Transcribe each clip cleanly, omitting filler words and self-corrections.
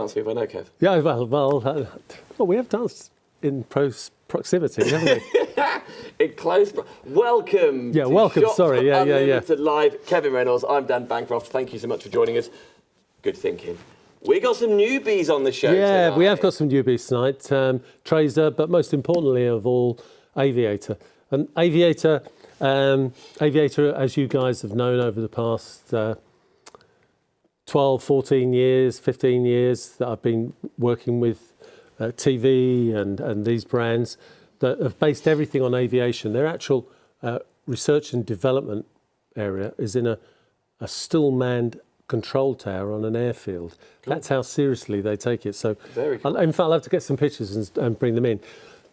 dance move, I know, Kev. Yeah, well, we have danced in proximity, haven't we? In close. Welcome. Yeah, to welcome. Shop Sorry, yeah. Unlimited Live. Kevin Reynolds. I'm Dan Bancroft. Thank you so much for joining us. Good thinking. We got some newbies on the show Yeah, tonight. we have got some newbies tonight. Tracer, but most importantly of all, Aviator. And Aviator, as you guys have known over the past 12, 14 years, 15 years that I've been working with TV and these brands that have based everything on aviation. Their actual research and development area is in a still manned control tower on an airfield. Cool. That's how seriously they take it. So, very cool. In fact, I'll have to get some pictures and bring them in.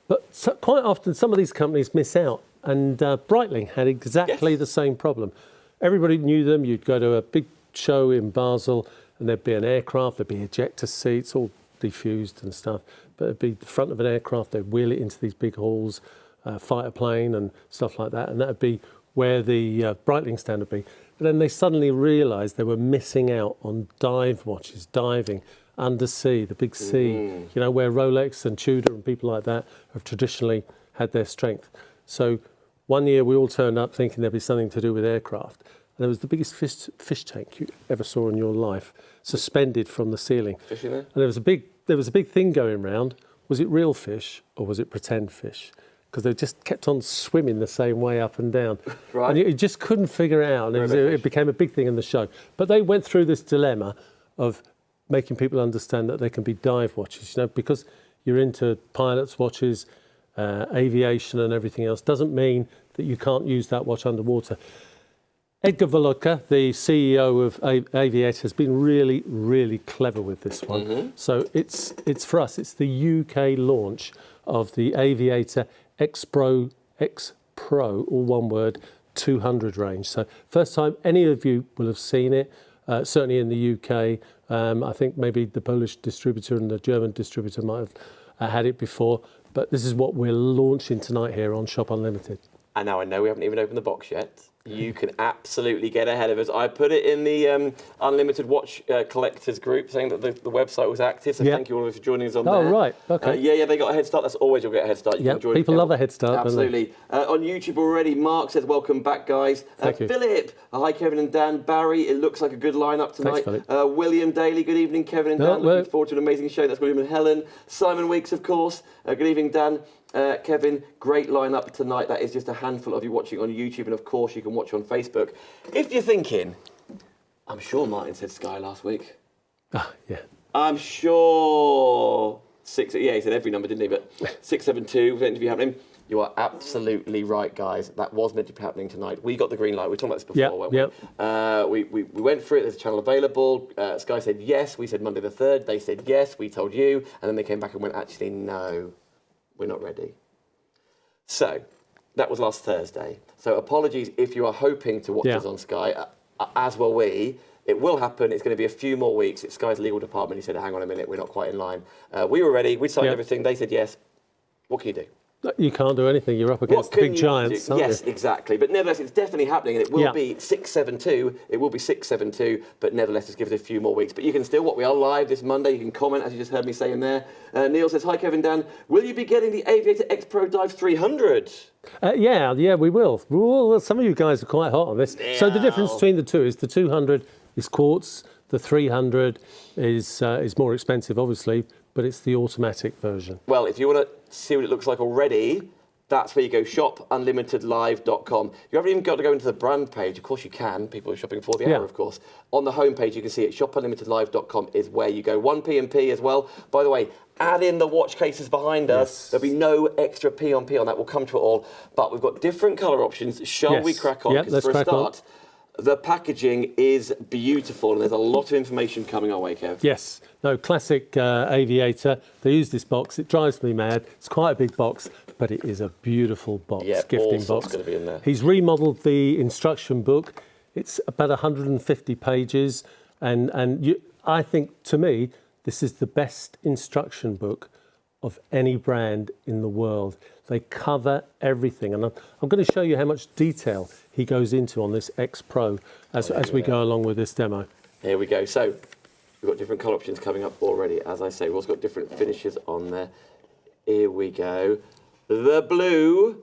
But quite often, some of these companies miss out. And Breitling had exactly the same problem. Everybody knew them. You'd go to a big show in Basel, and there'd be an aircraft, there'd be ejector seats, all defused and stuff. But it'd be the front of an aircraft, they'd wheel it into these big halls, fighter plane and stuff like that. And that would be where the Breitling stand would be. But then they suddenly realised they were missing out on dive watches, diving, undersea, the big sea, where Rolex and Tudor and people like that have traditionally had their strength. So one year we all turned up thinking there'd be something to do with aircraft. And it was the biggest fish tank you ever saw in your life, suspended from the ceiling. Fish in there? And there was a big thing going round. Was it real fish or was it pretend fish? Because they just kept on swimming the same way up and down. Right. And you just couldn't figure it out. And it became a big thing in the show. But they went through this dilemma of making people understand that they can be dive watches, because you're into pilots' watches, aviation and everything else, doesn't mean that you can't use that watch underwater. Edgar Volotka, the CEO of Aviator, has been really, really clever with this one. Mm-hmm. So it's for us, it's the UK launch of the Aviator XPRO, all one word, 200 range. So first time any of you will have seen it, certainly in the UK. I think maybe the Polish distributor and the German distributor might have had it before. But this is what we're launching tonight here on Shop Unlimited. And now I know we haven't even opened the box yet. You can absolutely get ahead of us. I put it in the Unlimited Watch Collectors group saying that the website was active, so thank you all for joining us on there. Oh, right, okay. Yeah, they got a head start. That's always you'll get a head start. You can enjoy people love a head start. Absolutely. On YouTube already, Mark says, welcome back, guys. Thank you. Philip, hi, Kevin and Dan. Barry, it looks like a good lineup tonight. Thanks, Philip. William Daly, good evening, Kevin and Dan. Looking forward to an amazing show. That's William and Helen. Simon Weeks, of course. Good evening, Dan. Kevin, great lineup tonight. That is just a handful of you watching on YouTube, and of course you can watch on Facebook. If you're thinking, I'm sure Martin said Sky last week. Yeah. I'm sure he said every number, didn't he? But 672 was an interview happening. You are absolutely right, guys. That was meant to be happening tonight. We got the green light. We talked about this before, weren't we? We went through it. There's a channel available. Sky said yes. We said Monday the 3rd. They said yes. We told you. And then they came back and went, actually, no. We're not ready. So that was last Thursday. So apologies if you are hoping to watch us on Sky, as will we. It will happen. It's going to be a few more weeks. It's Sky's legal department. He said, hang on a minute, we're not quite in line. We were ready. We signed everything. They said yes. What can you do? You can't do anything. You're up against the big giants, aren't you? Yes, exactly. But nevertheless, it's definitely happening, and it will be 672. It will be 672, but nevertheless, just give us a few more weeks. But you can still watch. We are live this Monday. You can comment, as you just heard me say in there. Neil says, hi, Kevin, Dan. Will you be getting the Aviator XPRO Dive 300? Yeah, we will. Well, some of you guys are quite hot on this. Yeah. So the difference between the two is the 200 is quartz, the 300 is more expensive, obviously, but it's the automatic version. Well, if you want to see what it looks like already, that's where you go, shopunlimitedlive.com. You haven't even got to go into the brand page. Of course you can. People are shopping for the hour, of course. On the homepage, you can see it. Shopunlimitedlive.com is where you go. 1 P&P as well. By the way, add in the watch cases behind us. There'll be no extra P on that. We'll come to it all. But we've got different colour options. Shall we crack on? Let's crack on. The packaging is beautiful, and there's a lot of information coming our way, Kev. Yes. No, classic Aviator. They use this box. It drives me mad. It's quite a big box, but it is a beautiful box, gifting box. Going to be in there. He's remodelled the instruction book. It's about 150 pages, and I think, to me, this is the best instruction book of any brand in the world. They cover everything, and I'm going to show you how much detail he goes into on this XPRO as we go along with this demo. Here we go. So We've got different colour options coming up already, as I say. We've also got different finishes on there. Here we go. The blue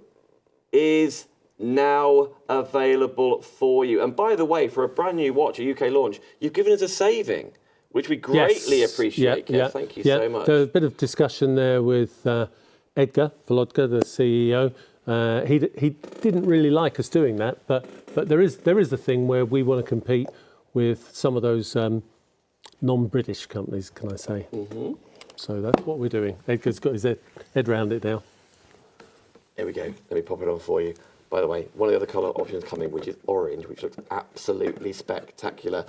is now available for you. And by the way, for a brand new watch, a UK launch, you've given us a saving, which we greatly appreciate. Kev. Thank you so much. There was a bit of discussion there with Edgar Volodka, the CEO. He didn't really like us doing that, but there is the thing where we want to compete with some of those non-British companies, can I say? Mm-hmm. So that's what we're doing. Edgar's got his head round it now. Here we go. Let me pop it on for you. By the way, one of the other colour options coming, which is orange, which looks absolutely spectacular.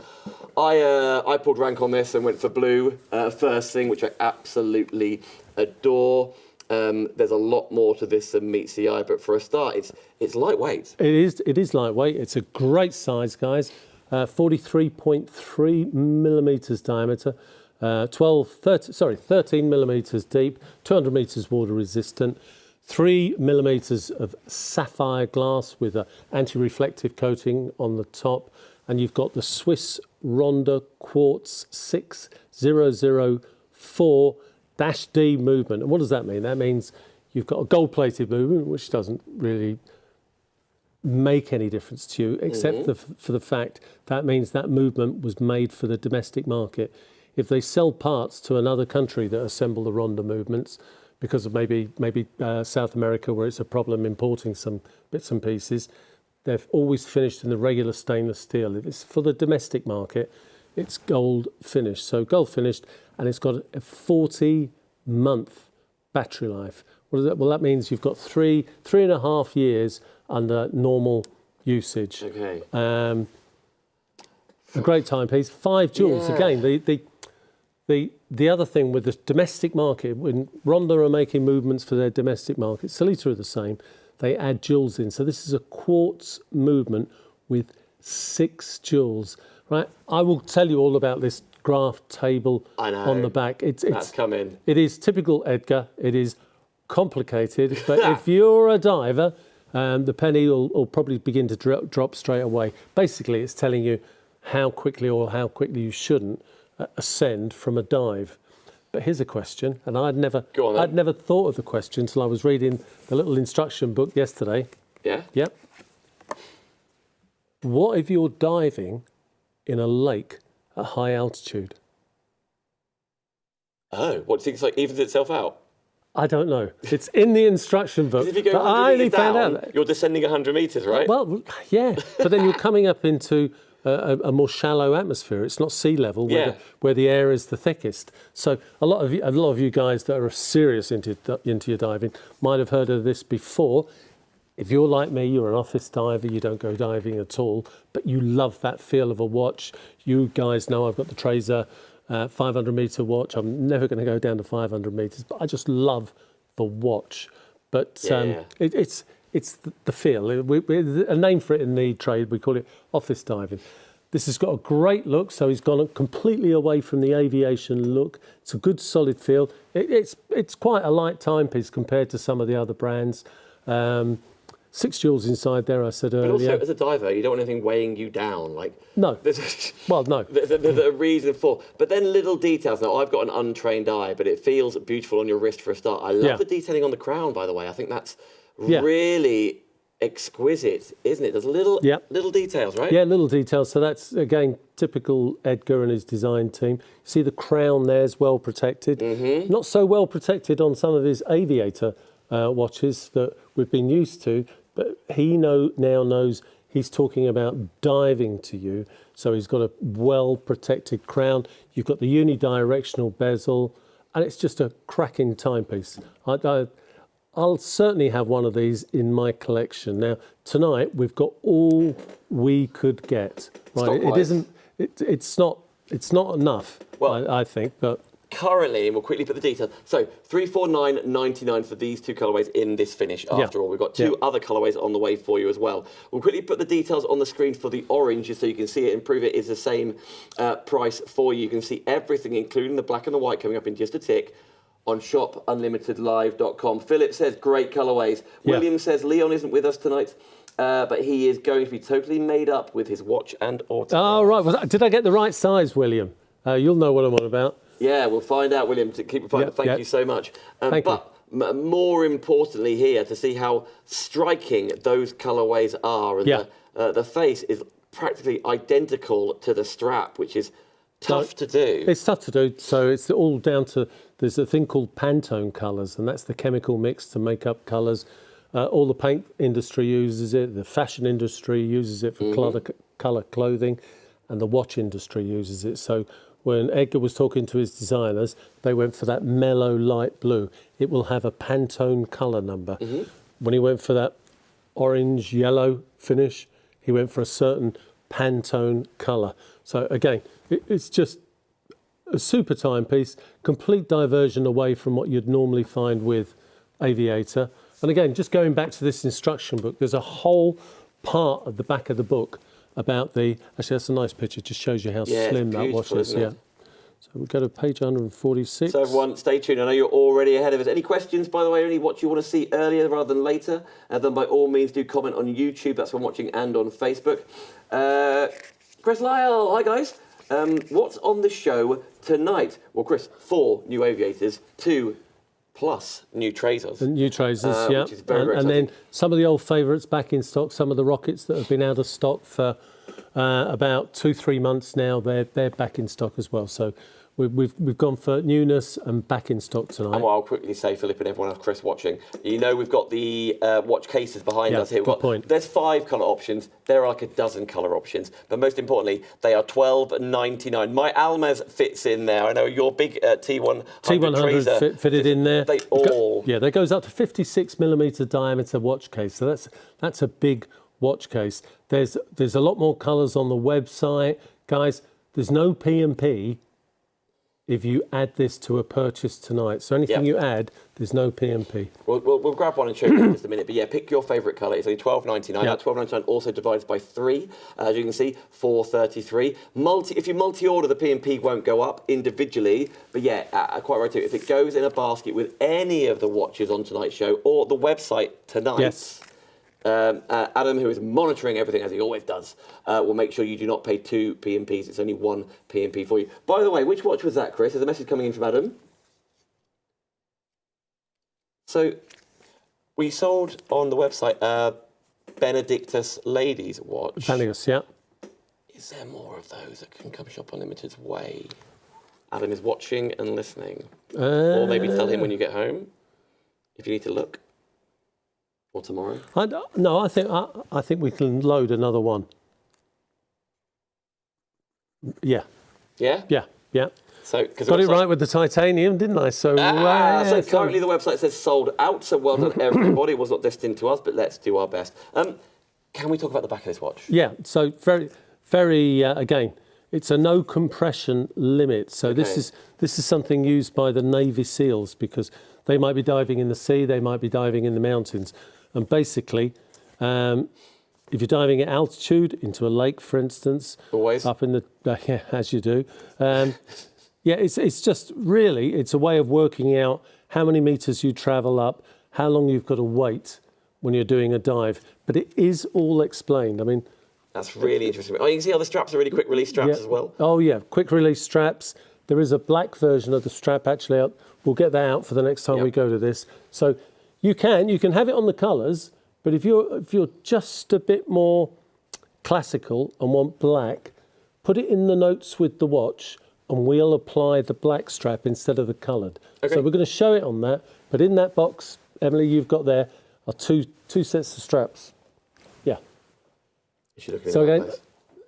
I pulled rank on this and went for blue first thing, which I absolutely adore. There's a lot more to this than meets the eye, but for a start, it's lightweight. It is lightweight. It's a great size, guys. 43.3 millimeters diameter, 13 millimeters deep, 200 meters water resistant. 3 millimeters of sapphire glass with an anti-reflective coating on the top, and you've got the Swiss Ronda Quartz 6004-D movement. And what does that mean? That means you've got a gold-plated movement, which doesn't really make any difference to you, except for the fact that means that movement was made for the domestic market. If they sell parts to another country that assemble the Ronda movements, because of maybe South America where it's a problem importing some bits and pieces, they've always finished in the regular stainless steel. If it's for the domestic market, it's gold finished. So gold finished, and it's got a 40-month battery life. What is that? Well, that means you've got three and a half years under normal usage. Okay. A great timepiece. 5 jewels. Yeah. Again, the other thing with the domestic market, when Ronda are making movements for their domestic market, Sellita are the same, they add jewels in. So this is a quartz movement with 6 jewels, right? I will tell you all about this graph table on the back. That's coming. It is typical Edgar. It is complicated, but if you're a diver, the penny will probably begin to drop straight away. Basically, it's telling you how quickly you shouldn't ascend from a dive. But here's a question, and I'd never thought of the question until I was reading the little instruction book yesterday. Yeah? Yep. What if you're diving in a lake at high altitude? Oh, what do you think? It's like evens itself out? I don't know. It's in the instruction book. If you go 100 meters down, you're descending 100 meters, right? Well, yeah, but then you're coming up into a more shallow atmosphere. It's not sea level where the air is the thickest. So a lot of you guys that are serious into your diving might have heard of this before. If you're like me, you're an office diver, you don't go diving at all, but you love that feel of a watch. You guys know I've got the Tracer 500 meter watch. I'm never going to go down to 500 meters, but I just love the watch. But it's the feel. A name for it in the trade, we call it office diving. This has got a great look, so he's gone completely away from the aviation look. It's a good solid feel. It's quite a light timepiece compared to some of the other brands. 6 jewels inside there, I said earlier. But also, as a diver, you don't want anything weighing you down. No. Well, no. There's a reason for. But then little details. Now, I've got an untrained eye, but it feels beautiful on your wrist for a start. I love the detailing on the crown, by the way. I think that's really exquisite, isn't it? There's little details, right? Yeah, little details. So that's, again, typical Edgar and his design team. See the crown there's well protected. Mm-hmm. Not so well protected on some of his Aviator watches that we've been used to, but he now knows he's talking about diving to you. So he's got a well-protected crown. You've got the unidirectional bezel, and it's just a cracking timepiece. I'll certainly have one of these in my collection. Now, tonight we've got all we could get. Right? It's not enough. Well, I think, but. Currently, and we'll quickly put the details. So $349.99 for these 2 colourways in this finish. After all, we've got 2 other colourways on the way for you as well. We'll quickly put the details on the screen for the orange, just so you can see it and prove it is the same price for you. You can see everything, including the black and the white, coming up in just a tick on shopunlimitedlive.com. Philip says great colourways. William says Leon isn't with us tonight, but he is going to be totally made up with his watch and autograph. Oh, right. Did I get the right size, William? You'll know what I'm on about. Yeah, we'll find out, William. Keep replying. Thank you so much. Thank you. More importantly here, to see how striking those colourways are. And the face is practically identical to the strap, which is tough to do. It's tough to do. So it's all down to, there's a thing called Pantone colours, and that's the chemical mix to make up colours. All the paint industry uses it, the fashion industry uses it for colour clothing, and the watch industry uses it. So when Edgar was talking to his designers, they went for that mellow light blue. It will have a Pantone colour number. When he went for that orange yellow finish, he went for a certain Pantone colour. So again, it's just a super timepiece, complete diversion away from what you'd normally find with Aviator. And again, just going back to this instruction book, there's a whole part at the back of the book about the, actually that's a nice picture, just shows you how slim that watch is. So we'll go to page 146. So everyone, stay tuned. I know you're already ahead of us. Any questions, by the way, any watch you want to see earlier rather than later? Then by all means do comment on YouTube, that's when watching, and on Facebook. Chris Lyle, hi guys. What's on the show tonight? Well, Chris, 4 new Aviators, 2 plus new Tracers. New Tracers, yeah. Which is very and then some of the old favourites back in stock, some of the Rockets that have been out of stock for about 2-3 months now, they're back in stock as well. So we've gone for newness and back in stock tonight. And what I'll quickly say, Philip and everyone else, Chris watching, you know we've got the watch cases behind us here. There's 5 colour options. There are like a dozen colour options. But most importantly, they are $12.99. My Almaz fits in there. I know your big T100 fitted in there. They all... Yeah, that goes up to 56mm diameter watch case. So that's a big watch case. There's a lot more colours on the website. Guys, there's no P&P if you add this to a purchase tonight. So anything you add, there's no P&P. We'll grab one and show you in just a minute. But yeah, pick your favourite colour. It's only $12.99. That $12.99 also divides by 3. As you can see, $4.33. If you multi-order, the P&P won't go up individually. But yeah, quite right too. If it goes in a basket with any of the watches on tonight's show or the website tonight, Adam, who is monitoring everything as he always does, will make sure you do not pay 2 P&Ps. It's only 1 P&P for you. By the way, which watch was that, Chris? There's a message coming in from Adam. So, we sold on the website a Benedictus ladies watch. Benedictus, yeah. Is there more of those that can come shop Unlimited's way? Adam is watching and listening. Or maybe tell him when you get home, if you need to look. Or tomorrow? No, I think we can load another one. Yeah. Yeah? Yeah, yeah. So, got it right with the titanium, didn't I? So, so currently the website says sold out, so well done everybody. It was not destined to us, but let's do our best. Can we talk about the back of this watch? Yeah, so very again, it's a no compression limit. So this is something used by the Navy SEALs because they might be diving in the sea, they might be diving in the mountains. And basically, if you're diving at altitude into a lake, for instance, always up in the as you do, it's just really it's a way of working out how many meters you travel up, how long you've got to wait when you're doing a dive. But it is all explained. I mean, that's really interesting. Oh, you can see how the straps are really quick release straps as well. Oh yeah, quick release straps. There is a black version of the strap actually out. We'll get that out for the next time we go to this. So you can have it on the colours, but if you're just a bit more classical and want black, put it in the notes with the watch and we'll apply the black strap instead of the coloured. Okay. So we're going to show it on that, but in that box, Emily, you've got there are two sets of straps. Yeah. So again,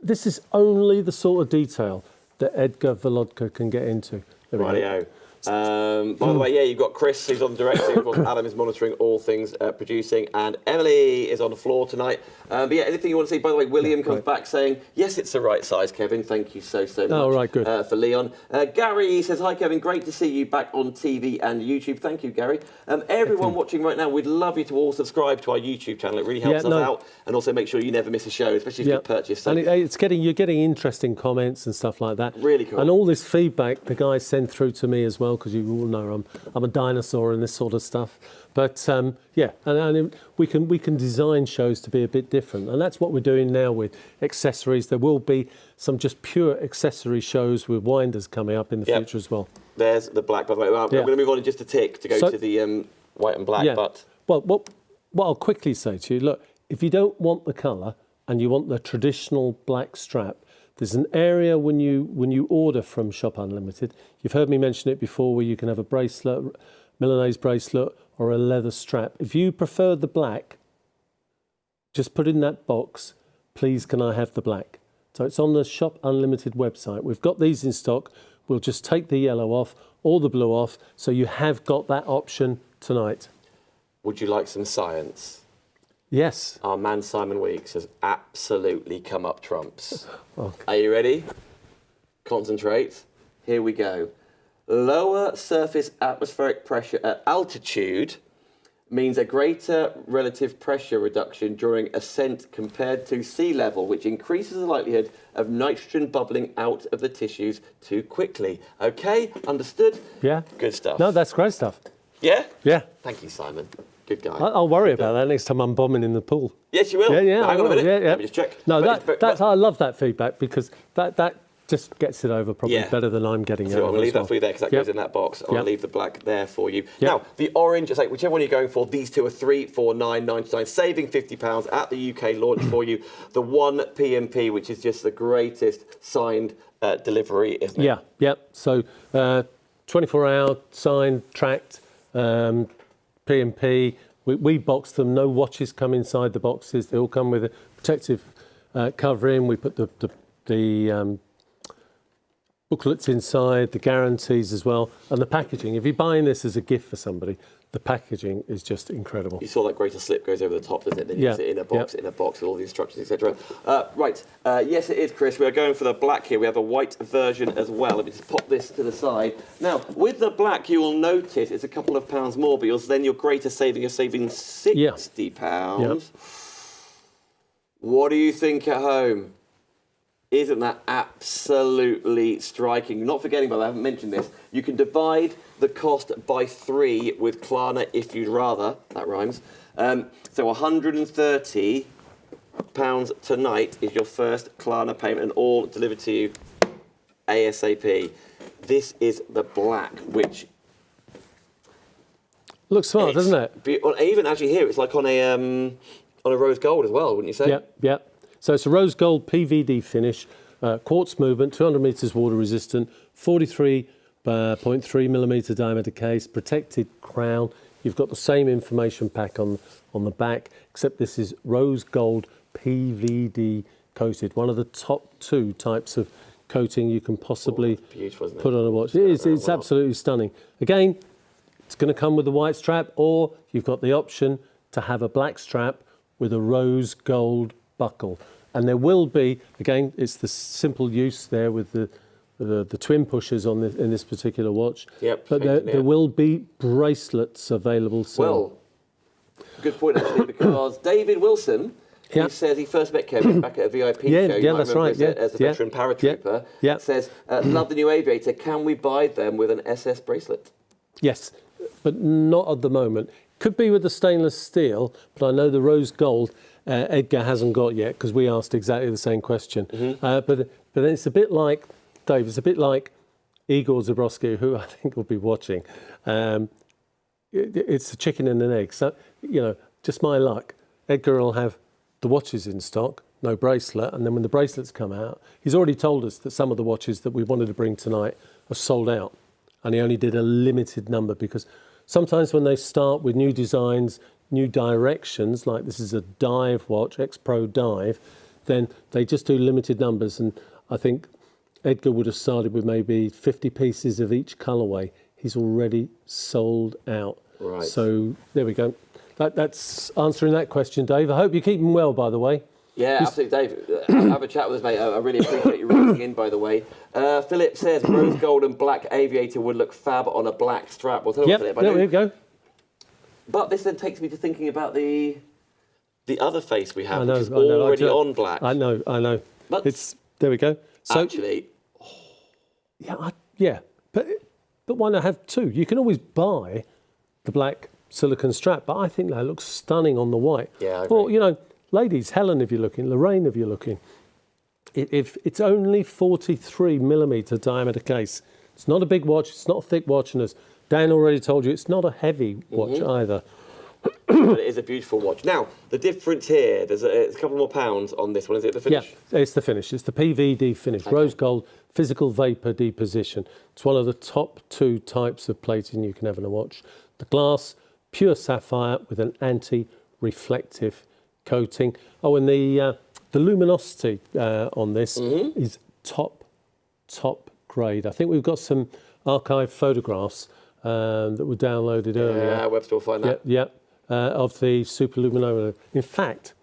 this is only the sort of detail that Edgar Volodka can get into. Rightio. By the way, you've got Chris, who's on directing. Of course, Adam is monitoring all things producing, and Emily is on the floor tonight. But yeah, anything you want to say? By the way, William comes back saying, yes, it's the right size, Kevin. Thank you so much right, good. For Leon. Gary says, hi, Kevin. Great to see you back on TV and YouTube. Thank you, Gary. Everyone watching right now, we'd love you to all subscribe to our YouTube channel. It really helps us out. And also make sure you never miss a show, especially if you purchase. So. And you're getting interesting comments and stuff like that. Really cool. And all this feedback the guys send through to me as well. well, because you all know I'm a dinosaur in this sort of stuff. But yeah, and we can design shows to be a bit different, and that's what we're doing now with accessories. There will be some just pure accessory shows with winders coming up in the future as well. There's the black, by the way. Well, I'm going to move on in just a tick to go to the white and black. But well, what I'll quickly say to you, look, if you don't want the colour and you want the traditional black strap, there's an area when you order from Shop Unlimited. You've heard me mention it before, where you can have a bracelet, Milanese bracelet, or a leather strap. If you prefer the black, just put in that box, please can I have the black? So it's on the Shop Unlimited website. We've got these in stock. We'll just take the yellow off or the blue off, so you have got that option tonight. Would you like some science? Yes. Our man Simon Weeks has absolutely come up trumps. Okay. Are you ready? Concentrate. Here we go. Lower surface atmospheric pressure at altitude means a greater relative pressure reduction during ascent compared to sea level, which increases the likelihood of nitrogen bubbling out of the tissues too quickly. Okay, understood? Yeah. Good stuff. No, that's great stuff. Yeah? Yeah. Thank you, Simon. Good guy. I'll worry about that next time I'm bombing in the pool. Yes, you will. Yeah. Hang on a minute. Yeah. Let me just check. No, I love that feedback, because that just gets it over probably better than I'm getting it over. I'm going to leave that for you there, because that goes in that box. I'll leave the black there for you. Now, the orange, it's like whichever one you're going for, these two are £349.99, saving £50 at the UK launch for you. The one PMP, which is just the greatest signed delivery, isn't it? Yeah. So 24-hour signed, tracked, PMP. We box them. No watches come inside the boxes. They all come with a protective covering. We put the booklets inside, the guarantees as well, and the packaging. If you're buying this as a gift for somebody, the packaging is just incredible. You saw that greater slip goes over the top, doesn't it? Then you use it in a box, with all the instructions, etc. Right, yes it is, Chris. We are going for the black here. We have a white version as well. Let me just pop this to the side. Now, with the black, you will notice it's a couple of pounds more, but then your greater saving, you're saving £60. What do you think at home? Isn't that absolutely striking? Not forgetting, but I haven't mentioned this, you can divide the cost by 3 with Klarna if you'd rather. That rhymes. So £130 tonight is your first Klarna payment, and all delivered to you ASAP. This is the black, which looks smart, doesn't it? Even actually here, it's like on a rose gold as well, wouldn't you say? Yeah. So it's a rose gold PVD finish, quartz movement, 200 metres water resistant, 43.3 millimetre diameter case, protected crown. You've got the same information pack on the back, except this is rose gold PVD coated. One of the top 2 types of coating you can possibly put on a watch. It's absolutely stunning. Again, it's going to come with a white strap, or you've got the option to have a black strap with a rose gold buckle. And there will be, again, it's the simple use there with the twin pushers in this particular watch. Yep. But there will be bracelets available soon. Well, good point actually, because David Wilson, who says he first met Kevin back at a VIP show, you that's right. as a veteran paratrooper, says, love the new Aviator, can we buy them with an SS bracelet? Yes, but not at the moment. Could be with the stainless steel, but I know the rose gold Edgar hasn't got yet, because we asked exactly the same question. But then it's a bit like, Dave, it's a bit like Igor Zabrowski, who I think will be watching. It's a chicken and an egg. So, just my luck. Edgar will have the watches in stock, no bracelet, and then when the bracelets come out, he's already told us that some of the watches that we wanted to bring tonight are sold out, and he only did a limited number, because sometimes when they start with new designs, new directions, like this is a dive watch, XPRO DIVE, then they just do limited numbers. And I think Edgar would have started with maybe 50 pieces of each colourway. He's already sold out. Right. So there we go. That's answering that question, Dave. I hope you're keeping well, by the way. Yeah, absolutely, Dave. Have a chat with us, mate. I really appreciate you writing in, by the way. Philip says rose gold and black Aviator would look fab on a black strap. Well, Philip, there we go. But this then takes me to thinking about the other face we have, which is already on black. I know. But there we go. So actually, but but why not have two? You can always buy the black silicone strap, but I think that looks stunning on the white. Yeah, I agree. Or, you know, ladies, Helen, if you're looking, Lorraine, if you're looking, if it's only 43mm diameter case, it's not a big watch, it's not a thick watch, and as Dan already told you, it's not a heavy watch either. But it is a beautiful watch. Now, the difference here, it's a couple more pounds on this one. Is it the finish? Yeah, it's the finish. It's the PVD finish, rose gold, physical vapor deposition. It's one of the top 2 types of plating you can have in a watch. The glass, pure sapphire with an anti-reflective coating. Oh, and the luminosity on this is top grade. I think we've got some archive photographs that were downloaded earlier. Yeah, web store find that. Yeah, of the Super Luminova. In fact,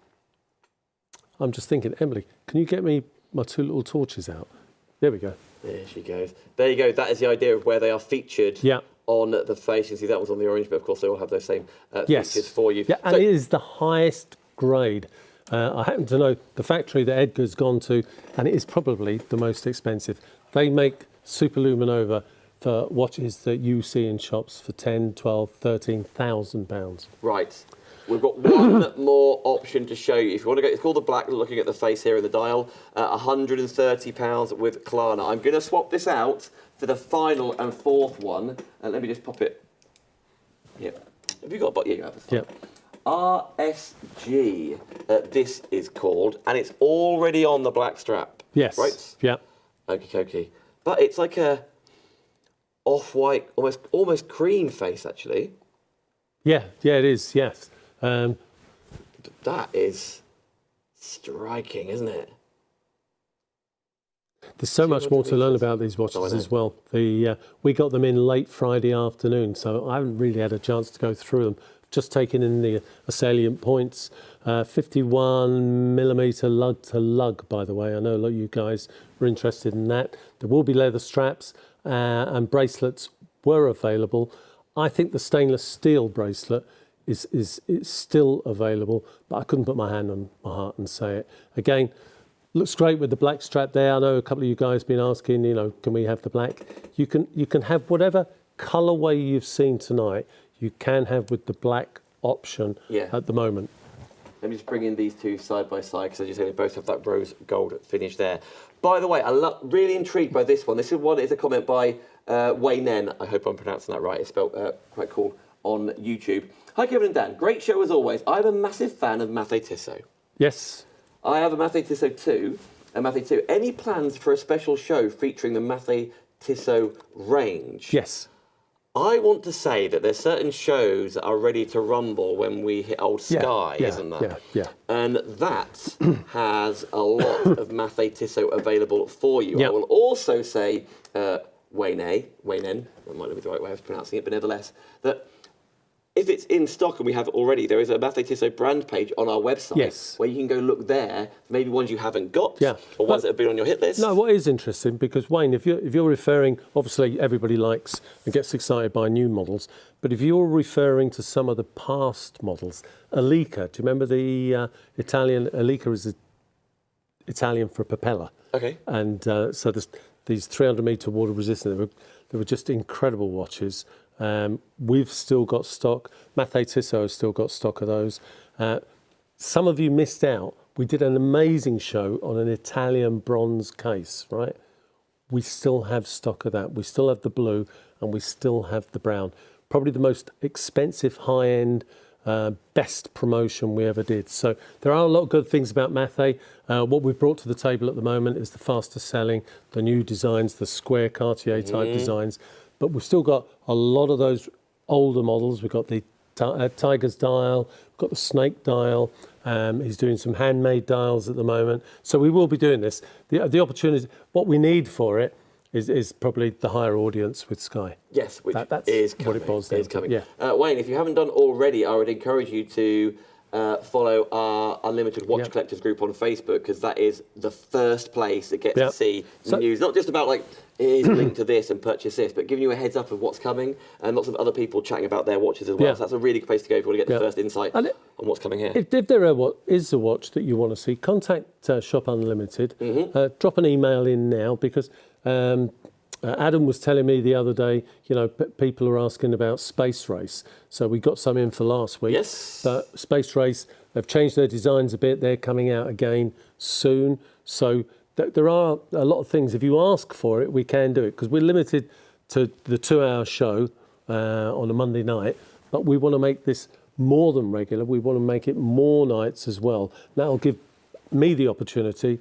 I'm just thinking, Emily, can you get me my 2 little torches out? There we go. There she goes. There you go. That is the idea of where they are featured on the face. You can see that one's on the orange, but of course they all have those same features for you. Yeah, and it is the highest grade. I happen to know the factory that Edgar's gone to, and it is probably the most expensive. They make Super Luminova for watches that you see in shops for 10, 12, 13,000 pounds. Right. We've got one more option to show you. If you want to go, it's called the black, looking at the face here in the dial, £130 with Klarna. I'm going to swap this out for the final and 4th one. And let me just pop it. Yep. Have you got a button? Yeah, you have. Yep. RSG, this is called, and it's already on the black strap. Yes. Right? Yeah. Okay. But it's like a off-white, almost cream face, actually. Yeah, it is, yes. That is striking, isn't it? There's so much more to learn about these watches as well. We got them in late Friday afternoon, so I haven't really had a chance to go through them. Just taking in the salient points. 51mm lug to lug, by the way. I know a lot of you guys were interested in that. There will be leather straps and bracelets were available. I think the stainless steel bracelet is still available, but I couldn't put my hand on my heart and say it. Again, looks great with the black strap there. I know a couple of you guys have been asking, you know, can we have the black? You can have whatever colourway you've seen tonight, you can have with the black option at the moment. Let me just bring in these two side by side because as you say, they both have that rose gold finish there. By the way, I'm really intrigued by this one. This is a comment by Waynen. I hope I'm pronouncing that right. It's spelled quite cool on YouTube. Hi, Kevin and Dan. Great show as always. I'm a massive fan of Mathé Tissot. Yes. I have a Mathé Tissot 2, a Mathé 2. Any plans for a special show featuring the Mathé Tissot range? Yes. I want to say that there's certain shows that are ready to rumble when we hit Old Sky, isn't there? Yeah. And that has a lot of Mathé Tissot available for you. Yeah. I will also say, Waynen, that might not be the right way of pronouncing it, but nevertheless, that if it's in stock and we have it already, there is a Mathé Tissot brand page on our website where you can go look there, maybe ones you haven't got or ones that have been on your hit list. No, what is interesting, because Wayne, if you're referring, obviously everybody likes and gets excited by new models, but if you're referring to some of the past models, Alica, do you remember the Italian, Alica is Italian for propeller. Okay. And so there's these 300-meter water resistant, they were just incredible watches. We've still got stock. Mathé Tissot has still got stock of those. Some of you missed out. We did an amazing show on an Italian bronze case, right? We still have stock of that. We still have the blue and we still have the brown. Probably the most expensive, high-end, best promotion we ever did. So there are a lot of good things about Mathé. What we've brought to the table at the moment is the faster selling, the new designs, the square Cartier type designs. But we've still got a lot of those older models. We've got the Tiger's dial, we've got the Snake dial. He's doing some handmade dials at the moment. So we will be doing this. The opportunity, what we need for it is probably the higher audience with Sky. Yes, which that's is what it boils down to. Yeah. Wayne, if you haven't done already, I would encourage you to follow our Unlimited Watch Collectors group on Facebook, because that is the first place that gets to see the news. Not just about like, here's a link to this and purchase this, but giving you a heads up of what's coming, and lots of other people chatting about their watches as well. Yeah. So that's a really good place to go if you want to get the first insight on what's coming here. If there is a watch that you want to see, contact Shop Unlimited. Drop an email in now, because Adam was telling me the other day, people are asking about Space Race. So we got some in for last week. Yes. But Space Race, they've changed their designs a bit. They're coming out again soon. So there are a lot of things. If you ask for it, we can do it, because we're limited to the 2-hour show on a Monday night. But we want to make this more than regular. We want to make it more nights as well. That'll give me the opportunity,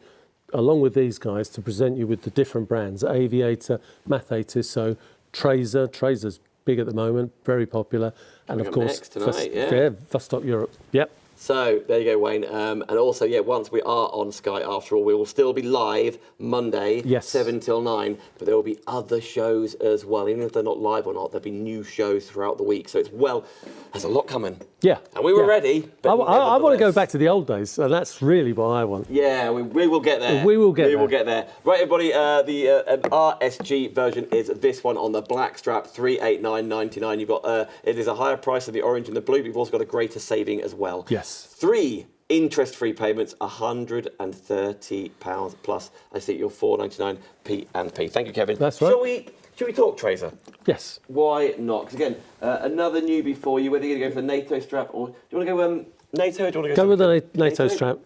along with these guys, to present you with the different brands: Aviator, Mathatis, so Trazer's big at the moment, very popular, and of course, Vostok-Europe. Yep. So there you go, Wayne. And also, once we are on Sky, after all, we will still be live Monday, 7 till 9. But there will be other shows as well. Even if they're not live or not, there'll be new shows throughout the week. So there's a lot coming. Yeah. And we were ready. I want to go back to the old days, and that's really what I want. Yeah, we will get there. We will get there. Right, everybody, the RSG version is this one on the black strap, $389.99. You've got it is a higher price than the orange and the blue, but you've also got a greater saving as well. Yes. 3 interest-free payments, £130 plus. I see your $4.99 P&P. Thank you, Kevin. That's right. Should we talk Tracer? Yes. Why not? Because again, another newbie for you. Whether you're going to go for the NATO strap or do you want to go NATO? Or do you want to go with the NATO strap?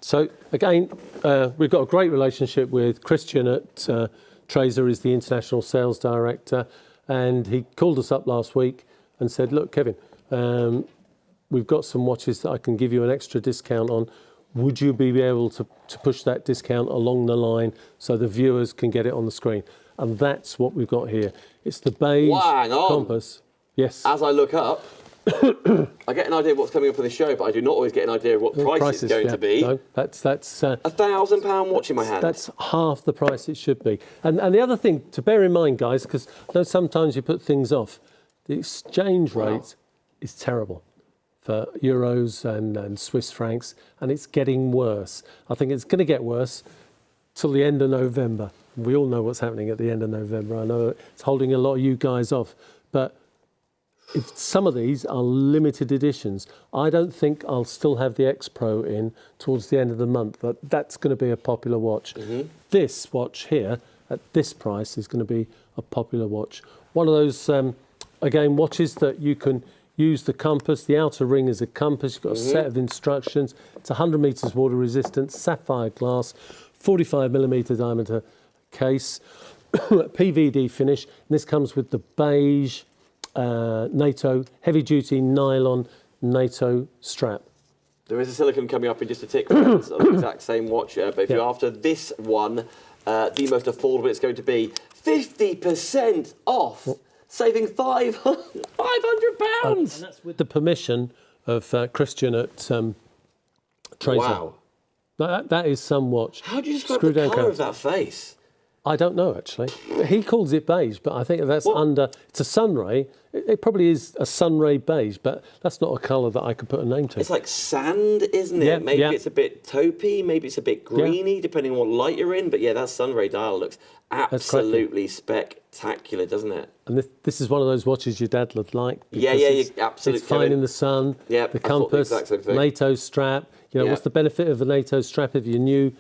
So again, we've got a great relationship with Christian at Tracer. Is the international sales director, and he called us up last week and said, "Look, Kevin, we've got some watches that I can give you an extra discount on. Would you be able to push that discount along the line so the viewers can get it on the screen?" And that's what we've got here. It's the beige compass. Yes. As I look up, I get an idea of what's coming up for the show, but I do not always get an idea of what price it's going to be. No, that's £1,000 watch in my hand. That's half the price it should be. And the other thing to bear in mind, guys, because I know sometimes you put things off, the exchange rate is terrible for euros and Swiss francs, and it's getting worse. I think it's going to get worse till the end of November. We all know what's happening at the end of November. I know it's holding a lot of you guys off, but if some of these are limited editions, I don't think I'll still have the XPRO in towards the end of the month. That's going to be a popular watch. Mm-hmm. This watch here, at this price, is going to be a popular watch. One of those, again, watches that you can use the compass. The outer ring is a compass. You've got a set of instructions. It's 100 metres water resistant, sapphire glass, 45mm diameter case, PVD finish. And this comes with the beige NATO heavy-duty nylon NATO strap. There is a silicone coming up in just a tick of the exact same watch. But if you're after this one, the most affordable it's going to be, 50% off. Saving £500. And that's with the permission of Christian at Tracer. Wow. That is some watch. How do you describe the colour of that face? I don't know, actually. He calls it beige, but I think that's it's a sunray. It probably is a sunray beige, but that's not a colour that I could put a name to. It's like sand, isn't it? Yeah, maybe it's a bit taupey, maybe it's a bit greeny, depending on what light you're in. But yeah, that sunray dial looks absolutely spectacular, doesn't it? And this is one of those watches your dad would like. Yeah, absolutely. It's fine in the sun. Yeah, the compass, NATO strap. What's the benefit of a NATO strap if you're new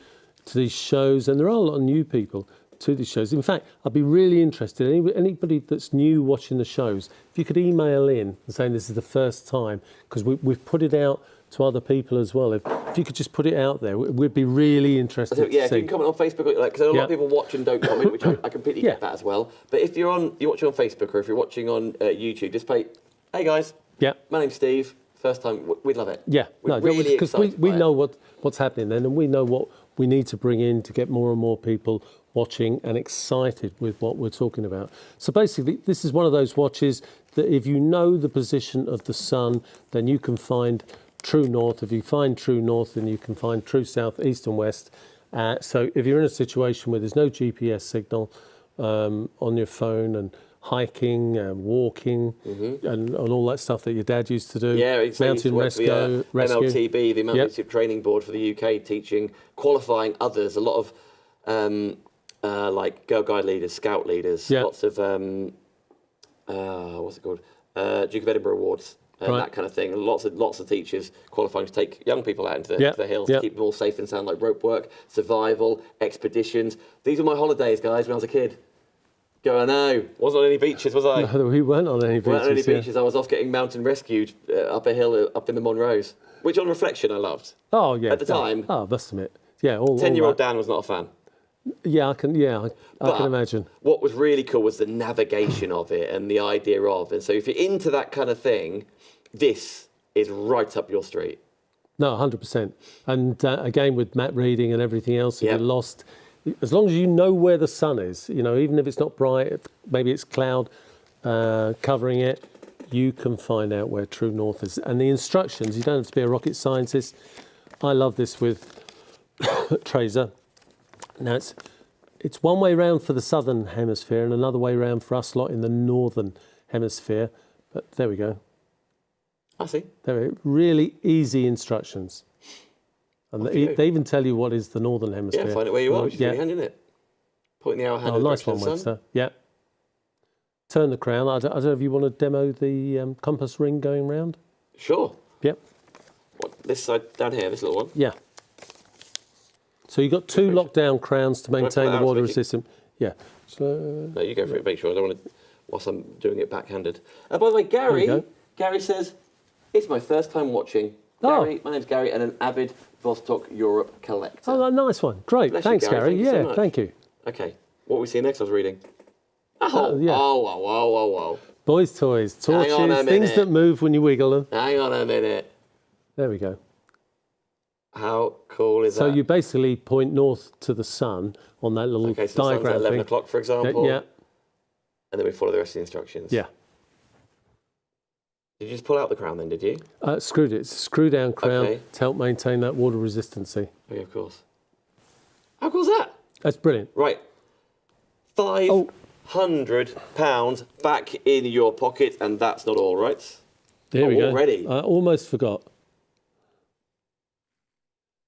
to these shows? And there are a lot of new people to these shows. In fact, I'd be really interested, anybody that's new watching the shows, if you could email in and saying this is the first time, because we've put it out to other people as well. If you could just put it out there, we'd be really interested to see. If you can comment on Facebook, because a lot of people watch and don't comment, which I completely get that as well. But if you're watching on Facebook or if you're watching on YouTube, just say, "Hey guys, my name's Steve. First time, we'd love it." Yeah, because we know what's happening then, and we know what we need to bring in to get more and more people watching and excited with what we're talking about. So basically, this is one of those watches that if you know the position of the sun, then you can find true north. If you find true north, then you can find true south, east and west. So if you're in a situation where there's no GPS signal on your phone and hiking and walking and all that stuff that your dad used to do, mountain rescue. MLTB, the Mountain Leadership Training Board for the UK, teaching, qualifying others, a lot of like Girl Guide leaders, Scout leaders, lots of, what's it called? Duke of Edinburgh Awards and that kind of thing. And lots of teachers qualifying to take young people out into the hills to keep them all safe and sound, like rope work, survival, expeditions. These were my holidays, guys, when I was a kid. I know. Wasn't on any beaches, was I? No, we weren't on any beaches. Weren't on any beaches. I was off getting mountain rescued up a hill up in the Monroes, which on reflection I loved. Oh, yeah. At the time. Oh, must admit. Yeah, 10-year-old Dan was not a fan. Yeah, I can imagine. What was really cool was the navigation of it and the idea of it. So if you're into that kind of thing, this is right up your street. No, 100%. And again, with map reading and everything else, if you're lost, as long as you know where the sun is, even if it's not bright, maybe it's cloud covering it, you can find out where true north is. And the instructions, you don't have to be a rocket scientist. I love this with Tracer. Now, it's one way round for the southern hemisphere and another way round for us lot in the northern hemisphere. But there we go. I see. There, really easy instructions. And they even tell you what is the northern hemisphere. Yeah, find it where you are, which is really handy, isn't it? Pointing the hour hand in the nice one, Webster. Yeah. Turn the crown. I don't know if you want to demo the compass ring going round. Sure. Yep. What, this side down here, this little one? Yeah. So you've got 2 lockdown crowns to maintain the water resistance. Yeah. So, no, you go for it. Make sure. I don't want to, whilst I'm doing it backhanded. By the way, Gary says, it's my first time watching. Gary, my name's Gary, and an avid Vostok-Europe collector. Oh, nice one. Great. Thanks, Gary. Thank you thank you. Okay. What are we seeing next? I was reading. Oh. Boys' toys, torches, things that move when you wiggle them. Hang on a minute. There we go. How cool is that? So you basically point north to the sun on that little diagram. So the sun's at 11 o'clock, for example. Yeah. And then we follow the rest of the instructions. Yeah. Did you just pull out the crown then, did you? Screwed it. It's a screw down crown to help maintain that water resistancy. Oh, yeah, of course. How cool is that? That's brilliant. Right. £500 back in your pocket, and that's not all, right? There we go. Already. I almost forgot.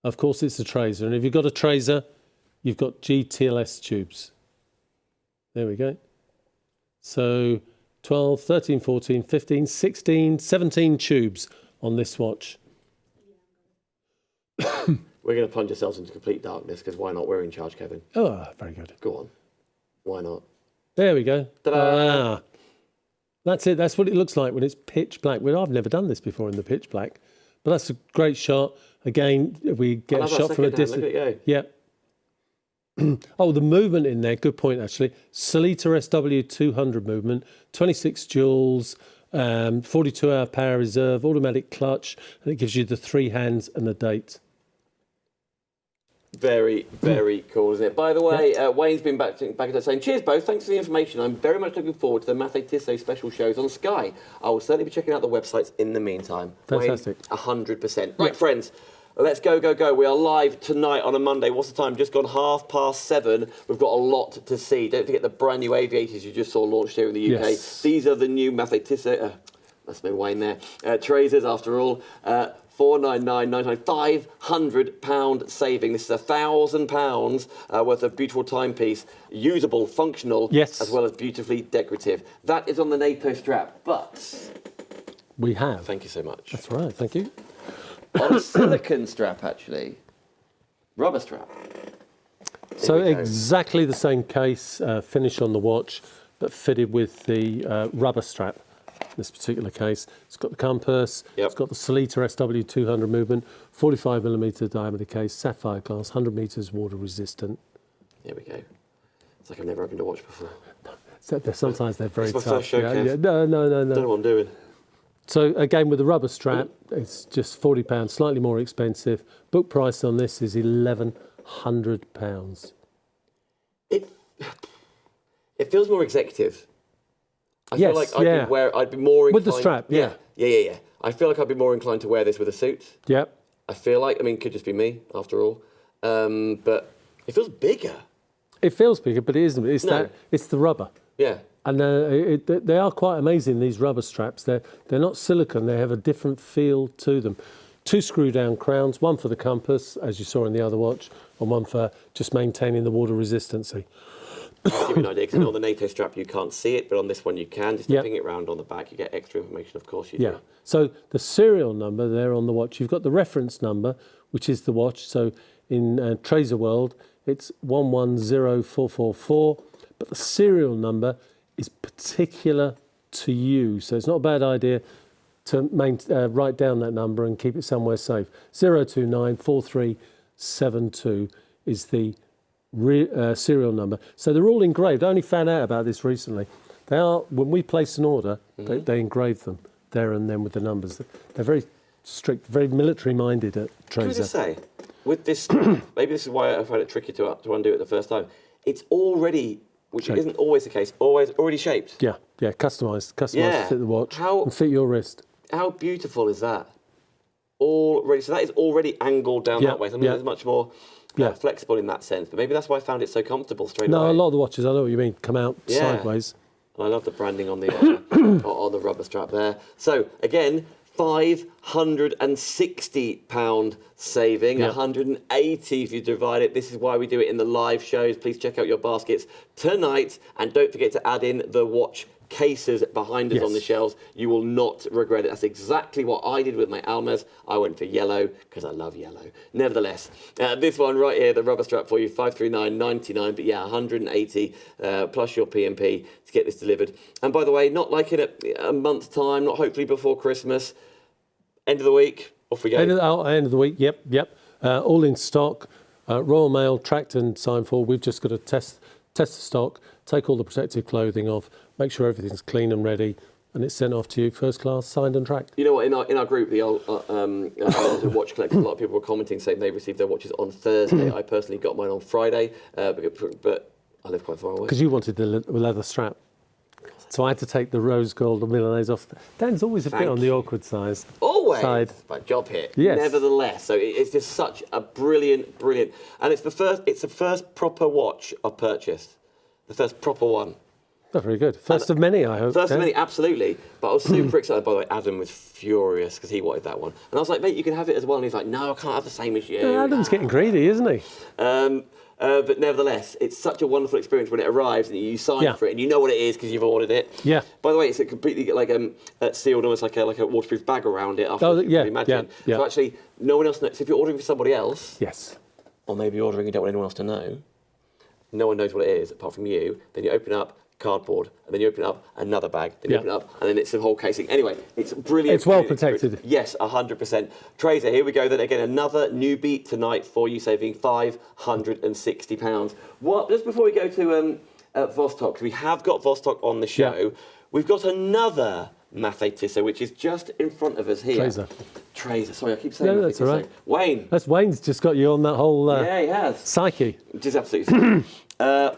Of course, it's a Tracer. And if you've got a Tracer, you've got GTLS tubes. There we go. So 12, 13, 14, 15, 16, 17 tubes on this watch. We're going to plunge ourselves into complete darkness, because why not? We're in charge, Kevin. Oh, very good. Go on. Why not? There we go. Ta-da! That's it. That's what it looks like when it's pitch black. Well, I've never done this before in the pitch black, but that's a great shot. Again, we get a shot from a distance. Look at it go. Yeah. Oh, the movement in there, good point actually. Salita SW200 movement, 26 joules, 42-hour power reserve, automatic clutch, and it gives you the 3 hands and the date. Very, very cool, isn't it? By the way, Wayne's been back in touch saying, cheers both, thanks for the information. I'm very much looking forward to the Mattei Tissot special shows on Sky. I will certainly be checking out the websites in the meantime. Fantastic. Wayne, 100%. Right, friends. Let's go. We are live tonight on a Monday. What's the time? Just gone 7:30. We've got a lot to see. Don't forget the brand new Aviators you just saw launched here in the UK. Yes. These are the new Mattei Tissot. That's no Wayne there. Tracers, after all. £499.99, £500 saving. This is £1,000 worth of beautiful timepiece, usable, functional, as well as beautifully decorative. That is on the NATO strap, but we have. Thank you so much. That's right. Thank you. On a silicone strap, actually. Rubber strap. So exactly the same case, finish on the watch, but fitted with the rubber strap. In this particular case, it's got the compass, it's got the Salita SW200 movement, 45mm diameter case, sapphire glass, 100 metres water resistant. Here we go. It's like I've never opened a watch before. Sometimes they're very tough. It's my first showcase. No. Don't know what I'm doing. So again, with the rubber strap, it's just £40, slightly more expensive. Book price on this is £1,100. It feels more executive. I feel like I'd be more inclined... With the strap, Yeah. I feel like I'd be more inclined to wear this with a suit. Yep. I feel like, it could just be me, after all. But it feels bigger. It feels bigger, but it isn't. It's the rubber. Yeah. And they are quite amazing, these rubber straps. They're not silicone. They have a different feel to them. 2 screw-down crowns, one for the compass, as you saw in the other watch, and one for just maintaining the water resistancy. give you an idea, because on the NATO strap you can't see it, but on this one you can. Just flipping it around on the back, you get extra information, of course you do. So the serial number there on the watch, you've got the reference number, which is the watch. So in Tracer World, it's 110444, but the serial number is particular to you. So it's not a bad idea to write down that number and keep it somewhere safe. 0294372 is the serial number. So they're all engraved. I only found out about this recently. They are, when we place an order, they engrave them there and then with the numbers. They're very strict, very military-minded at Tracer. Can I just say, with this, maybe this is why I find it tricky to undo it the first time. It's already, which isn't always the case, already shaped. Yeah, customised to fit the watch and fit your wrist. How beautiful is that? Already, so that is already angled down that way. Something that's much more flexible in that sense. But maybe that's why I found it so comfortable straight away. No, a lot of the watches, I know what you mean, come out sideways. And I love the branding on the on the rubber strap there. So again, £560 saving, 180 if you divide it. This is why we do it in the live shows. Please check out your baskets tonight, and don't forget to add in the watch cases behind us on the shelves. You will not regret it. That's exactly what I did with my Almas. I went for yellow because I love yellow. Nevertheless, this one right here, the rubber strap for you, $539.99, but 180 plus your P&P to get this delivered. And by the way, not like in a month's time, not hopefully before Christmas. End of the week, off we go. End of the week, yep. All in stock. Royal Mail, tracked and signed for. We've just got to test the stock, take all the protective clothing off, make sure everything's clean and ready, and it's sent off to you first class, signed and tracked. You know what, in our group, the old watch collectors, a lot of people were commenting saying they received their watches on Thursday. I personally got mine on Friday, but I live quite far away. Because you wanted the leather strap. So I had to take the rose gold and Milanese off. Dan's always a bit on the awkward side. Always. My job here. Yes. Nevertheless, so it's just such a brilliant, and it's the first proper watch I've purchased. The first proper one. Oh, very good. First of many, I hope. First of many, absolutely. But I was super excited. By the way, Adam was furious because he wanted that one. And I was like, mate, you can have it as well. And he's like, no, I can't have the same as you. Yeah, Adam's getting greedy, isn't he? But nevertheless, it's such a wonderful experience when it arrives and you sign for it and you know what it is because you've ordered it. Yeah. By the way, it's completely like sealed, almost like a waterproof bag around it. After imagine. So actually, no one else knows. So if you're ordering for somebody else, or maybe you're ordering and you don't want anyone else to know, no one knows what it is apart from you. Then you open up cardboard, and then you open up another bag, then you open it up, and then it's the whole casing. Anyway, it's brilliant. It's well protected. Yes, 100%. Tracer, here we go then again, another new beat tonight for you, saving £560. Just before we go to Vostok, because we have got Vostok on the show, we've got another Maffei Tissot, which is just in front of us here. Tracer. Sorry, I keep saying no, that's all right. Wayne. Wayne's just got you on that whole he has. psyche. Which is absolutely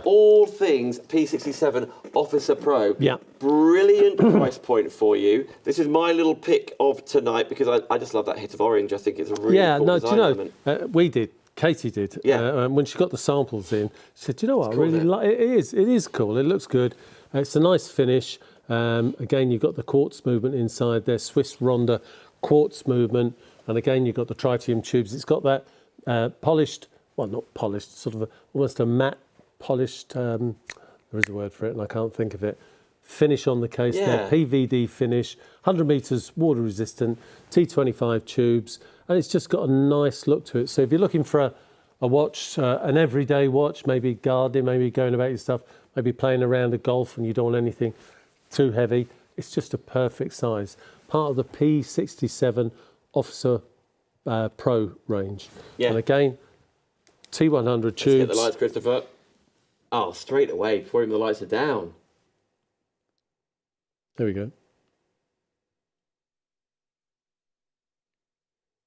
all things P67 Officer Pro. Yeah. Brilliant price point for you. This is my little pick of tonight because I just love that hit of orange. I think it's a really cool design element. We did. Katie did. When she got the samples in, she said, "Do you know what? I really like it. It is cool. It looks good. It's a nice finish. Again, you've got the quartz movement inside there, Swiss Ronda quartz movement, and again you've got the tritium tubes. It's got that polished, well, not polished, sort of almost a matte polished. There is a word for it, and I can't think of it. Finish on the case there, PVD finish, 100 meters water resistant, T25 tubes, and it's just got a nice look to it. So if you're looking for a watch, an everyday watch, maybe gardening, maybe going about your stuff, maybe playing around at golf, and you don't want anything too heavy, it's just a perfect size. Part of the P67 Officer Pro range. And again, T100 tubes. Let's get the lights, Christopher. Oh, straight away, before even the lights are down. There we go.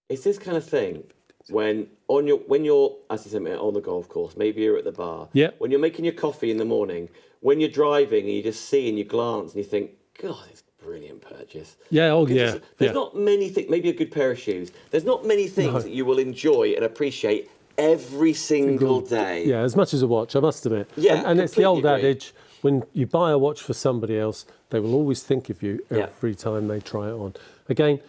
It's this kind of thing when you're, as you said, on the golf course, maybe you're at the bar. When you're making your coffee in the morning, when you're driving and you just see and you glance and you think, God, it's a brilliant purchase. There's not many things, maybe a good pair of shoes. There's not many things that you will enjoy and appreciate every single day. Yeah, as much as a watch, I must admit. And it's the old adage, when you buy a watch for somebody else, they will always think of you every time they try it on. Again,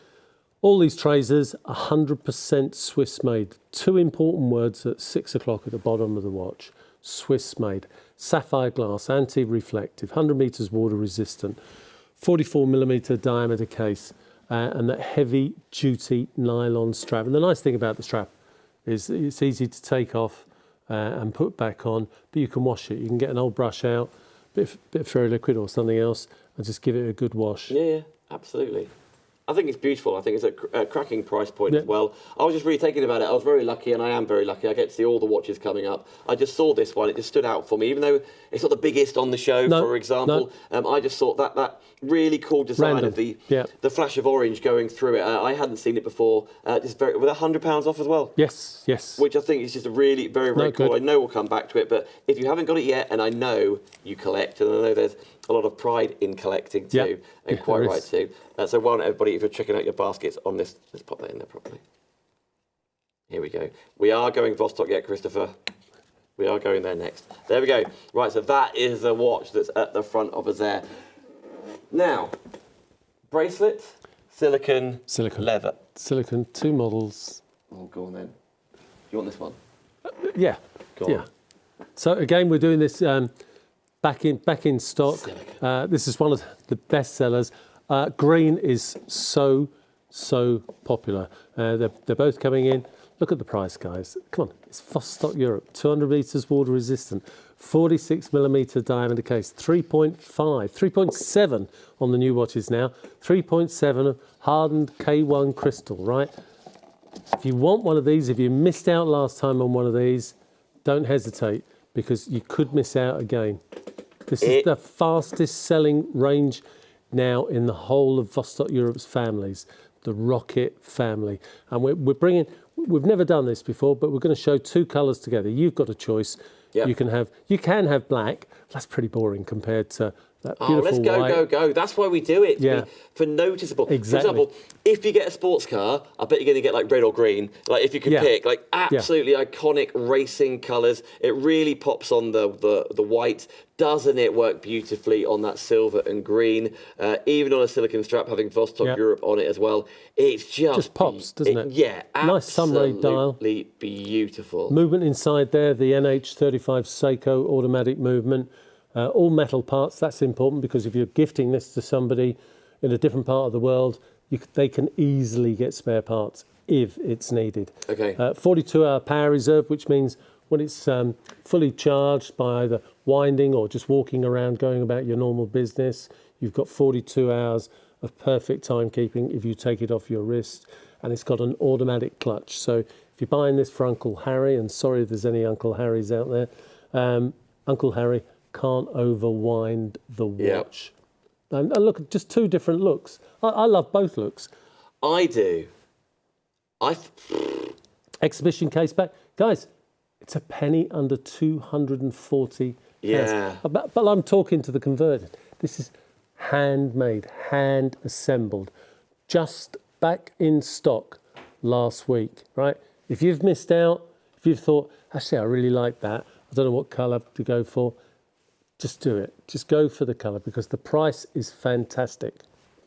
all these Tracers, 100% Swiss made. Two important words at 6 o'clock at the bottom of the watch. Swiss made. sapphire glass, anti-reflective, 100 metres water resistant, 44mm diameter case, and that heavy duty nylon strap. And the nice thing about the strap is it's easy to take off and put back on, but you can wash it. You can get an old brush out, bit of Fairy Liquid or something else, and just give it a good wash. Yeah, absolutely. I think it's beautiful. I think it's a cracking price point as well. I was just really thinking about it. I was very lucky, and I am very lucky. I get to see all the watches coming up. I just saw this one. It just stood out for me, even though it's not the biggest on the show, for example. I just thought that really cool design of the flash of orange going through it. I hadn't seen it before. Just with £100 off as well. Yes, yes. Which I think is just a really very, very cool. I know we'll come back to it, but if you haven't got it yet, and I know you collect, and I know there's a lot of pride in collecting too, and quite right too. So why don't everybody, if you're checking out your baskets on this, let's pop that in there properly. Here we go. We are going Vostok yet, Christopher. We are going there next. There we go. Right, so that is the watch that's at the front of us there. Now, bracelet, silicon, leather. Silicon, 2 models. Oh, go on then. You want this one? Yeah. Go on. So again, we're doing this back in stock. This is one of the best sellers. Green is so popular. They're both coming in. Look at the price, guys. Come on, it's Vostok-Europe, 200 metres water resistant, 46mm diameter case, 3.7 on the new watches now, 3.7 hardened K1 crystal, right? If you want one of these, if you missed out last time on one of these, don't hesitate, because you could miss out again. This is the fastest selling range now in the whole of Vostok-Europe's families, the Rocket family. And we've never done this before, but we're going to show 2 colours together. You've got a choice. Yep. You can have black. That's pretty boring compared to that beautiful white. Let's go. That's why we do it. Yeah. For noticeable. Exactly. For example, if you get a sports car, I bet you're going to get like red or green. Like if you could pick, like absolutely iconic racing colours. It really pops on the white. Doesn't it work beautifully on that silver and green? Even on a silicon strap, having Vostok-Europe on it as well. It's just pops, doesn't it? Yeah, nice sunray dial. Absolutely beautiful. Movement inside there, the NH35 Seiko automatic movement. All metal parts. That's important, because if you're gifting this to somebody in a different part of the world, they can easily get spare parts if it's needed. Okay. 42-hour power reserve, which means when it's fully charged by either winding or just walking around, going about your normal business, you've got 42 hours of perfect timekeeping if you take it off your wrist. And it's got an automatic clutch. So if you're buying this for Uncle Harry, and sorry if there's any Uncle Harrys out there, Uncle Harry can't overwind the watch. And look, just 2 different looks. I love both looks. I do. Exhibition case back. Guys, it's a penny under 240 pounds. But I'm talking to the converted. This is handmade, hand assembled, just back in stock last week, right? If you've missed out, if you've thought, actually, I really like that, I don't know what colour to go for, just do it. Just go for the colour, because the price is fantastic.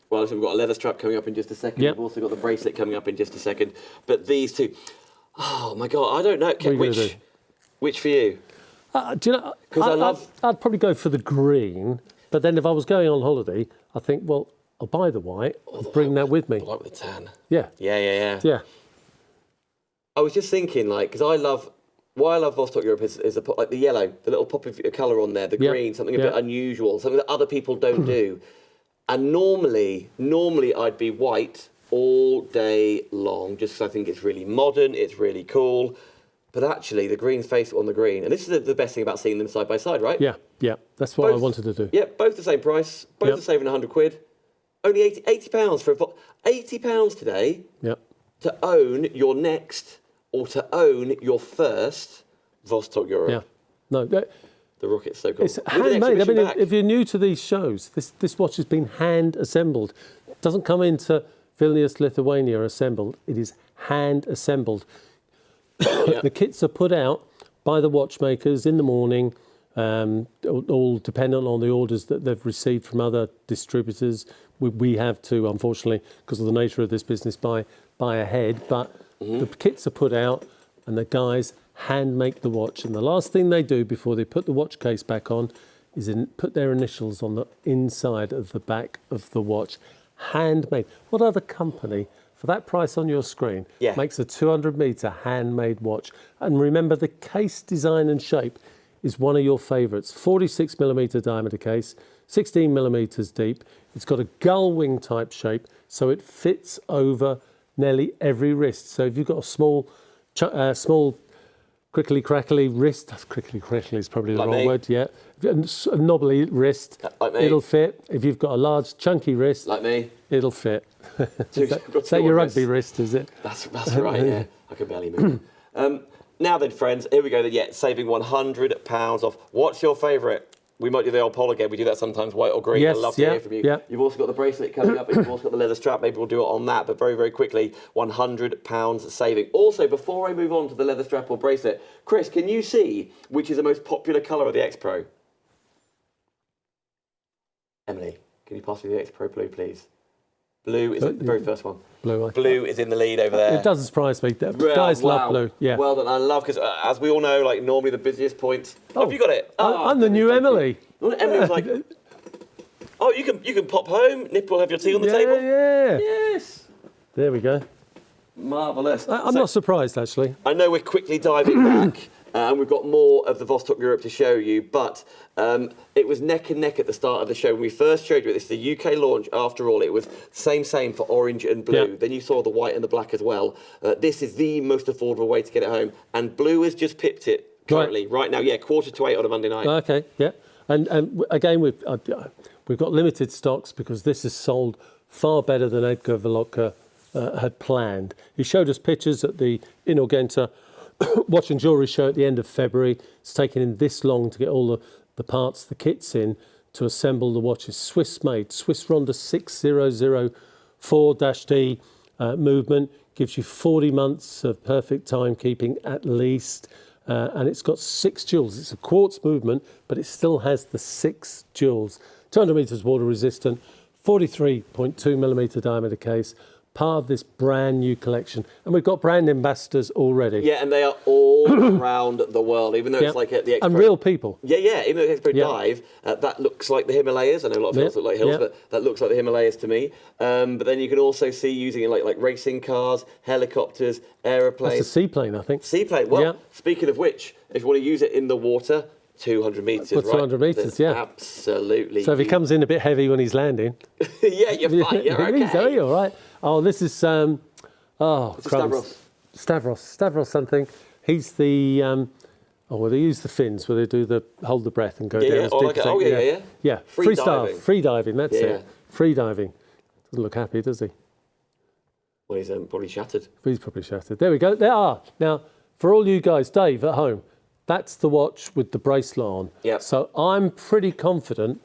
Well, so we've got a leather strap coming up in just a second. We've also got the bracelet coming up in just a second. But these 2, oh my God, I don't know. Which for you? Do you know? Because I'd probably go for the green. But then if I was going on holiday, I think, well, I'll buy the white and bring that with me. I like the tan. Yeah. Yeah. I was just thinking, like, because why I love Vostok-Europe is like the yellow, the little pop of colour on there, the green, something a bit unusual, something that other people don't do. And normally I'd be white all day long, just because I think it's really modern, it's really cool. But actually, the green's face on the green. And this is the best thing about seeing them side by side, right? Yeah. That's what I wanted to do. Yeah, both the same price, both are saving £100. Only £80 for £80 today to own your next, or to own your first Vostok-Europe. Yeah. No, the Rocket's so cool. It's handmade. I mean, if you're new to these shows, this watch has been hand assembled. It doesn't come into Vilnius, Lithuania assembled. It is hand assembled. The kits are put out by the watchmakers in the morning, all dependent on the orders that they've received from other distributors. We have to, unfortunately, because of the nature of this business, buy ahead. But the kits are put out, and the guys hand make the watch. And the last thing they do before they put the watch case back on is put their initials on the inside of the back of the watch. Handmade. What other company, for that price on your screen, makes a 200-metre handmade watch? And remember, the case design and shape is one of your favourites. 46mm diameter case, 16mm deep. It's got a gull wing type shape, so it fits over nearly every wrist. So if you've got a small, crickly crackly wrist, crickly crackly is probably the wrong word, yeah. A knobbly wrist, it'll fit. If you've got a large chunky wrist, like me, it'll fit. Is that your rugby wrist, is it? That's right, yeah. I can barely move. Now then, friends, here we go. Saving £100 off. What's your favourite? We might do the old poll again. We do that sometimes, white or green. I'd love to hear from you. Yeah. You've also got the bracelet coming up, and you've also got the leather strap. Maybe we'll do it on that, but very, very quickly, £100 saving. Also, before I move on to the leather strap or bracelet, Chris, can you see which is the most popular colour of the XPRO? Emily, can you pass me the XPRO blue, please? Blue is the very first one. Blue is in the lead over there. It doesn't surprise me. Guys love blue. Yeah. Well done. I love, because as we all know, like normally the busiest point. Oh, have you got it? I'm the new Emily. Emily was like, oh, you can pop home. Nip will have your tea on the table. Yeah. Yes. There we go. Marvellous. I'm not surprised, actually. I know we're quickly diving back. And we've got more of the Vostok-Europe to show you, but it was neck and neck at the start of the show. When we first showed you it, this is the UK launch, after all, it was same for orange and blue. Then you saw the white and the black as well. This is the most affordable way to get it home. And blue has just pipped it currently, right now. Yeah, 7:45 on a Monday night. Okay, yeah. And again, we've got limited stocks because this is sold far better than Edgar Volodka had planned. He showed us pictures at the Inorgenta watch and jewellery show at the end of February. It's taken him this long to get all the parts, the kits in to assemble the watches. Swiss made, Swiss Ronda 6004-D movement, gives you 40 months of perfect timekeeping at least. And it's got 6 jewels. It's a quartz movement, but it still has the 6 jewels. 200 metres water resistant, 43.2mm diameter case, part of this brand new collection. And we've got brand ambassadors already. Yeah, and they are all around the world, even though it's like at the XPRO. And real people. Yeah, even though it's XPRO Dive, that looks like the Himalayas. I know a lot of hills look like hills, but that looks like the Himalayas to me. But then you can also see using it like racing cars, helicopters, aeroplanes. That's a seaplane, I think. Seaplane. Well, speaking of which, if you want to use it in the water, 200 metres, right? 200 metres, yeah. Absolutely. So if he comes in a bit heavy when he's landing. Yeah, you're fine. You're okay. You're all right. Oh, this is, Stavros something. He's the, well, they use the fins where they do hold the breath and go down. Yeah. Free diving, that's it. Free diving. Doesn't look happy, does he? Well, he's probably shattered. He's probably shattered. There we go. There are. Now, for all you guys, Dave, at home, that's the watch with the bracelet on. Yeah. So I'm pretty confident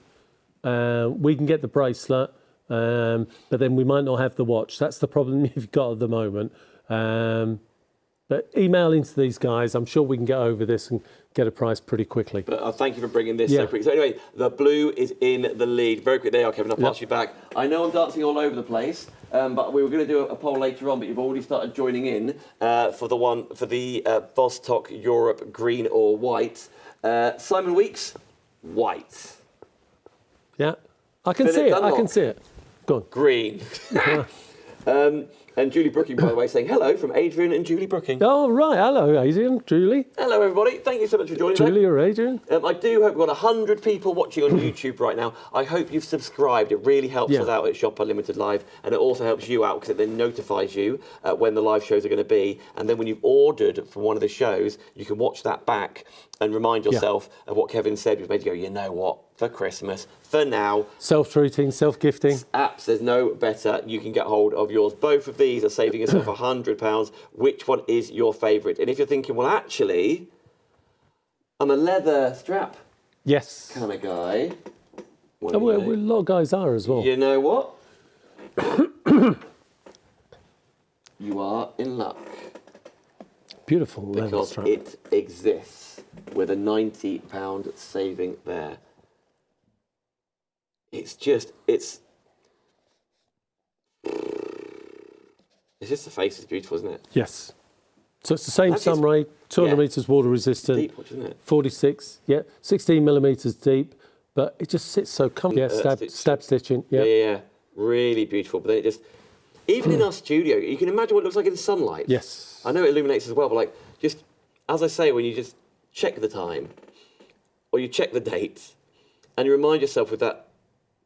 we can get the bracelet, but then we might not have the watch. That's the problem you've got at the moment. But email into these guys. I'm sure we can get over this and get a price pretty quickly. But thank you for bringing this so quickly. So anyway, the blue is in the lead. Very quick. There you are, Kevin. I'll pass you back. I know I'm dancing all over the place, but we were going to do a poll later on, but you've already started joining in for the Vostok-Europe green or white. Simon Weeks, white. Yeah, I can see it. I can see it. Go on. Green. And Julie Brooking, by the way, saying hello from Adrian and Julie Brooking. Oh, right. Hello, Adrian, Julie. Hello, everybody. Thank you so much for joining me. Julie or Adrian. I do hope we've got 100 people watching on YouTube right now. I hope you've subscribed. It really helps us out at Shop Unlimited Live, and it also helps you out because it then notifies you when the live shows are going to be. And then when you've ordered from one of the shows, you can watch that back and remind yourself of what Kevin said, which made you go, you know what, for Christmas, for now. Self-treating, self-gifting. Apps, there's no better. You can get hold of yours. Both of these are saving yourself £100. Which one is your favourite? And if you're thinking, well, actually, I'm a leather strap kind of guy. Well, a lot of guys are as well. You know what? You are in luck. Beautiful leather strap. Because it exists with a £90 saving there. It's just the face is beautiful, isn't it? Yes. So it's the same sunray, 200 metres water resistant. Deep watch, isn't it? 46, 16 millimetres deep, but it just sits so comfortably. Yeah, stab stitching. Yeah. Really beautiful. But then it just, even in our studio, you can imagine what it looks like in sunlight. Yes. I know it illuminates as well, but like, just, as I say, when you just check the time, or you check the dates, and you remind yourself with that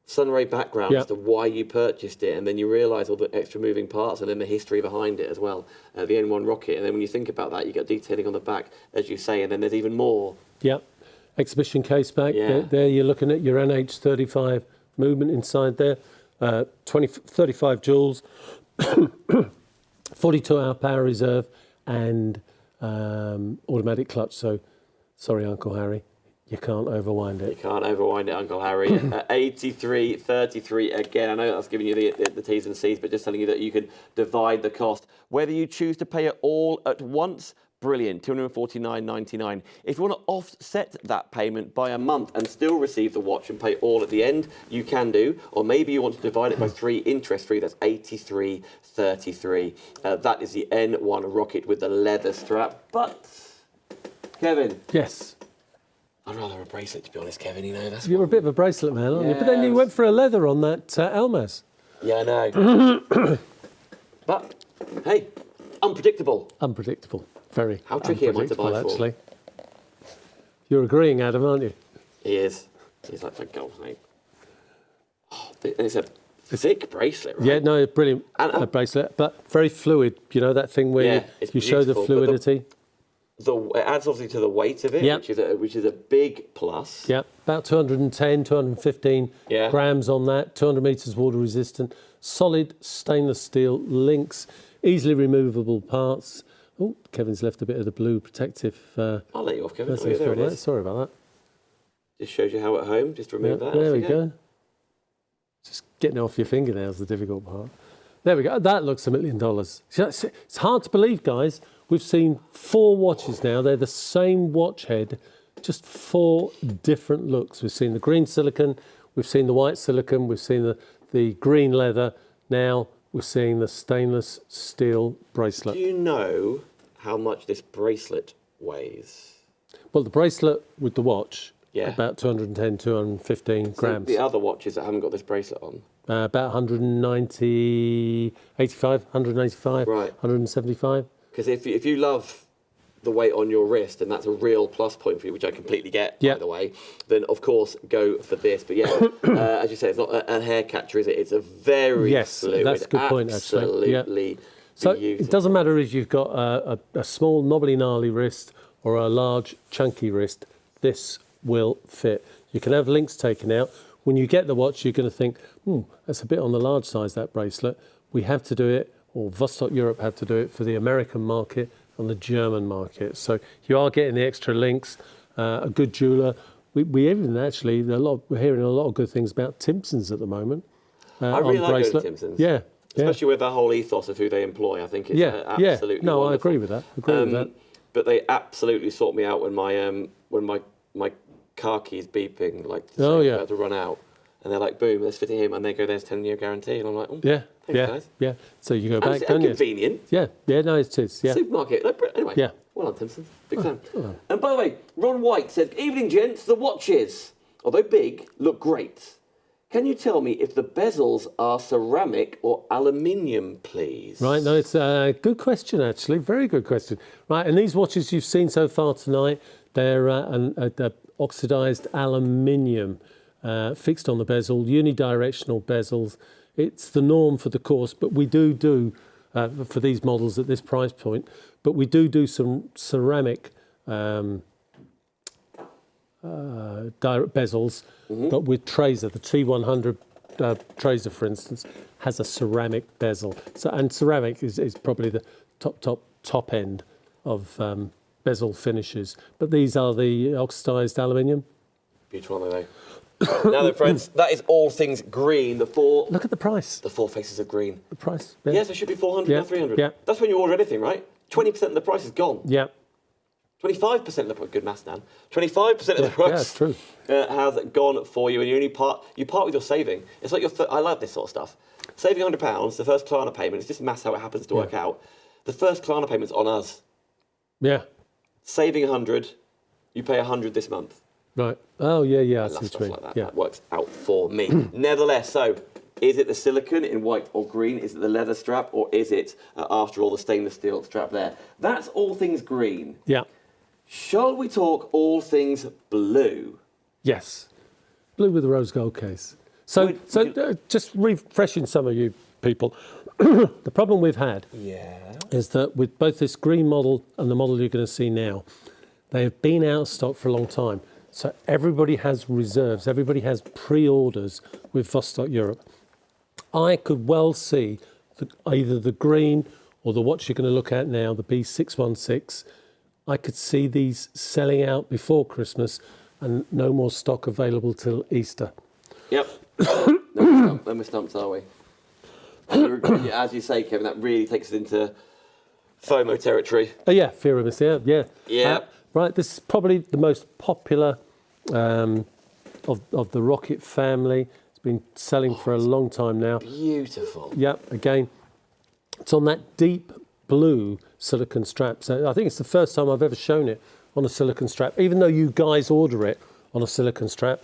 sunray background as to why you purchased it, and then you realise all the extra moving parts and then the history behind it as well, the N1 rocket. And then when you think about that, you get detailing on the back, as you say, and then there's even more. Yep. Exhibition case back. There you're looking at your NH35 movement inside there. 35 joules, 42-hour power reserve, and automatic clutch. So, sorry, Uncle Harry. You can't overwind it. You can't overwind it, Uncle Harry. 83.33 again. I know that's giving you the T's and C's, but just telling you that you can divide the cost. Whether you choose to pay it all at once, brilliant, $249.99. If you want to offset that payment by a month and still receive the watch and pay all at the end, you can do. Or maybe you want to divide it by 3 interest-free. That's 83.33. That is the N1 rocket with the leather strap. But, Kevin. Yes. I'd rather have a bracelet, to be honest, Kevin. You know, that's you're a bit of a bracelet man, aren't you? But then you went for a leather on that Elmas. Yeah, I know. But hey, unpredictable. Unpredictable, very. How tricky am I to buy for? Actually, you're agreeing, Adam, aren't you? He is. He's like, for God's sake. Oh, it's a thick bracelet, right? Yeah, no, brilliant bracelet, but very fluid. You know that thing where you show the fluidity. It adds obviously to the weight of it, which is a big plus. Yeah, about 210, 215 grams on that, 200 metres water resistant, solid stainless steel links, easily removable parts. Oh, Kevin's left a bit of the blue protective. I'll let you off, Kevin. Sorry about that. Just shows you how at home, just remove that. There we go. Just getting it off your finger now is the difficult part. There we go. That looks $1 million. It's hard to believe, guys. We've seen 4 watches now. They're the same watch head, just 4 different looks. We've seen the green silicon, we've seen the white silicon, we've seen the green leather. Now we're seeing the stainless steel bracelet. Do you know how much this bracelet weighs? Well, the bracelet with the watch, about 210, 215 grams. The other watches that haven't got this bracelet on? About 185, 185, 175. Because if you love the weight on your wrist, and that's a real plus point for you, which I completely get, by the way, then of course go for this. But as you say, it's not a hair catcher, is it? It's a very fluid, that's a good point, actually. Absolutely. So it doesn't matter if you've got a small, knobbly, gnarly wrist or a large, chunky wrist, this will fit. You can have links taken out. When you get the watch, you're going to think, that's a bit on the large size, that bracelet. We have to do it, or Vostok-Europe have to do it for the American market and the German market. So you are getting the extra links, a good jeweler. We even actually, we're hearing a lot of good things about Timpsons at the moment. I really like going to Timpsons. Yeah. Especially with the whole ethos of who they employ. I think it's absolutely No, wonderful. I agree with that. But they absolutely sort me out when my car key's beeping, like about to run out. And they're like, boom, let's fit it in. And they go, there's 10-year guarantee. And I'm like, thanks, guys. Yeah. So you go back, don't you? Convenient. Yeah, no, it is. Yeah. Supermarket. Anyway, well done, Timpsons. Big fan. And by the way, Ron White said, evening, gents, the watches, although big, look great. Can you tell me if the bezels are ceramic or aluminium, please? Right, no, it's a good question, actually. Very good question. Right, and these watches you've seen so far tonight, they're oxidised aluminium. Fixed on the bezel, unidirectional bezels. It's the norm for the course, but we do for these models at this price point, but we do some ceramic bezels, but with Tracer. The T100 Tracer, for instance, has a ceramic bezel. So, and ceramic is probably the top end of bezel finishes. But these are the oxidised aluminium. Beautiful, aren't they? Now then, friends, that is all things green. Look at the price. The 4 faces of green. The price. Yeah. Yes, it should be 400 now 300. Yeah. That's when you order anything, right? 20% of the price is gone. Yeah. 25% of the price. Good maths, Dan. 25% of the price. Yeah, it's true. Has gone for you, and you part with your saving. It's like I love this sort of stuff. Saving £100, the first Klarna payment. It's just maths how it happens to work out. The first Klarna payment's on us. Yeah. Saving 100, you pay 100 this month. Right. Oh, yeah. I see what Stuff you mean. like that. Yeah. That works out for me. Nevertheless, so is it the silicone in white or green? Is it the leather strap? Or is it, after all, the stainless steel strap there? That's all things green. Yeah. Shall we talk all things blue? Yes. Blue with a rose gold case. So, just refreshing some of you people, the problem we've had is that with both this green model and the model you're going to see now, they have been out of stock for a long time. So everybody has reserves, everybody has pre-orders with Vostok-Europe. I could well see either the green or the watch you're going to look at now, the B616. I could see these selling out before Christmas and no more stock available till Easter. Yep. No we're stumped, are we? As you say, Kevin, that really takes us into FOMO territory. Oh yeah, fear of missing out. Yeah. Yeah. Right. This is probably the most popular of the Rocket family. It's been selling for a long time now. Beautiful. Yep. Again, it's on that deep blue silicone strap. So I think it's the first time I've ever shown it on a silicone strap, even though you guys order it on a silicone strap.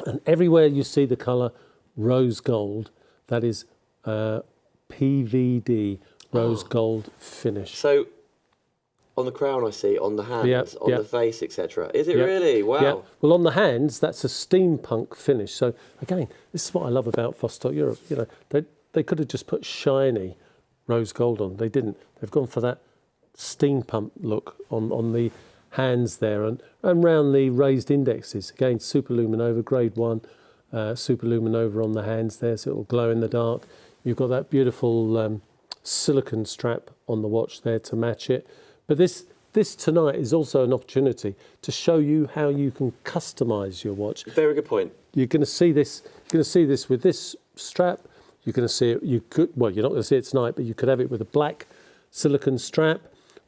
And everywhere you see the colour rose gold, that is PVD rose gold finish. So, on the crown I see, on the hands, on the face, etc. Is it really? Wow. Yeah. Well, on the hands, that's a steampunk finish. So, again, this is what I love about Vostok-Europe. You know, they could have just put shiny rose gold on. They didn't. They've gone for that steampunk look on the hands there and around the raised indexes. Again, superluminova, grade 1, superluminova on the hands there, so it will glow in the dark. You've got that beautiful silicone strap on the watch there to match it. But this tonight is also an opportunity to show you how you can customise your watch. Very good point. You're going to see this. You're going to see this with this strap. You're going to see it. You're not going to see it tonight, but you could have it with a black silicone strap,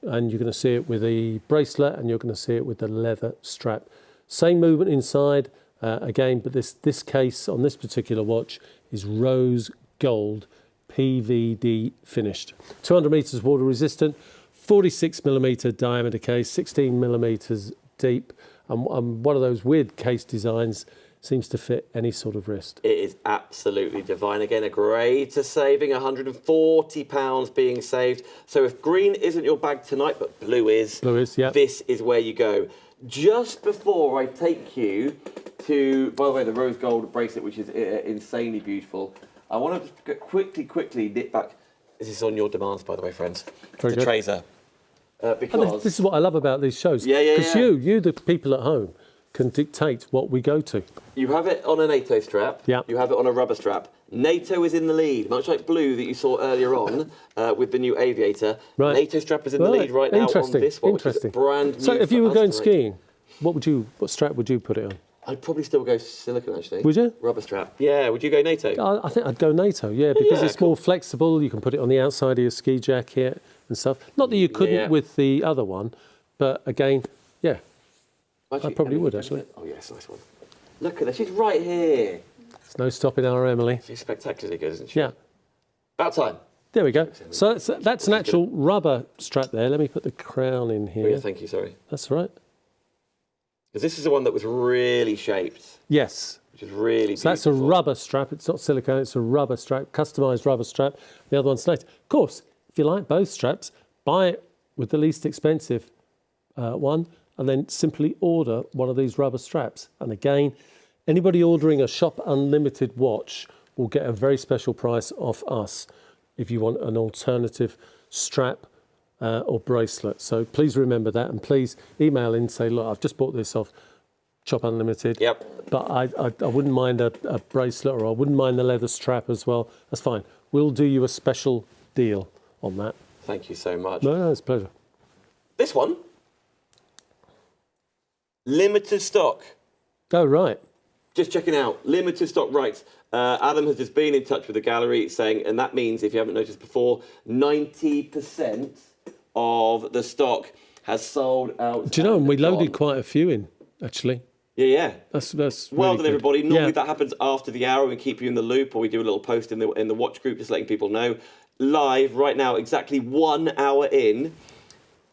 and you're going to see it with a bracelet, and you're going to see it with the leather strap. Same movement inside again, but this case on this particular watch is rose gold PVD finished. 200 meters water resistant, 46mm diameter case, 16mm deep, and one of those weird case designs seems to fit any sort of wrist. It is absolutely divine. Again, a greater saving, £140 being saved. So if green isn't your bag tonight, but blue is, this is where you go. Just before I take you to, by the way, the rose gold bracelet, which is insanely beautiful, I want to just quickly nip back. This is on your demands, by the way, friends. Very to good. Tracer. Because this is what I love about these shows. Because you, the people at home, can dictate what we go to. You have it on a NATO strap. Yeah. You have it on a rubber strap. NATO is in the lead, much like blue that you saw earlier on with the new Aviator. Right. NATO strap is in the lead right now on this one, which is brand new. So if you were going tonight. skiing, what strap would you put it on? I'd probably still go silicone, actually. Would you? Rubber strap. Yeah, would you go NATO? I think I'd go NATO, because it's more flexible. You can put it on the outside of your ski jacket and stuff. Not that you couldn't with the other one, but again, Actually, I probably would, actually. Oh, yes, nice one. Look at her, she's right here. There's no stopping our Emily. She's spectacularly good, isn't she? Yeah. About time. There we go. So that's an actual rubber strap there. Let me put the crown in here. Oh, yeah, thank you, sorry. That's all right. Because this is the one that was really shaped. Yes. Which is really beautiful. So that's a rubber strap. It's not silicone, it's a rubber strap, customised rubber strap. The other one's NATO. Of course, if you like both straps, buy it with the least expensive one, and then simply order one of these rubber straps. And again, anybody ordering a Shop Unlimited watch will get a very special price off us if you want an alternative strap or bracelet. So please remember that, and please email in and say, look, I've just bought this off Shop Unlimited. Yep. But I wouldn't mind a bracelet, or I wouldn't mind the leather strap as well. That's fine. We'll do you a special deal on that. Thank you so much. No, it's a pleasure. This one, limited stock. Oh, right. Just checking out, limited stock rights. Adam has just been in touch with the gallery saying, and that means, if you haven't noticed before, 90% of the stock has sold out. Do you know, and we loaded quite a few in, actually. Yeah. That's well really done, good. everybody. Normally that happens after the hour. We keep you in the loop, or we do a little post in the watch group, just letting people know. Live right now, exactly 1 hour in,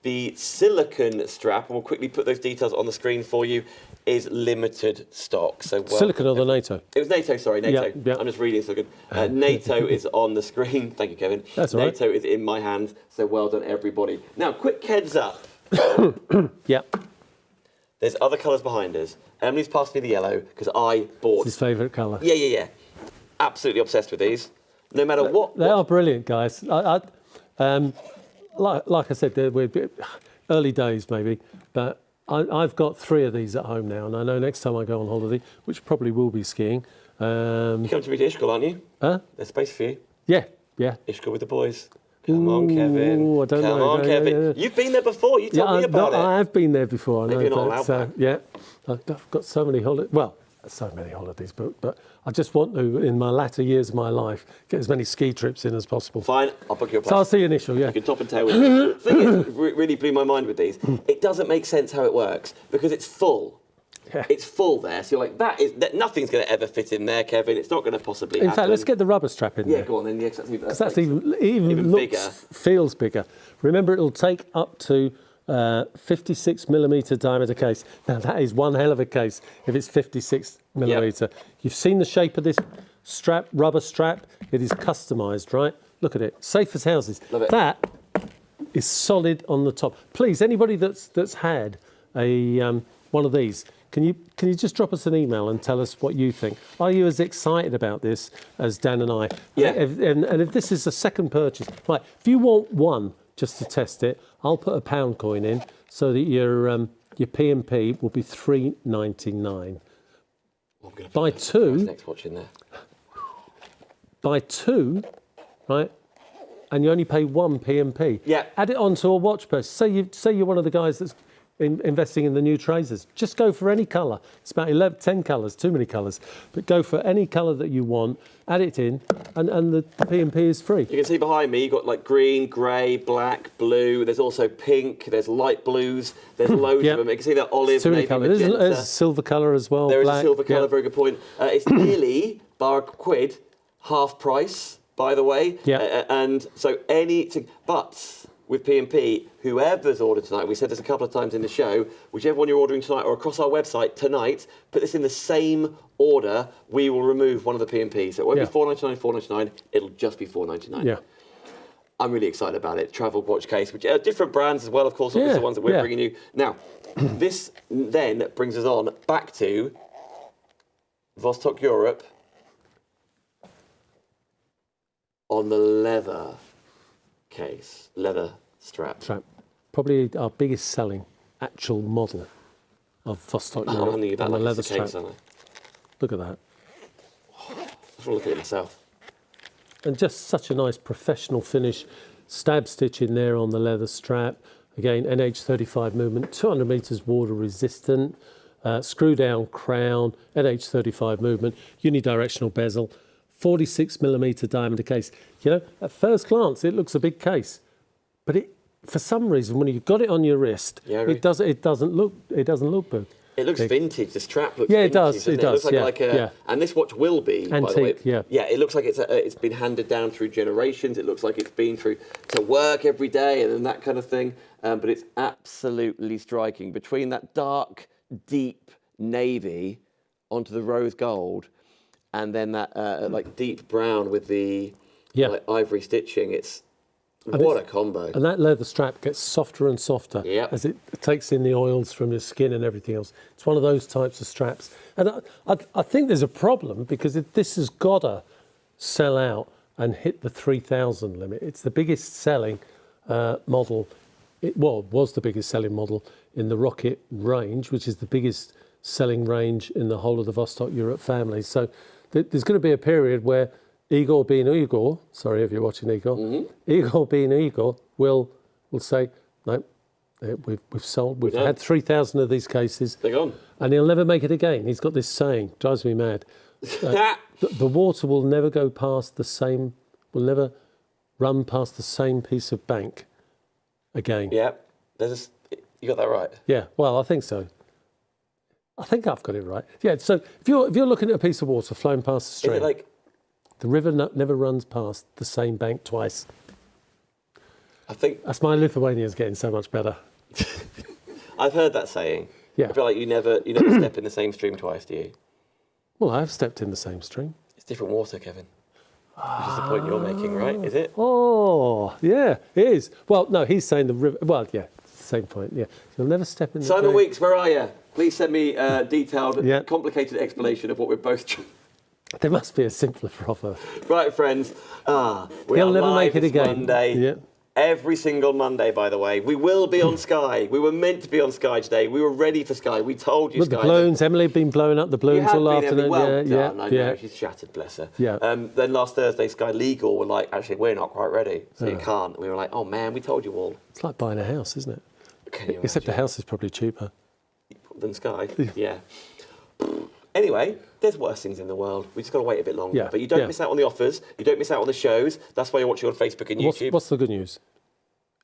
The silicone strap, and we'll quickly put those details on the screen for you, is limited stock. So silicone or the NATO? It was NATO, sorry, NATO. Yeah. I'm just reading so good. NATO is on the screen. Thank you, Kevin. That's all right. NATO is in my hands, so well done, everybody. Now, quick heads up. Yeah. There's other colours behind us. Emily's passed me the yellow because I bought... It's his favourite colour. Yeah. Absolutely obsessed with these. No matter what... They are brilliant, guys. Like I said, we're early days maybe, but I've got 3 of these at home now, and I know next time I go on holiday, which probably will be skiing. You're coming to meet Ishkal, aren't you? Huh? There's space for you. Yeah. Ishkal with the boys. Come on, Kevin. I don't know. Come on, Kevin. Yeah. You've been there before. You told me about it. I have been there before. Maybe you're not allowed back. Yeah. I've got so many holidays. Well, so many holidays, but I just want to, in my latter years of my life, get as many ski trips in as possible. Fine, I'll book your place. So I'll see you initial, yeah. You can top and tail with it. The thing is, really blew my mind with these. It doesn't make sense how it works because it's full. Yeah. It's full there, so you're like, nothing's going to ever fit in there, Kevin. It's not going to possibly In happen. fact, let's get the rubber strap in there. Yeah, go on then. Yeah, because That's even looks, bigger. Feels bigger. Remember, it'll take up to 56mm diameter case. Now, that is one hell of a case if it's 56mm. Yep. You've seen the shape of this strap, rubber strap. It is customised, right? Look at it. Safe as houses. Love it. That is solid on the top. Please, anybody that's had a one of these, can you just drop us an email and tell us what you think? Are you as excited about this as Dan and I? Yeah. And if this is a second purchase, right? If you want one just to test it, I'll put a pound coin in so that your P&P will be $3.99. Buy 2. Next watch in there. Buy 2, right? And you only pay 1 P&P. Yeah. Add it onto a watch purse. Say you're one of the guys that's investing in the new Tracers. Just go for any colour. It's about 10 colours, too many colours. But go for any colour that you want, add it in, and the P&P is free. You can see behind me, you've got like green, grey, black, blue. There's also pink, there's light blues, there's loads of them. You can see that olive, navy, magenta. There's a silver colour as well. There is black, a silver colour, very good point. It's nearly, bar a quid, half price, by the way. Yeah. And so but with P&P, whoever's ordered tonight, we said this a couple of times in the show, whichever one you're ordering tonight or across our website tonight, put this in the same order, we will remove one of the P&Ps. So it won't be $4.99, $4.99, it'll just be $4.99. Yeah. I'm really excited about it. Travel watch case, which are different brands as well, of course, obviously the ones that we're bringing you. Now, this then brings us on back to Vostok-Europe on the leather case, leather strap. Probably our biggest selling actual model of Vostok-Europe on the leather strap. Look at that. I just want to look at it myself. And just such a nice professional finish. Stab stitch in there on the leather strap. Again, NH35 movement, 200 metres water resistant. Screw down crown, NH35 movement, unidirectional bezel. 46mm diameter case. You know, at first glance, it looks a big case, but for some reason, when you've got it on your wrist, it doesn't look big. It looks vintage. The strap looks vintage. It does. It looks like and this watch will be, antique, by the way. Yeah, it looks like it's been handed down through generations. It looks like it's been through to work every day and that kind of thing. But it's absolutely striking. Between that dark, deep navy onto the rose gold, and then that like deep brown with the like, ivory stitching. What a combo. And that leather strap gets softer and softer as it takes in the oils from your skin and everything else. It's one of those types of straps. And I think there's a problem because this has got to sell out and hit the 3,000 limit. It's the biggest selling model. It was the biggest selling model in the Rocket range, which is the biggest selling range in the whole of the Vostok-Europe family. So there's going to be a period where Igor being Igor, sorry if you're watching Igor, Igor being Igor will say, no, we've had 3,000 of these cases. They're gone. And he'll never make it again. He's got this saying, drives me mad. The water will never go past the same, will never run past the same piece of bank again. Yeah, you got that right. Yeah, well, I think so. I think I've got it right. Yeah, so if you're looking at a piece of water flowing past the stream, is it like the river never runs past the same bank twice. I think That's my Lithuanian's getting so much better. I've heard that saying. Yeah. I feel like you never step in the same stream twice, do you? Well, I've stepped in the same stream. It's different water, Kevin. Which is the point you're making, right? Is it? Oh, yeah, it is. Well, no, he's saying the river. Well, yeah, same point. Yeah, you'll never step in. Simon Weeks, where are you? Please send me a detailed, complicated explanation of what we're both. There must be a simpler proverb. Right, friends. We He'll are never live make it this again. Monday. Yeah. Every single Monday, by the way. We will be on Sky. We were meant to be on Sky today. We were ready for Sky. We told you, With Sky. the balloons, Emily had been blowing up the balloons all afternoon. Well done. I know, she's shattered, bless her. Yeah. Then last Thursday, Sky Legal were like, actually, we're not quite ready, so you can't. And we were like, oh man, we told you all. It's like buying a house, isn't it? Can you Except the imagine? house is probably cheaper. Than Sky, yeah. Anyway, there's worse things in the world. We just got to wait a bit longer. Yeah, But you don't miss out on the offers. You don't miss out on the shows. That's why you're watching on Facebook and YouTube. What's the good news?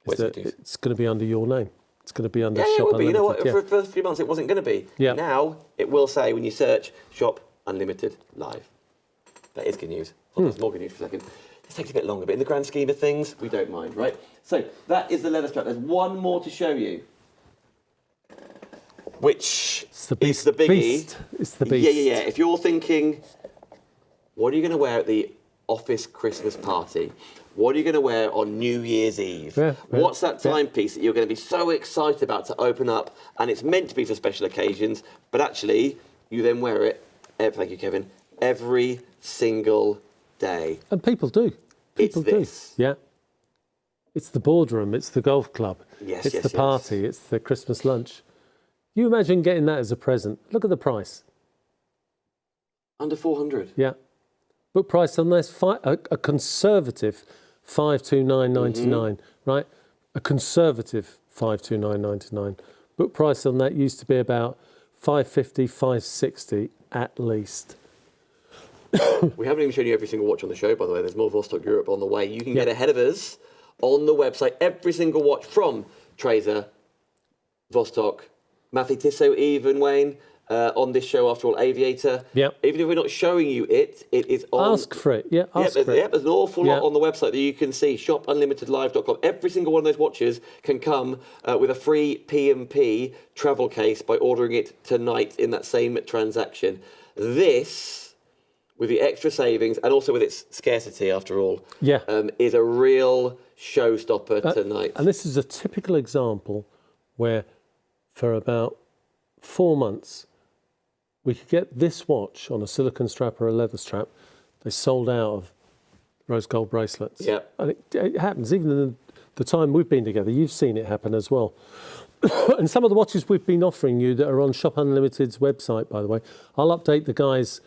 What's the good news? It's going to be under your name. It's going to be under Yeah, it Shop will be. You know what? Unlimited. For the first few months, it wasn't going to be. Yeah. Now, it will say when you search Shop Unlimited Live. That is good news. Hold on, there's more good news for a second. This takes a bit longer, but in the grand scheme of things, we don't mind, right? So, that is the leather strap. There's one more to show you. Which It's the beast. is the biggie. Beast. It's the beast. Yeah. If you're thinking, what are you going to wear at the office Christmas party? What are you going to wear on New Year's Eve? Yeah, What's that timepiece that you're going to be so excited about to open up? And it's meant to be for special occasions, but actually, you then wear it, thank you, Kevin, every single day. And people do. People do. this. Yeah. It's the boardroom. It's the golf club. Yes, it's yes, the party. It's the Christmas lunch. You imagine getting that as a present. Look at the price. Under 400. Yeah. Book price on this, a conservative 529.99, right? A conservative 529.99. Book price on that used to be about 550, 560 at least. We haven't even shown you every single watch on the show, by the way. There's more Vostok-Europe on the way. You can get ahead of us on the website. Every single watch from Tracer, Vostok, Matthew Tissot, even, Wayne, on this show, after all, Aviator. Yep. Even if we're not showing you it, it is on... Ask for it. Yeah, ask for it. There's an awful lot on the website that you can see. ShopUnlimitedLive.com. Every single one of those watches can come with a free P&P travel case by ordering it tonight in that same transaction. This, with the extra savings and also with its scarcity, after all, is a real showstopper tonight. And this is a typical example where for about 4 months, we could get this watch on a silicone strap or a leather strap. They sold out of rose gold bracelets. Yeah. And it happens. Even in the time we've been together, you've seen it happen as well. And some of the watches we've been offering you that are on Shop Unlimited's website, by the way, I'll update the guys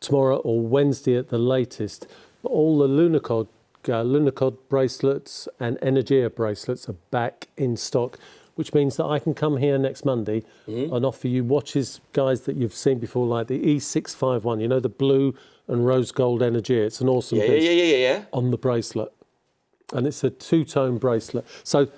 tomorrow or Wednesday at the latest. All the Lunacod bracelets and Energia bracelets are back in stock, which means that I can come here next Monday and offer you watches, guys, that you've seen before, like the E651, you know, the blue and rose gold Energia. It's an awesome piece. Yeah. On the bracelet. And it's a two-tone bracelet. So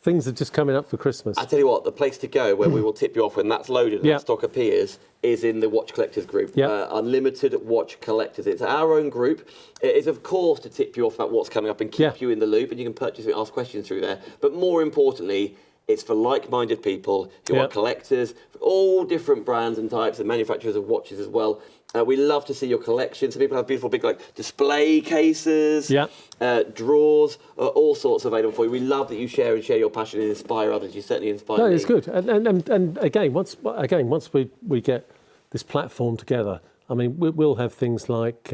things are just coming up for Christmas. I tell you what, the place to go where we will tip you off when that's loaded and that stock appears is in the Watch Collectors group. Unlimited Watch Collectors. It's our own group. It is, of course, to tip you off about what's coming up and keep you in the loop, and you can purchase and ask questions through there. But more importantly, it's for like-minded people who are collectors, for all different brands and types and manufacturers of watches as well. We love to see your collection. Some people have beautiful big display cases, drawers, all sorts available for you. We love that you share your passion and inspire others. You certainly inspire me. No, it's good. And again, once we get this platform together, I mean, we'll have things like,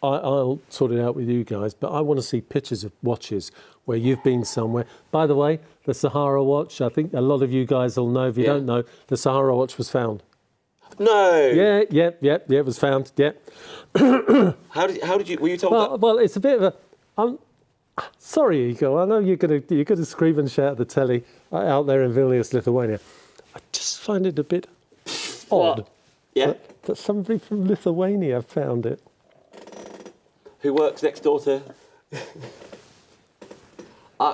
I'll sort it out with you guys, but I want to see pictures of watches where you've been somewhere. By the way, the Sahara watch, I think a lot of you guys will know. If you don't know, the Sahara watch was found. No. Yeah, it was found. Yeah. How did you? Were you told that? Well, it's a bit of a. Sorry, Igor. I know you're gonna scream and shout at the telly out there in Vilnius, Lithuania. I just find it a bit odd. That somebody from Lithuania found it. Who works next door to?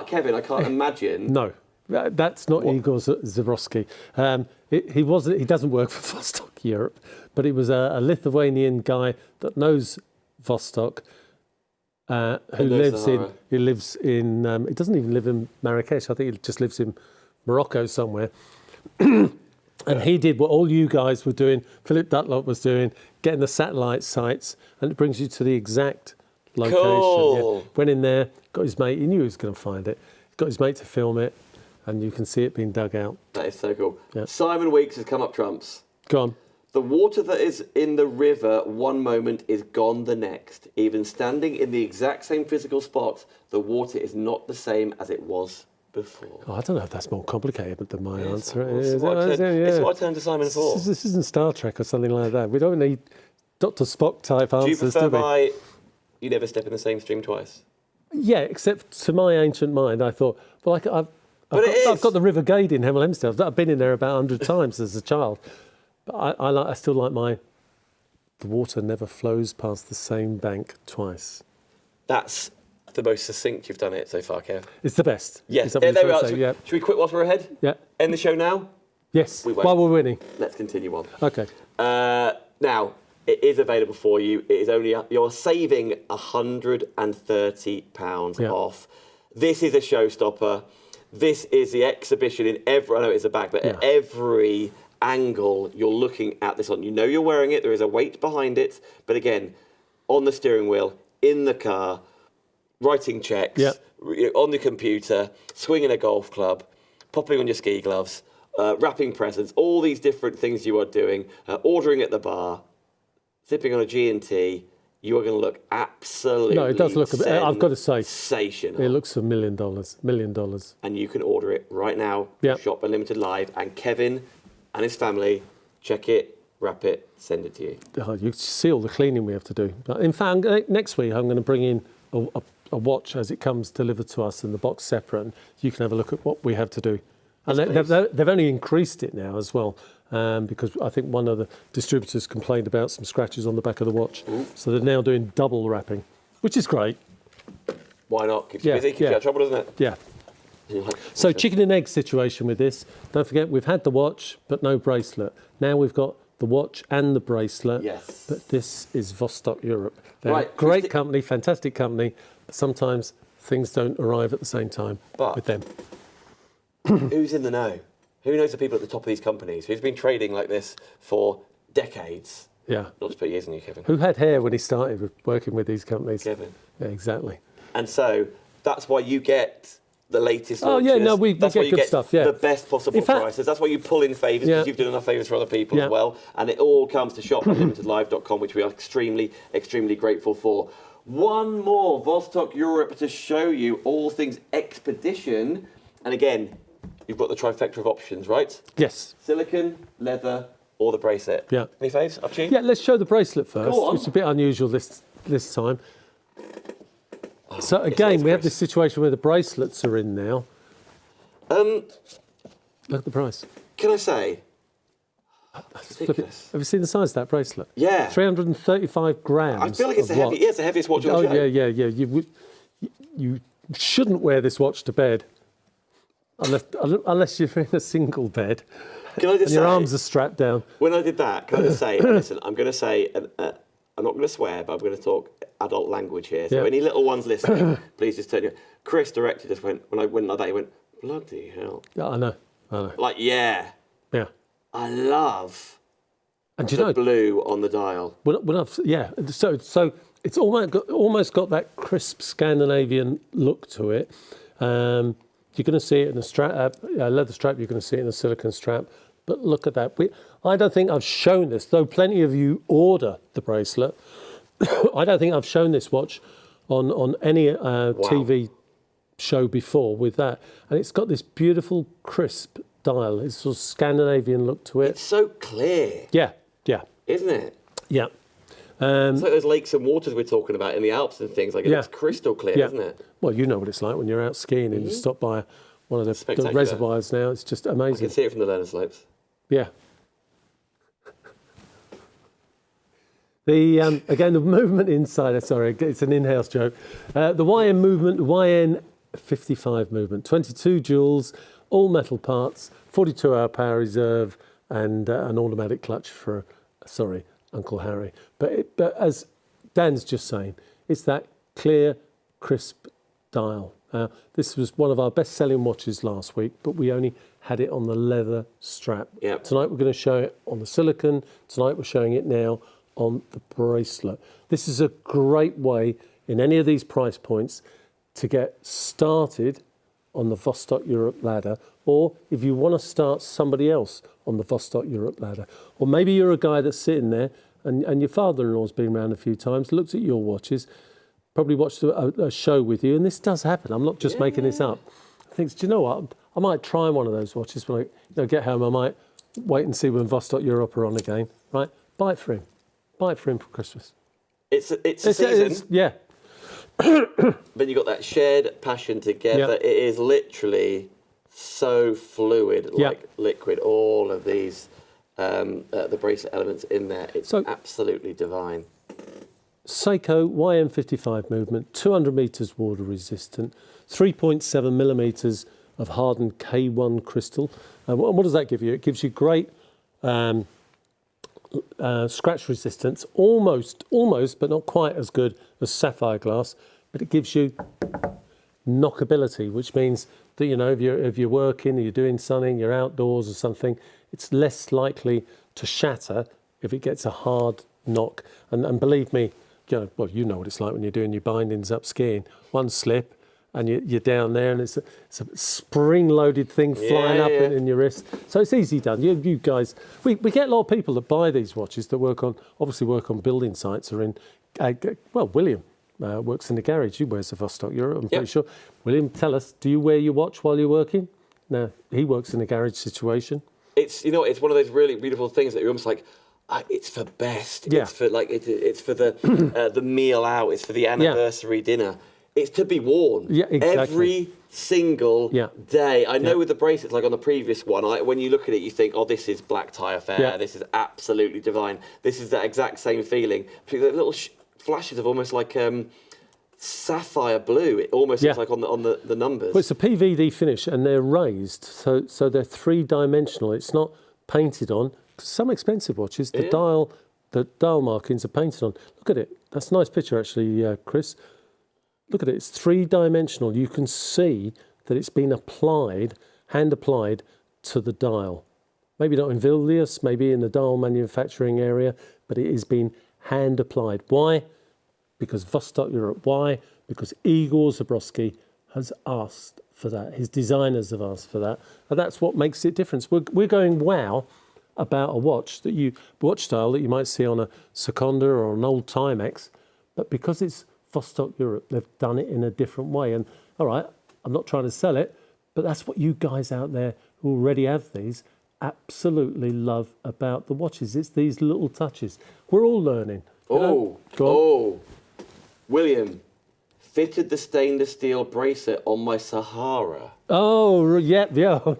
Kevin, I can't imagine. No. That's not Igor Zabrowski. He doesn't work for Vostok-Europe, but he was a Lithuanian guy that knows Vostok, who lives in he doesn't even live in Marrakesh. I think he just lives in Morocco somewhere. And he did what all you guys were doing, Philip Dutlop was doing, getting the satellite sites, and it brings you to the exact location. Cool. Yeah. Went in there, got his mate, he knew he was going to find it, got his mate to film it, and you can see it being dug out. That is so cool. Yeah. Simon Weeks has come up trumps. Go on. The water that is in the river one moment is gone the next. Even standing in the exact same physical spot, the water is not the same as it was before. Oh, I don't know if that's more complicated than my answer. It's what I turned to Simon for. This isn't Star Trek or something like that. We don't need Dr. Spock type Do you answers, prefer do we? you never step in the same stream twice? Yeah, except to my ancient mind, I thought, well, I've got the River Gade in Hemel Hempstead. I've been in there about 100 times as a child. But I still like the water never flows past the same bank twice. That's the most succinct you've done it so far, Kev. It's the best. Yes, Is that what there you're we are. trying to say? Yeah. Should we quit whilst we're ahead? Yeah. End the show now? Yes, We won't. while we're winning. Let's continue on. Okay. Now, it is available for you. It is only, you're saving £130 off. This is a showstopper. This is the exhibition in every, I know it's a bag, but at every angle you're looking at this on. You know you're wearing it, there is a weight behind it, but again, on the steering wheel, in the car, writing checks, on the computer, swinging a golf club, popping on your ski gloves, wrapping presents, all these different things you are doing, ordering at the bar, sipping on a G&T, you are going to look absolutely No, it does look a bit, I've got to say, sensational. it looks $1 million. $1 million. And you can order it right now, Shop Unlimited Live, and Kevin and his family check it, wrap it, send it to you. Oh, you see all the cleaning we have to do. But in fact, next week I'm going to bring in a watch as it comes delivered to us in the box separate, and you can have a look at what we have to do. And they've only increased it now as well, because I think one of the distributors complained about some scratches on the back of the watch. Ooh. So they're now doing double wrapping, which is great. Why not? Keeps you busy, keeps you out of trouble, doesn't it? Yeah. So chicken and egg situation with this. Don't forget, we've had the watch, but no bracelet. Now we've got the watch and the bracelet. Yes. But this is Vostok-Europe. They're a great company, fantastic company, but sometimes things don't arrive at the same time with them. Who's in the know? Who knows the people at the top of these companies? Who's been trading like this for decades? Yeah. Not to put years on you, Kevin. Who had hair when he started working with these companies? Kevin. Yeah, exactly. And so that's why you get the latest launches. Oh, yeah, no, we get good stuff, yeah. The best possible prices. That's why you pull in favours, because you've done enough favours for other people as well. And it all comes to shop.limitedlive.com, which we are extremely, extremely grateful for. One more Vostok-Europe to show you all things expedition. And again, you've got the trifecta of options, right? Yes. Silicon, leather, or the bracelet. Yeah. Any faves? Up to you? Yeah, let's show the bracelet first. Go on. It's a bit unusual this time. So again, we have this situation where the bracelets are in now. Look at the price. Can I say? Have you seen the size of that bracelet? Yeah. 335 grams. I feel like it's it's the heaviest watch on the show. Yeah. You shouldn't wear this watch to bed unless you're in a single bed. Can I just say, your arms are strapped down. When I did that, can I just say, listen, I'm going to say, I'm not going to swear, but I'm going to talk adult language here. So any little ones listening, please just turn your... Chris, director, just went, when I went like that, he went, bloody hell. Yeah, I know. Like, yeah. I love the blue on the dial. So it's almost got that crisp Scandinavian look to it. You're going to see it in a leather strap. You're going to see it in a silicone strap. But look at that. I don't think I've shown this, though plenty of you order the bracelet. I don't think I've shown this watch on any TV show before with that. And it's got this beautiful, crisp dial. It's sort of Scandinavian look to it. It's so clear. Yeah. Isn't it? Yeah. It's like those lakes and waters we're talking about in the Alps and things. Like it's crystal clear, isn't it? Well, you know what it's like when you're out skiing and you stop by one of the reservoirs now. It's just amazing. I can see it from the Lerner Slopes. Yeah. Again, the movement inside, sorry, it's an in-house joke. The YN movement, YN55 movement, 22 joules, all metal parts, 42-hour power reserve, and an automatic clutch for, Uncle Harry. But as Dan's just saying, it's that clear, crisp dial. This was one of our best-selling watches last week, but we only had it on the leather strap. Yep. Tonight we're going to show it on the silicone. Tonight we're showing it now on the bracelet. This is a great way in any of these price points to get started on the Vostok-Europe ladder, or if you want to start somebody else on the Vostok-Europe ladder. Or maybe you're a guy that's sitting there and your father-in-law's been around a few times, looked at your watches, probably watched a show with you, and this does happen. I'm not just making this up. I think, do you know what? I might try one of those watches when I get home. I might wait and see when Vostok-Europe are on again, right? Buy it for him. Buy it for him for Christmas. It's a season. Yeah. But you've got that shared passion together. It is literally so fluid, like liquid. All of these, the bracelet elements in there. It's absolutely divine. Seiko YM55 movement, 200 metres water resistant, 3.7 millimetres of hardened K1 crystal. What does that give you? It gives you great scratch resistance, almost, but not quite as good as sapphire glass, but it gives you knockability, which means that, you know, if you're working, or you're doing something, you're outdoors or something, it's less likely to shatter if it gets a hard knock. And believe me, you know what it's like when you're doing your bindings up skiing. One slip and you're down there, and it's a spring-loaded thing flying up in your wrist. So it's easy done. You guys, we get a lot of people that buy these watches that work on building sites or in, William works in the garage. He wears a Vostok-Europe, I'm pretty sure. William, tell us, do you wear your watch while you're working? No, he works in a garage situation. It's it's one of those really beautiful things that you're almost like, it's for best. Yeah. It's for it's for the meal out. It's for the anniversary dinner. It's to be worn every single day. I know with the bracelets, like on the previous one, when you look at it, you think, oh, this is black tie affair. Yeah. This is absolutely divine. This is that exact same feeling. The little flashes of almost like sapphire blue. It almost looks like on the numbers. Well, it's a PVD finish, and they're raised, so they're three-dimensional. It's not painted on. Some expensive watches, the dial markings are painted on. Look at it. That's a nice picture, actually, Chris. Look at it. It's three-dimensional. You can see that it's been applied, hand-applied to the dial. Maybe not in Vilnius, maybe in the dial manufacturing area, but it has been hand-applied. Why? Because Vostok-Europe. Why? Because Igor Zabrowski has asked for that. His designers have asked for that. And that's what makes it different. We're going wow about a watch style that you might see on a Seconda or an old Timex, but because it's Vostok-Europe, they've done it in a different way. And all right, I'm not trying to sell it, but that's what you guys out there who already have these absolutely love about the watches. It's these little touches. We're all learning. William, fitted the stainless steel bracelet on my Sahara. Oh, yeah,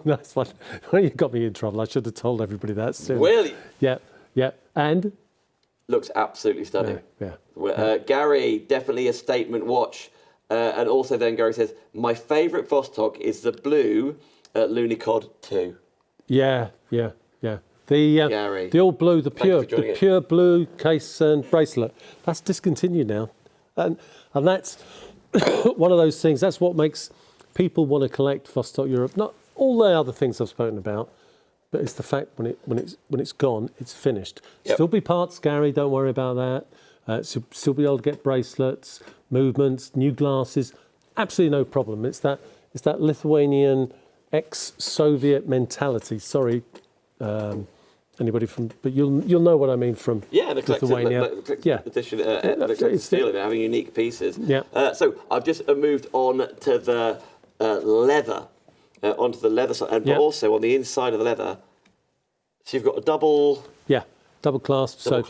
nice one. Well, you got me in trouble. I should have told everybody that soon. Really? Yeah. And? Looks absolutely stunning. Yeah. Gary, definitely a statement watch. And also then Gary says, my favourite Vostok is the blue Lunicod 2. Yeah. The all blue, the pure blue case and bracelet. That's discontinued now. And that's one of those things. That's what makes people want to collect Vostok-Europe. Not all the other things I've spoken about, but it's the fact when it's gone, it's finished. Yep. Still be parts, Gary. Don't worry about that. Still be able to get bracelets, movements, new glasses. Absolutely no problem. It's that Lithuanian ex-Soviet mentality. Sorry. Anybody from, but you'll know what I mean from Lithuania. Edition, stealing it, having unique pieces. Yeah. So I've just moved on to the leather, onto the leather side, but also on the inside of the leather. So you've got a double clasp. So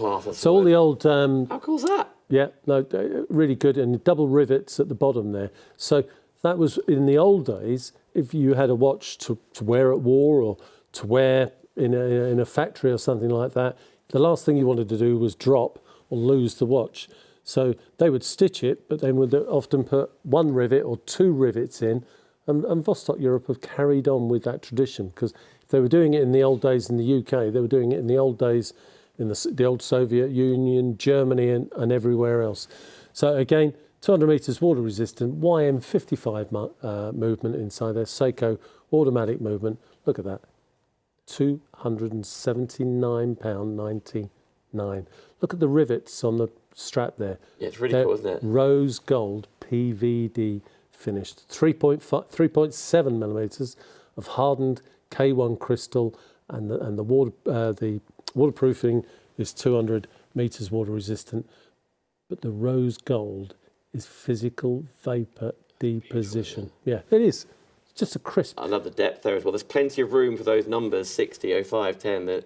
all the old. How cool is that? Yeah, no, really good, and double rivets at the bottom there. So that was in the old days. If you had a watch to wear at war or to wear in a factory or something like that, the last thing you wanted to do was drop or lose the watch. So they would stitch it, but they would often put one rivet or two rivets in, and Vostok-Europe have carried on with that tradition, because if they were doing it in the old days in the UK, they were doing it in the old days in the old Soviet Union, Germany and everywhere else. So again, 200 metres water resistant, YM55 movement inside there, Seiko automatic movement. Look at that, £279.99. Look at the rivets on the strap there. Yeah, it's really cool, isn't it? Rose gold PVD finished, 3.7 millimetres of hardened K1 crystal, and the waterproofing is 200 metres water resistant. But the rose gold is physical vapour deposition. Yeah, it is. It's just a crisp. I love the depth there as well. There's plenty of room for those numbers, 60, 05, 10, the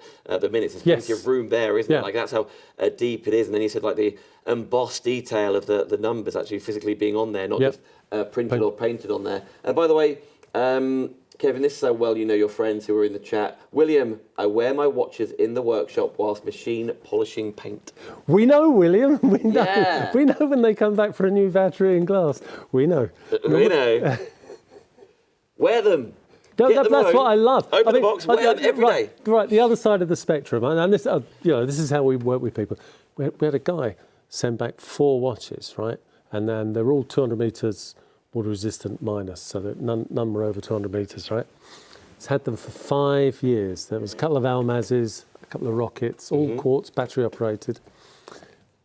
minutes. There's plenty of room there, isn't it? Like, that's how deep it is. And then you said, like, the embossed detail of the numbers actually physically being on there, not just printed or painted on there. And by the way, Kevin, this is how well you know your friends who are in the chat. William, I wear my watches in the workshop whilst machine polishing paint. We know, William. We know. Yeah. We know when they come back for a new battery and glass. We know. We know. Wear them. That's what I love. Open the box, wear them every day. Right, the other side of the spectrum, and this, this is how we work with people. We had a guy send back 4 watches, right, and then they're all 200 metres water resistant minus, so that none were over 200 metres, right? He's had them for 5 years. There was a couple of Almazes, a couple of Rockets, all quartz, battery operated.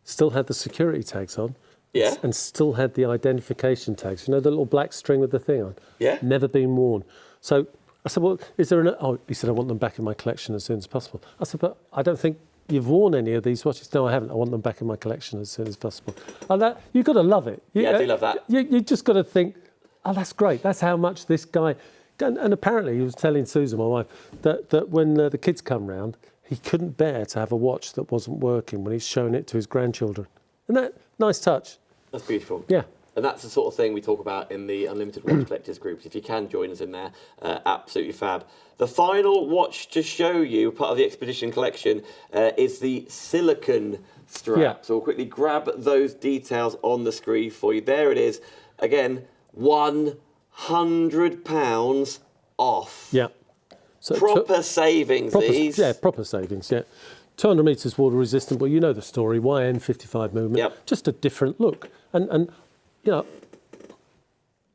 Still had the security tags on. Yeah. And still had the identification tags. You know, the little black string with the thing on? Yeah. Never been worn. So I said, well, is there he said, I want them back in my collection as soon as possible. I said, but I don't think you've worn any of these watches. No, I haven't. I want them back in my collection as soon as possible. And you've got to love it. I do love that. You just got to think, oh, that's great. That's how much this guy... And apparently he was telling Susan, my wife, that when the kids come round, he couldn't bear to have a watch that wasn't working when he's showing it to his grandchildren. Isn't that nice touch? That's beautiful. Yeah. And that's the sort of thing we talk about in the Unlimited Watch Collectors groups. If you can join us in there, absolutely fab. The final watch to show you, part of the Expedition collection, is the silicone strap. Yeah. So we'll quickly grab those details on the screen for you. There it is. Again, £100 off. Yeah. So proper savings, these. Yeah, proper savings, yeah. 200 metres water resistant, well, you know the story, YN55 movement, just a different look. And you know,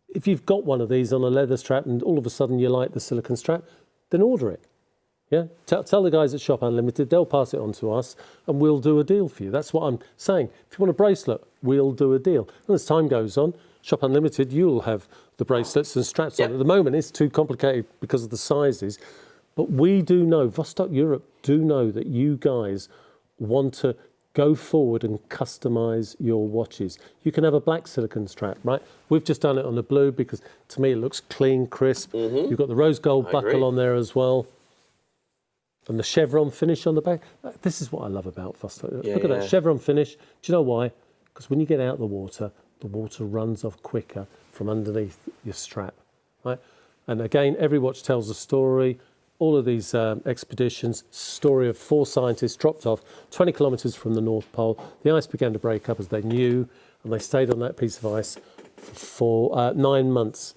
if you've got one of these on a leather strap and all of a sudden you like the silicone strap, then order it. Yeah, tell the guys at Shop Unlimited, they'll pass it on to us and we'll do a deal for you. That's what I'm saying. If you want a bracelet, we'll do a deal. And as time goes on, Shop Unlimited, you'll have the bracelets and straps on. At the moment, it's too complicated because of the sizes. But we do know, Vostok-Europe do know that you guys want to go forward and customise your watches. You can have a black silicone strap, right? We've just done it on the blue because to me it looks clean, crisp. You've got the rose gold buckle on there as well. And the chevron finish on the back. This is what I love about Vostok. Look at that chevron finish. Do you know why? Because when you get out of the water runs off quicker from underneath your strap, right? And again, every watch tells a story. All of these expeditions, story of 4 scientists dropped off 20 kilometres from the North Pole. The ice began to break up as they knew, and they stayed on that piece of ice for 9 months,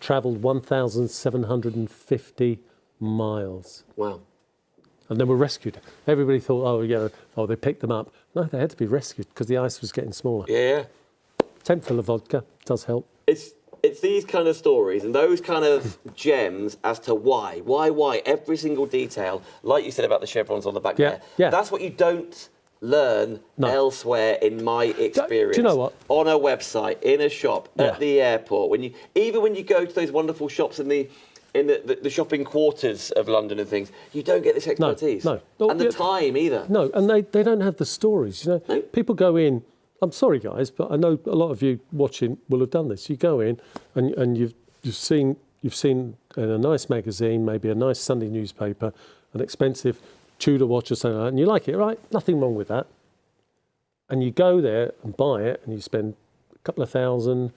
travelled 1,750 miles. Wow. And they were rescued. Everybody thought, they picked them up. No, they had to be rescued because the ice was getting smaller. Yeah. Tank full of vodka does help. It's these kind of stories and those kind of gems as to why every single detail, like you said about the chevrons on the back there. Yeah. That's what you don't learn elsewhere in my experience. Do you know what? On a website, in a shop, at the airport, even when you go to those wonderful shops in the shopping quarters of London and things, you don't get this expertise. No. And the time either. No, and they don't have the stories. You know, people go in. I'm sorry, guys, but I know a lot of you watching will have done this. You go in and you've seen in a nice magazine, maybe a nice Sunday newspaper, an expensive Tudor watch or something like that, and you like it, right? Nothing wrong with that. And you go there and buy it, and you spend a couple of thousand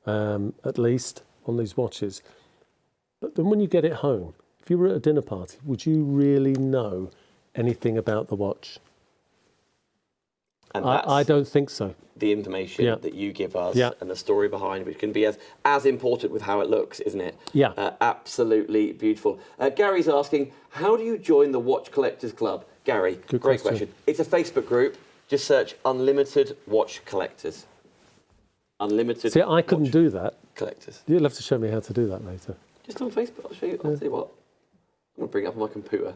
at least on these watches. But then when you get it home, if you were at a dinner party, would you really know anything about the watch? And I don't think so. The information that you give us and the story behind, which can be as important with how it looks, isn't it? Yeah. Absolutely beautiful. Gary's asking, how do you join the Watch Collectors Club? Gary, great question. It's a Facebook group. Just search Unlimited Watch Collectors. Unlimited. See, I couldn't do that. Collectors. You'll have to show me how to do that later. Just on Facebook. I'll show you. I'll tell you what. I'm going to bring it up on my computer.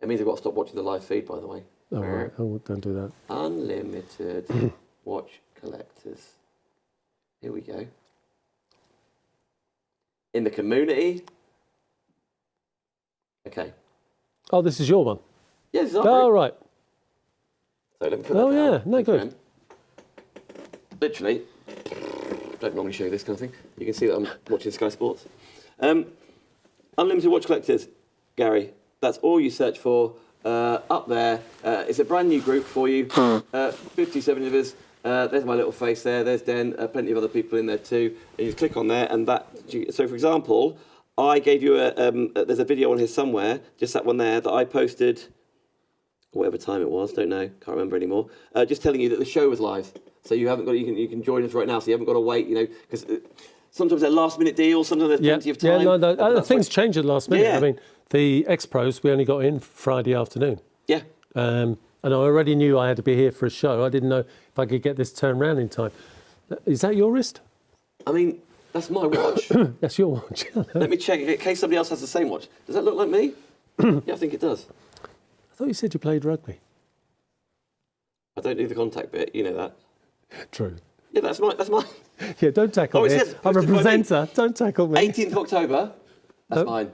It means I've got to stop watching the live feed, by the way. Oh, right. Oh, don't do that. Unlimited watch collectors. Here we go. In the community. Okay. Oh, this is your one? Yeah, this is our Oh, group. right. So let me put that Oh, down. yeah. No, good. Literally, don't normally show you this kind of thing. You can see that I'm watching Sky Sports. Unlimited watch collectors, Gary. That's all you search for up there. It's a brand new group for you. 57 of us. There's my little face there. There's Den. Plenty of other people in there too. And you just click on there, and that. So, for example, I gave you there's a video on here somewhere, just that one there that I posted. Whatever time it was, don't know, can't remember anymore. Just telling you that the show was live, so you haven't got. You can join us right now, so you haven't got to wait. You know, because sometimes they're last-minute deals, sometimes there's plenty of time. Yeah, no, things change at the last minute. Yeah. I mean, the XPROs we only got in Friday afternoon. Yeah. And I already knew I had to be here for a show. I didn't know if I could get this turned around in time. Is that your wrist? I mean, that's my watch. That's your watch. Let me check in case somebody else has the same watch. Does that look like me? Yeah, I think it does. I thought you said you played rugby. I don't do the contact bit. You know that. True. Yeah, that's mine. Yeah, don't tackle me. Yes, I'm a presenter. Don't tackle me. 18th of October. That's mine.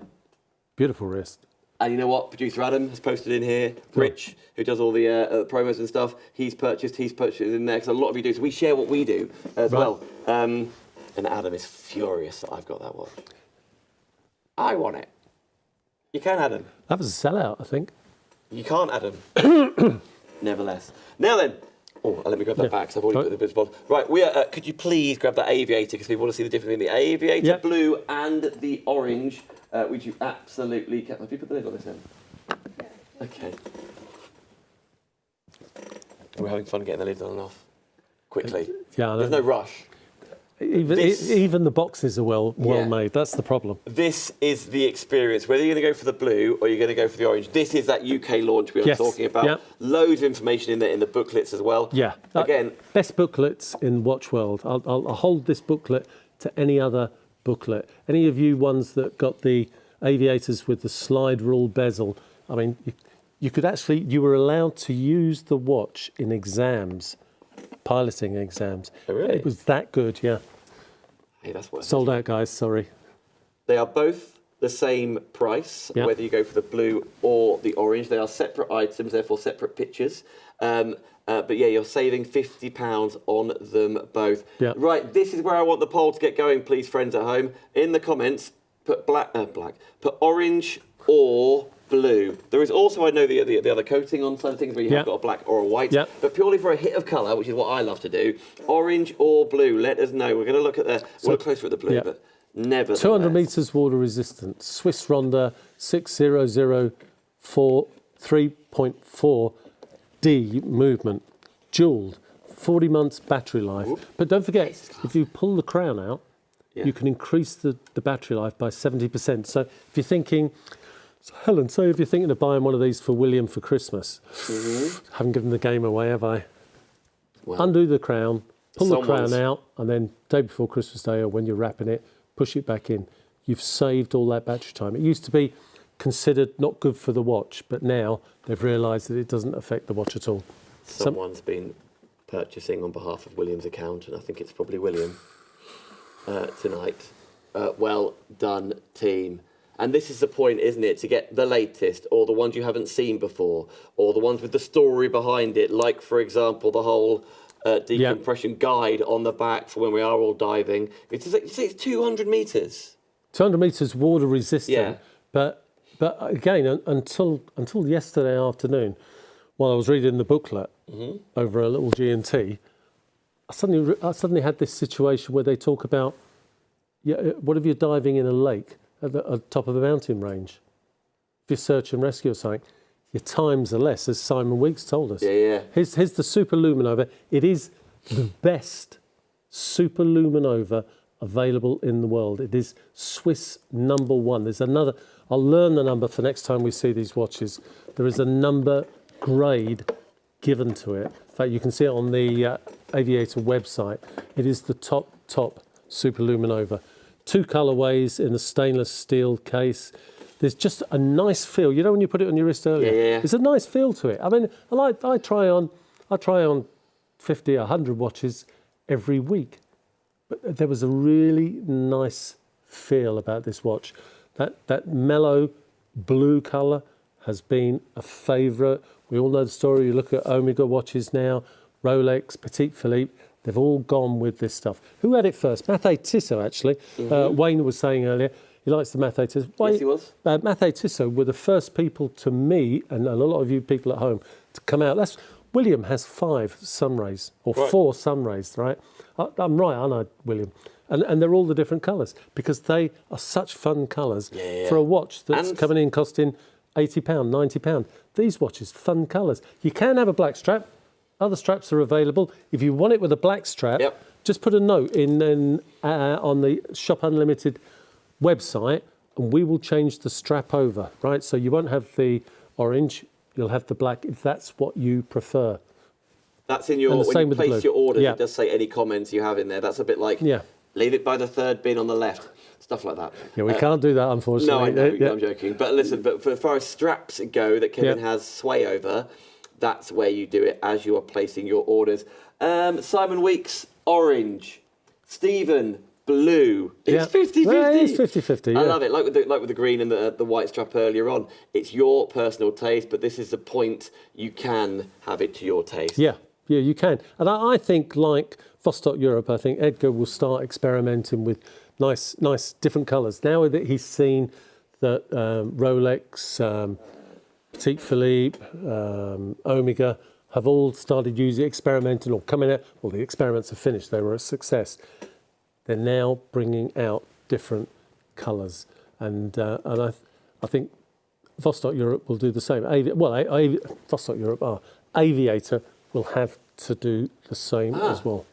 Beautiful wrist. And you know what? Producer Adam has posted in here. Rich, who does all the promos and stuff, he's purchased in there because a lot of you do. So we share what we do as well. And Adam is furious that I've got that watch. I want it. You can, Adam. That was a sellout, I think. You can't, Adam. Nevertheless. Now then. Oh, let me grab that back, because I've already put the bits on. Right, we are, could you please grab that Aviator, because we want to see the difference between the Aviator blue and the orange, which you absolutely can. Have you put the lid on this end? Okay. We're having fun getting the lid on and off quickly. Yeah, there's no rush. Even the boxes are well made. That's the problem. This is the experience. Whether you're going to go for the blue or you're going to go for the orange, this is that UK launch we were talking about. Yeah. Loads of information in there in the booklets as well. Yeah. Again, best booklets in watch world. I'll hold this booklet to any other booklet. Any of you ones that got the Aviators with the slide rule bezel. I mean, you were allowed to use the watch in exams. Piloting exams. Oh, really? It was that good, yeah. Hey, that's what sold out, guys. Sorry. They are both the same price, whether you go for the blue or the orange. They are separate items, therefore separate pictures. But yeah, you're saving £50 on them both. Yeah. Right, this is where I want the poll to get going, please, friends at home. In the comments, put put orange or blue. There is also, I know, the other coating on some things where you have got a black or a white, but purely for a hit of colour, which is what I love to do, orange or blue, let us know. We're going to look at we'll look closer at the blue, but never. 200 metres water resistance, Swiss Ronda 6004 3.4D movement, jewelled, 40 months battery life. Ooh. But don't forget, if you pull the crown out, you can increase the battery life by 70%. So if you're thinking, Helen, say if you're thinking of buying one of these for William for Christmas, haven't given the game away, have I? Well, undo the crown, pull the crown out, and then day before Christmas Day or when you're wrapping it, push it back in. You've saved all that battery time. It used to be considered not good for the watch, but now they've realised that it doesn't affect the watch at all. Someone's been purchasing on behalf of William's account, and I think it's probably William tonight. Well done, team. And this is the point, isn't it? To get the latest, or the ones you haven't seen before, or the ones with the story behind it, like, for example, the whole decompression guide on the back for when we are all diving. It's 200 metres. 200 metres water resistant. Yeah. But again, until yesterday afternoon, while I was reading the booklet over a little G&T, I suddenly had this situation where they talk about, what if you're diving in a lake at the top of a mountain range? If you search and rescue or something, your times are less, as Simon Weeks told us. Yeah. Here's the Super Luminova. It is the best Super Luminova available in the world. It is Swiss #1. There's another. I'll learn the number for next time we see these watches. There is a number grade given to it. In fact, you can see it on the Aviator website. It is the top Superluminova. 2 colourways in a stainless steel case. There's just a nice feel. You know when you put it on your wrist earlier? Yeah. There's a nice feel to it. I mean, I try on 50, 100 watches every week. But there was a really nice feel about this watch. That mellow blue colour has been a favourite. We all know the story. You look at Omega watches now, Rolex, Petit Philippe, they've all gone with this stuff. Who had it first? Mattei Tissot, actually. Wayne was saying earlier, he likes the Mattei Tissot. Yes, he was. Mattei Tissot were the first people to me, and a lot of you people at home, to come out. William has 5 Sunrays, or 4 Sunrays, right? I'm right, aren't I, William? And they're all the different colours, because they are such fun colours for a watch that's coming in costing £80, £90. These watches, fun colours. You can have a black strap. Other straps are available. If you want it with a black strap, just put a note in on the Shop Unlimited website, and we will change the strap over, right? So you won't have the orange, you'll have the black, if that's what you prefer. That's in your, when you place your order, it does say any comments you have in there. That's a bit like, leave it by the 3rd bin on the left, stuff like that. Yeah, we can't do that, unfortunately. No, I know, I'm joking. But listen, but as far as straps go that Kevin has sway over, that's where you do it as you are placing your orders. Simon Weeks, orange. Stephen, blue. It's 50-50. Yeah, it's 50-50, I love it. Like with the green and the white strap earlier on. It's your personal taste, but this is the point. You can have it to your taste. Yeah, you can. And I think, like Vostok-Europe, I think Edgar will start experimenting with nice different colours. Now that he's seen that Rolex, Petit Philippe, Omega have all started experimenting or coming out. Well, the experiments are finished. They were a success. They're now bringing out different colours, and I think Vostok-Europe will do the same. Vostok-Europe Aviator will have to do the same as well.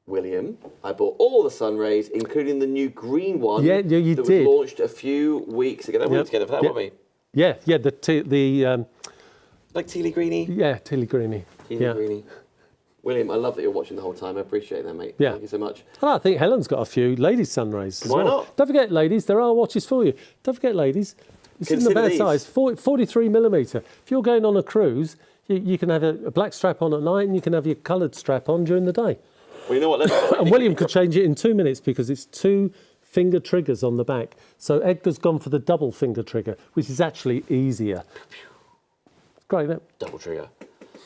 William, I bought all the Sunrays, including the new green one. Yeah, you that did. Was launched a few weeks ago. We were together for that, weren't we? Yeah, the like tealy greeny. Yeah, tealy greeny. Greeny. William, I love that you're watching the whole time. I appreciate that, mate. Thank you so much. And I think Helen's got a few ladies' Sunrays as Why well. not? Don't forget, ladies, there are watches for you. Don't forget, ladies, this isn't a bad size. 43mm. If you're going on a cruise, you can have a black strap on at night, and you can have your coloured strap on during the day. Well, you know what? And William could change it in 2 minutes because it's 2 finger triggers on the back. So Edgar's gone for the double finger trigger, which is actually easier. Great, isn't it? Double trigger.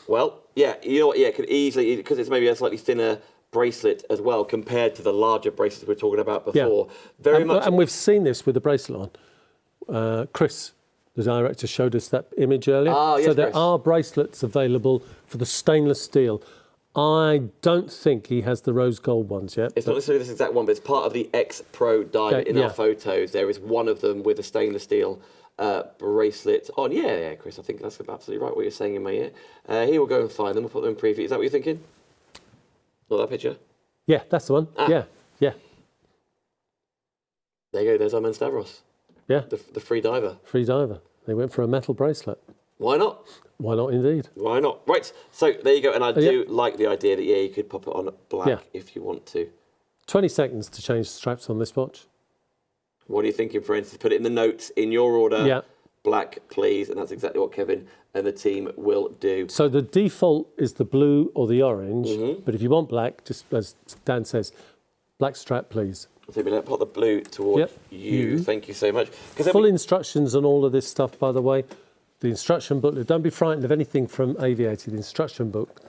Well, yeah, you know what? Yeah, it could easily, because it's maybe a slightly thinner bracelet as well compared to the larger bracelets we were talking about before. Very much. And we've seen this with the bracelet on. Chris, the director, showed us that image earlier. Yes, so there Chris. are bracelets available for the stainless steel. I don't think he has the rose gold ones yet. It's not necessarily this exact one, but it's part of the XPRO Dive in our photos. There is one of them with a stainless steel bracelet on. Yeah, Chris, I think that's absolutely right what you're saying in my ear. Here we'll go and find them. We'll put them in preview. Is that what you're thinking? Not that picture? Yeah, that's the one. Yeah. There you go. There's our man Stavros. Yeah. The free diver. Free diver. They went for a metal bracelet. Why not? Why not, indeed? Why not? Right, so there you go. And I do like the idea that, you could pop it on black if you want to. 20 seconds to change the straps on this watch. What are you thinking, for instance? Put it in the notes in your order. Yeah. Black, please. And that's exactly what Kevin and the team will do. So the default is the blue or the orange. But if you want black, just as Dan says, black strap, please. So we're going to put the blue towards you. Thank you so much. Full instructions on all of this stuff, by the way. The instruction book, don't be frightened of anything from Aviator. The instruction book,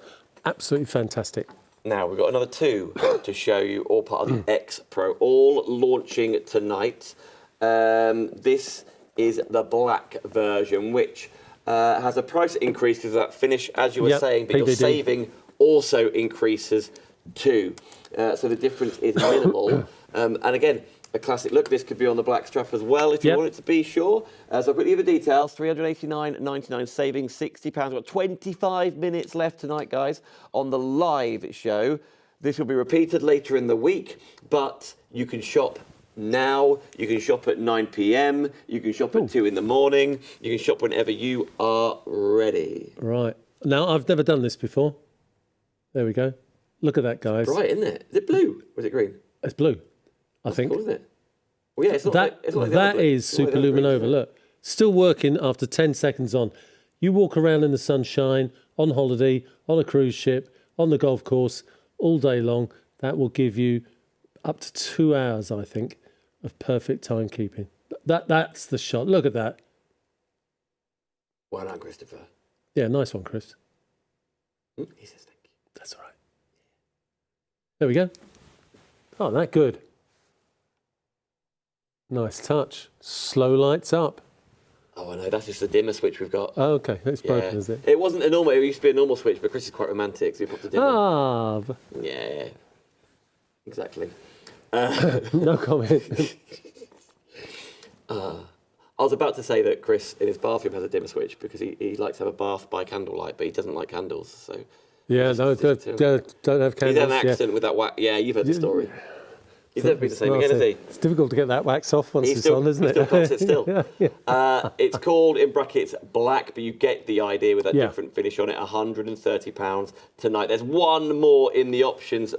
absolutely fantastic. Now, we've got another 2 to show you, all part of the XPRO, all launching tonight. This is the black version, which has a price increase because of that finish, as you were saying, but PVD. Your saving also increases too. So the difference is minimal. And again, a classic look. This could be on the black strap as well if you want it to be, sure. So I'll put you the details. $389.99 saving, £60. We've got 25 minutes left tonight, guys, on the live show. This will be repeated later in the week, but you can shop now. You can shop at 9 p.m. You can shop at 2 in the morning. You can shop whenever you are ready. Right. Now, I've never done this before. There we go. Look at that, guys. Bright, isn't it? Is it blue or is it green? It's blue, I think. Cool, isn't it? Well, yeah, it's not that is Superluminova. Look, still working after 10 seconds on. You walk around in the sunshine, on holiday, on a cruise ship, on the golf course, all day long. That will give you up to 2 hours, I think, of perfect timekeeping. That's the shot. Look at that. Well done, Christopher. Yeah, nice one, Chris. He says thank you. That's all right. There we go. Oh, that good. Nice touch. Slow lights up. Oh, I know. That's just the dimmer switch we've got. Oh, okay. It's broken, is it? It wasn't a normal. It used to be a normal switch, but Chris is quite romantic, so he popped the dimmer. Ah. Yeah. Exactly. No comment. I was about to say that Chris in his bathroom has a dimmer switch because he likes to have a bath by candlelight, but he doesn't like candles. So yeah, no, don't have candles. He's had an accident with that wax. Yeah, you've heard the story. He's never been the same again, has he? It's difficult to get that wax off once it's on, isn't it? He still can't sit still. Yeah. It's called, in brackets, black, but you get the idea with that different finish on it. £130 tonight. There's one more in the options.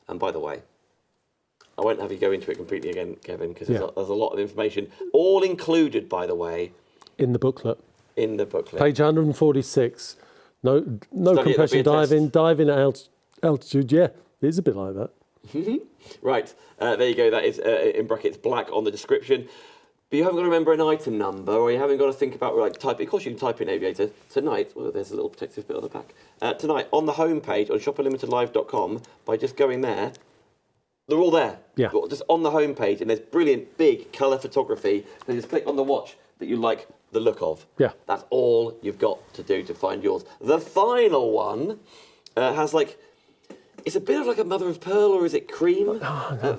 And by the way, I won't have you go into it completely again, Kevin, because there's a lot of information. All included, by the way. In the booklet. In the booklet. Page 146. No compression diving at altitude. Yeah, it is a bit like that. Right, there you go. That is, in brackets, black on the description. But you haven't got to remember an item number, or you haven't got to think about, like, typing. Of course, you can type in Aviator. Tonight, well, there's a little protective bit on the back. Tonight, on the homepage, on shopunlimitedlive.com, by just going there, they're all there. Yeah. Just on the homepage, and there's brilliant, big colour photography. So just click on the watch that you like the look of. Yeah. That's all you've got to do to find yours. The final one has, like, it's a bit of like a mother of pearl, or is it cream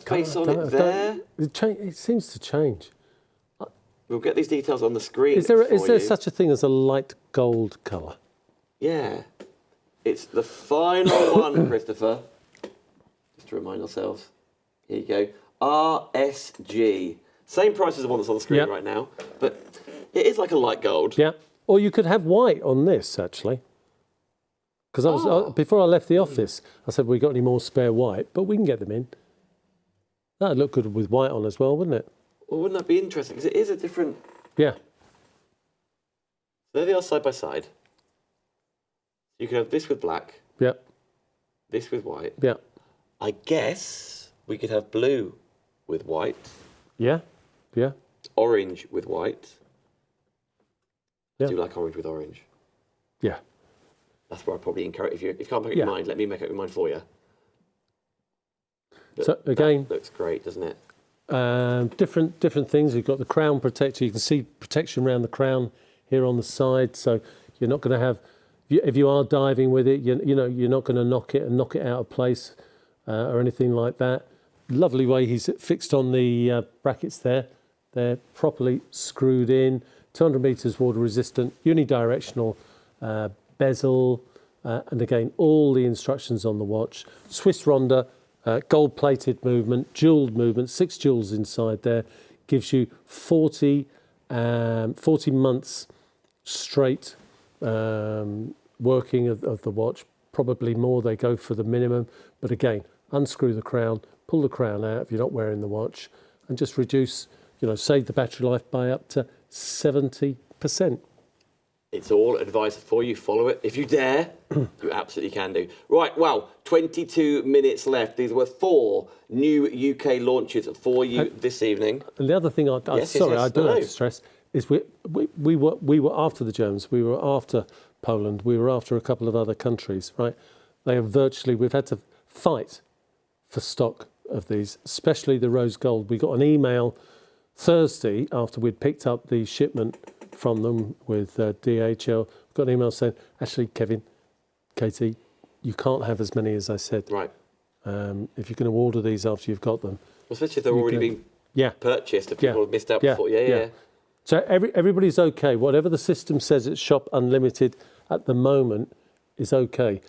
face on it there? It seems to change. We'll get these details on the screen. Is there such a thing as a light gold colour? Yeah. It's the final one, Christopher. Just to remind ourselves. Here you go. RSG. Same price as the one that's on the screen right now, but it is like a light gold. Yeah. Or you could have white on this, actually. Because before I left the office, I said, we got any more spare white? But we can get them in. That'd look good with white on as well, wouldn't it? Well, wouldn't that be interesting? Because it is a different... Yeah. There they are side by side. You could have this with black. Yeah. This with white. Yeah. I guess we could have blue with white. Yeah. Yeah. Orange with white. Yeah. I do like orange with orange. Yeah. That's where I probably encourage. If you can't make up your mind, let me make up your mind for you. But so again, that looks great, doesn't it? Different things. You've got the crown protector. You can see protection around the crown here on the side. So you're not going to have, if you are diving with it, you know you're not going to knock it out of place or anything like that. Lovely way he's fixed on the brackets there. They're properly screwed in. 200 meters water resistant, unidirectional bezel, and again, all the instructions on the watch. Swiss Ronda, gold-plated movement, jewelled movement, 6 jewels inside there, gives you 40 months straight working of the watch, probably more. They go for the minimum, but again, unscrew the crown, pull the crown out if you're not wearing the watch, and just reduce, save the battery life by up to 70%. It's all advice for you. Follow it. If you dare, you absolutely can do. Right, well, 22 minutes left. These were 4 new UK launches for you this evening. And the other thing I do have to stress is we were after the Germans. We were after Poland. We were after a couple of other countries, right? We've had to fight for stock of these, especially the rose gold. We got an email Thursday after we'd picked up the shipment from them with DHL. Got an email saying, actually, Kevin, Katie, you can't have as many as I said. Right. If you're going to order these after you've got them. Well, especially if they're already being purchased, if people have missed out before. Yeah. So everybody's okay. Whatever the system says at Shop Unlimited at the moment is okay.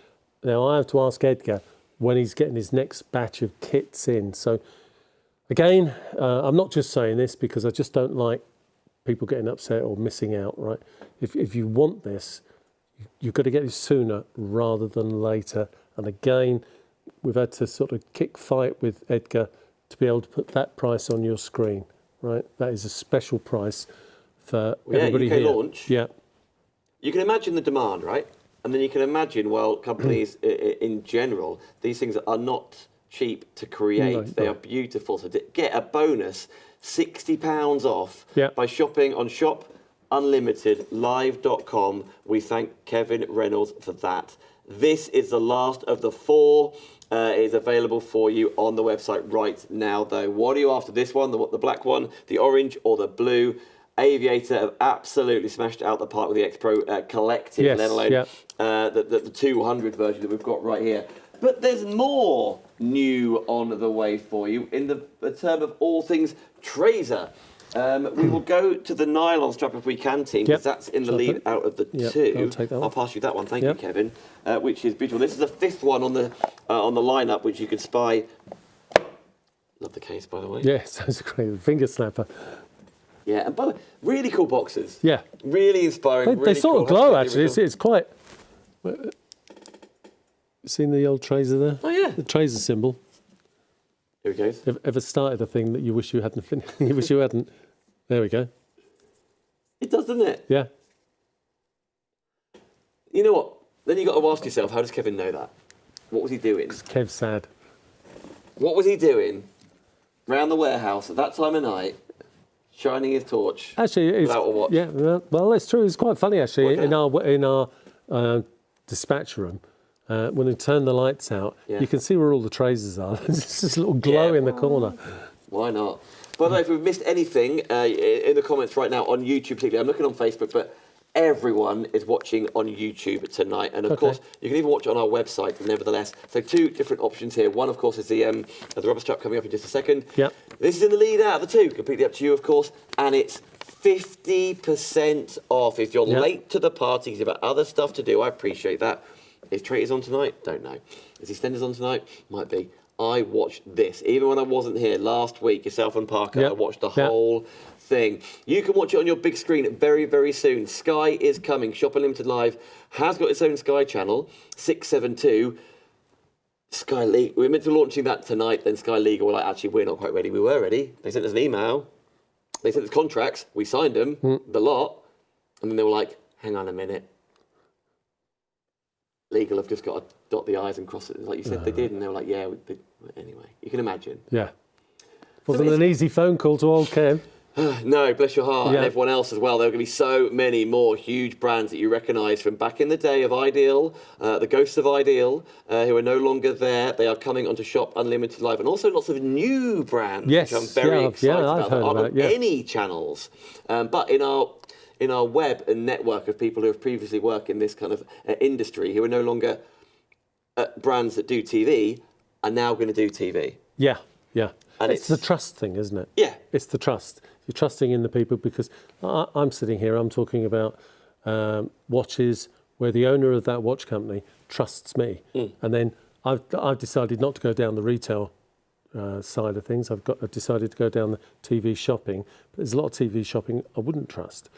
Now, I have to ask Edgar when he's getting his next batch of kits in. So, again, I'm not just saying this because I just don't like people getting upset or missing out, right? If you want this, You've got to get it sooner rather than later. And again, we've had to sort of kick fight with Edgar to be able to put that price on your screen, right? That is a special price for everybody UK here. Launch. Yeah. You can imagine the demand, right? And then you can imagine, well, companies in general, these things are not cheap to create. No, they are beautiful. So to get a bonus, £60 off by shopping on shopunlimitedlive.com. We thank Kevin Reynolds for that. This is the last of the 4. It is available for you on the website right now, though. What are you after? This one, the black one, the orange, or the blue? Aviator have absolutely smashed it out the park with the XPRO Collective, let alone the 200 version that we've got right here. But there's more new on the way for you in the term of all things Tracer. We will go to the nylon strap if we can, team, because that's in the lead out of the 2. I'll take that one. I'll pass you that one. Thank you, Kevin, which is beautiful. This is the 5th one on the lineup, which you can spy. Love the case, by the way. Yes, that's great. Finger snapper. Yeah, and by the way, really cool boxes. Yeah. Really inspiring. They sort of glow, actually. It's quite... Seen the old Tracer there? Oh, yeah. The Tracer symbol. Here it goes. Ever started a thing that you wish you hadn't finished? You wish you hadn't? There we go. It does, doesn't it? Yeah. You know what? Then you got to ask yourself, how does Kevin know that? What was he doing? Kev's sad. What was he doing round the warehouse at that time of night, shining his torch without a watch? Yeah, well, it's true. It's quite funny, actually. In our dispatch room, when we turn the lights out, you can see where all the Tracers are. There's this little glow in the corner. Why not? By the way, if we've missed anything in the comments right now on YouTube, particularly, I'm looking on Facebook, but everyone is watching on YouTube tonight. And of course, you can even watch it on our website, nevertheless. So 2 different options here. One, of course, is the rubber strap coming up in just a second. Yeah. This is in the lead out of the 2, completely up to you, of course. And it's 50% off. If you're late to the party because you've got other stuff to do, I appreciate that. Is Traitors on tonight? Don't know. Is EastEnders on tonight? Might be. I watched this. Even when I wasn't here last week, yourself and Parker, I watched the whole thing. You can watch it on your big screen very, very soon. Sky is coming. Shop Unlimited Live has got its own Sky channel, 672. Sky League. We were meant to be launching that tonight, then Sky League were like, actually, we're not quite ready. We were ready. They sent us an email. They sent us contracts. We signed them, the lot. And then they were like, hang on a minute. Legal have just got to dot the I's and cross it. Like you said, they did. And they were like, yeah, anyway. You can imagine. Yeah. Wasn't an easy phone call to old Kev. No, bless your heart, and everyone else as well. There are going to be so many more huge brands that you recognise from back in the day of Ideal, the ghosts of Ideal, who are no longer there. They are coming onto Shop Unlimited Live, and also lots of new brands, which I'm very excited about. That aren't on any channels, but in our web and network of people who have previously worked in this kind of industry, who are no longer brands that do TV, are now going to do TV. Yeah, yeah. And it's the trust thing, isn't it? Yeah. It's the trust. You're trusting in the people because I'm sitting here, I'm talking about watches where the owner of that watch company trusts me. And then I've decided not to go down the retail side of things. I've decided to go down the TV shopping. But there's a lot of TV shopping I wouldn't trust.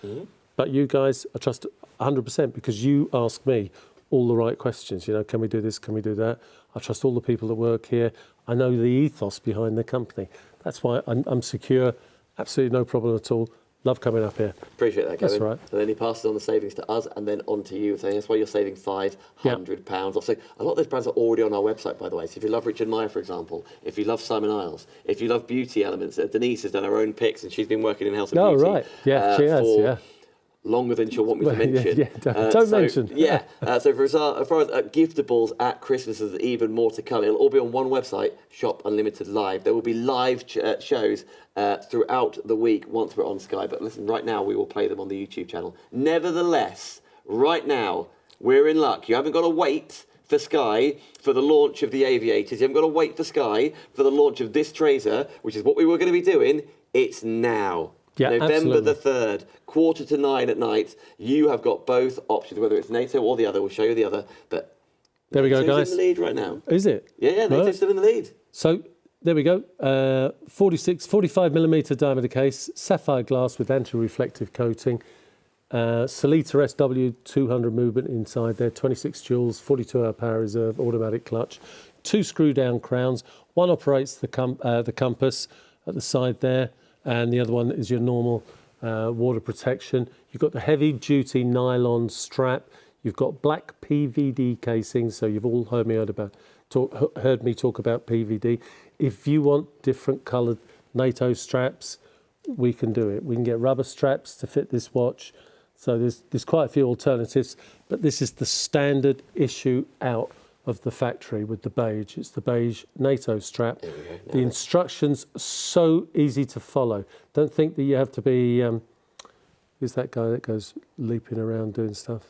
But you guys, I trust 100% because you ask me all the right questions. You know, can we do this? Can we do that? I trust all the people that work here. I know the ethos behind the company. That's why I'm secure. Absolutely no problem at all. Love coming up here. Appreciate that, Kevin. That's right. And then he passes on the savings to us and then on to you, saying that's why you're saving £500 off. So a lot of those brands are already on our website, by the way. So if you love Richard Meyer, for example, if you love Simon Isles, if you love beauty elements, Denise has done her own picks and she's been working in health and beauty. Oh, right. Yeah, she has, longer than she'll want me to mention. Don't mention. Yeah. So as far as giftables at Christmas, there's even more to come. It'll all be on one website, Shop Unlimited Live. There will be live shows throughout the week once we're on Sky. But listen, right now we will play them on the YouTube channel. Nevertheless, right now we're in luck. You haven't got to wait for Sky for the launch of the Aviators. You haven't got to wait for Sky for the launch of this Tracer, which is what we were going to be doing. It's now. Yeah, November the 3rd, 8:45 at night. You have got both options, whether it's NATO or the other. We'll show you the other. But there we go, guys. in the lead right now. Is it? Yeah, NATO's still in the lead. So there we go. 45mm diameter case, sapphire glass with anti-reflective coating. Salita SW 200 movement inside there, 26 joules, 42-hour power reserve, automatic clutch, 2 screw-down crowns. One operates the compass at the side there, and the other one is your normal water protection. You've got the heavy-duty nylon strap. You've got black PVD casing, so you've all heard me talk about PVD. If you want different coloured NATO straps, we can do it. We can get rubber straps to fit this watch. So there's quite a few alternatives, but this is the standard issue out of the factory with the beige. It's the beige NATO strap. There we go. The instructions so easy to follow. Don't think that you have to be, who's that guy that goes leaping around doing stuff?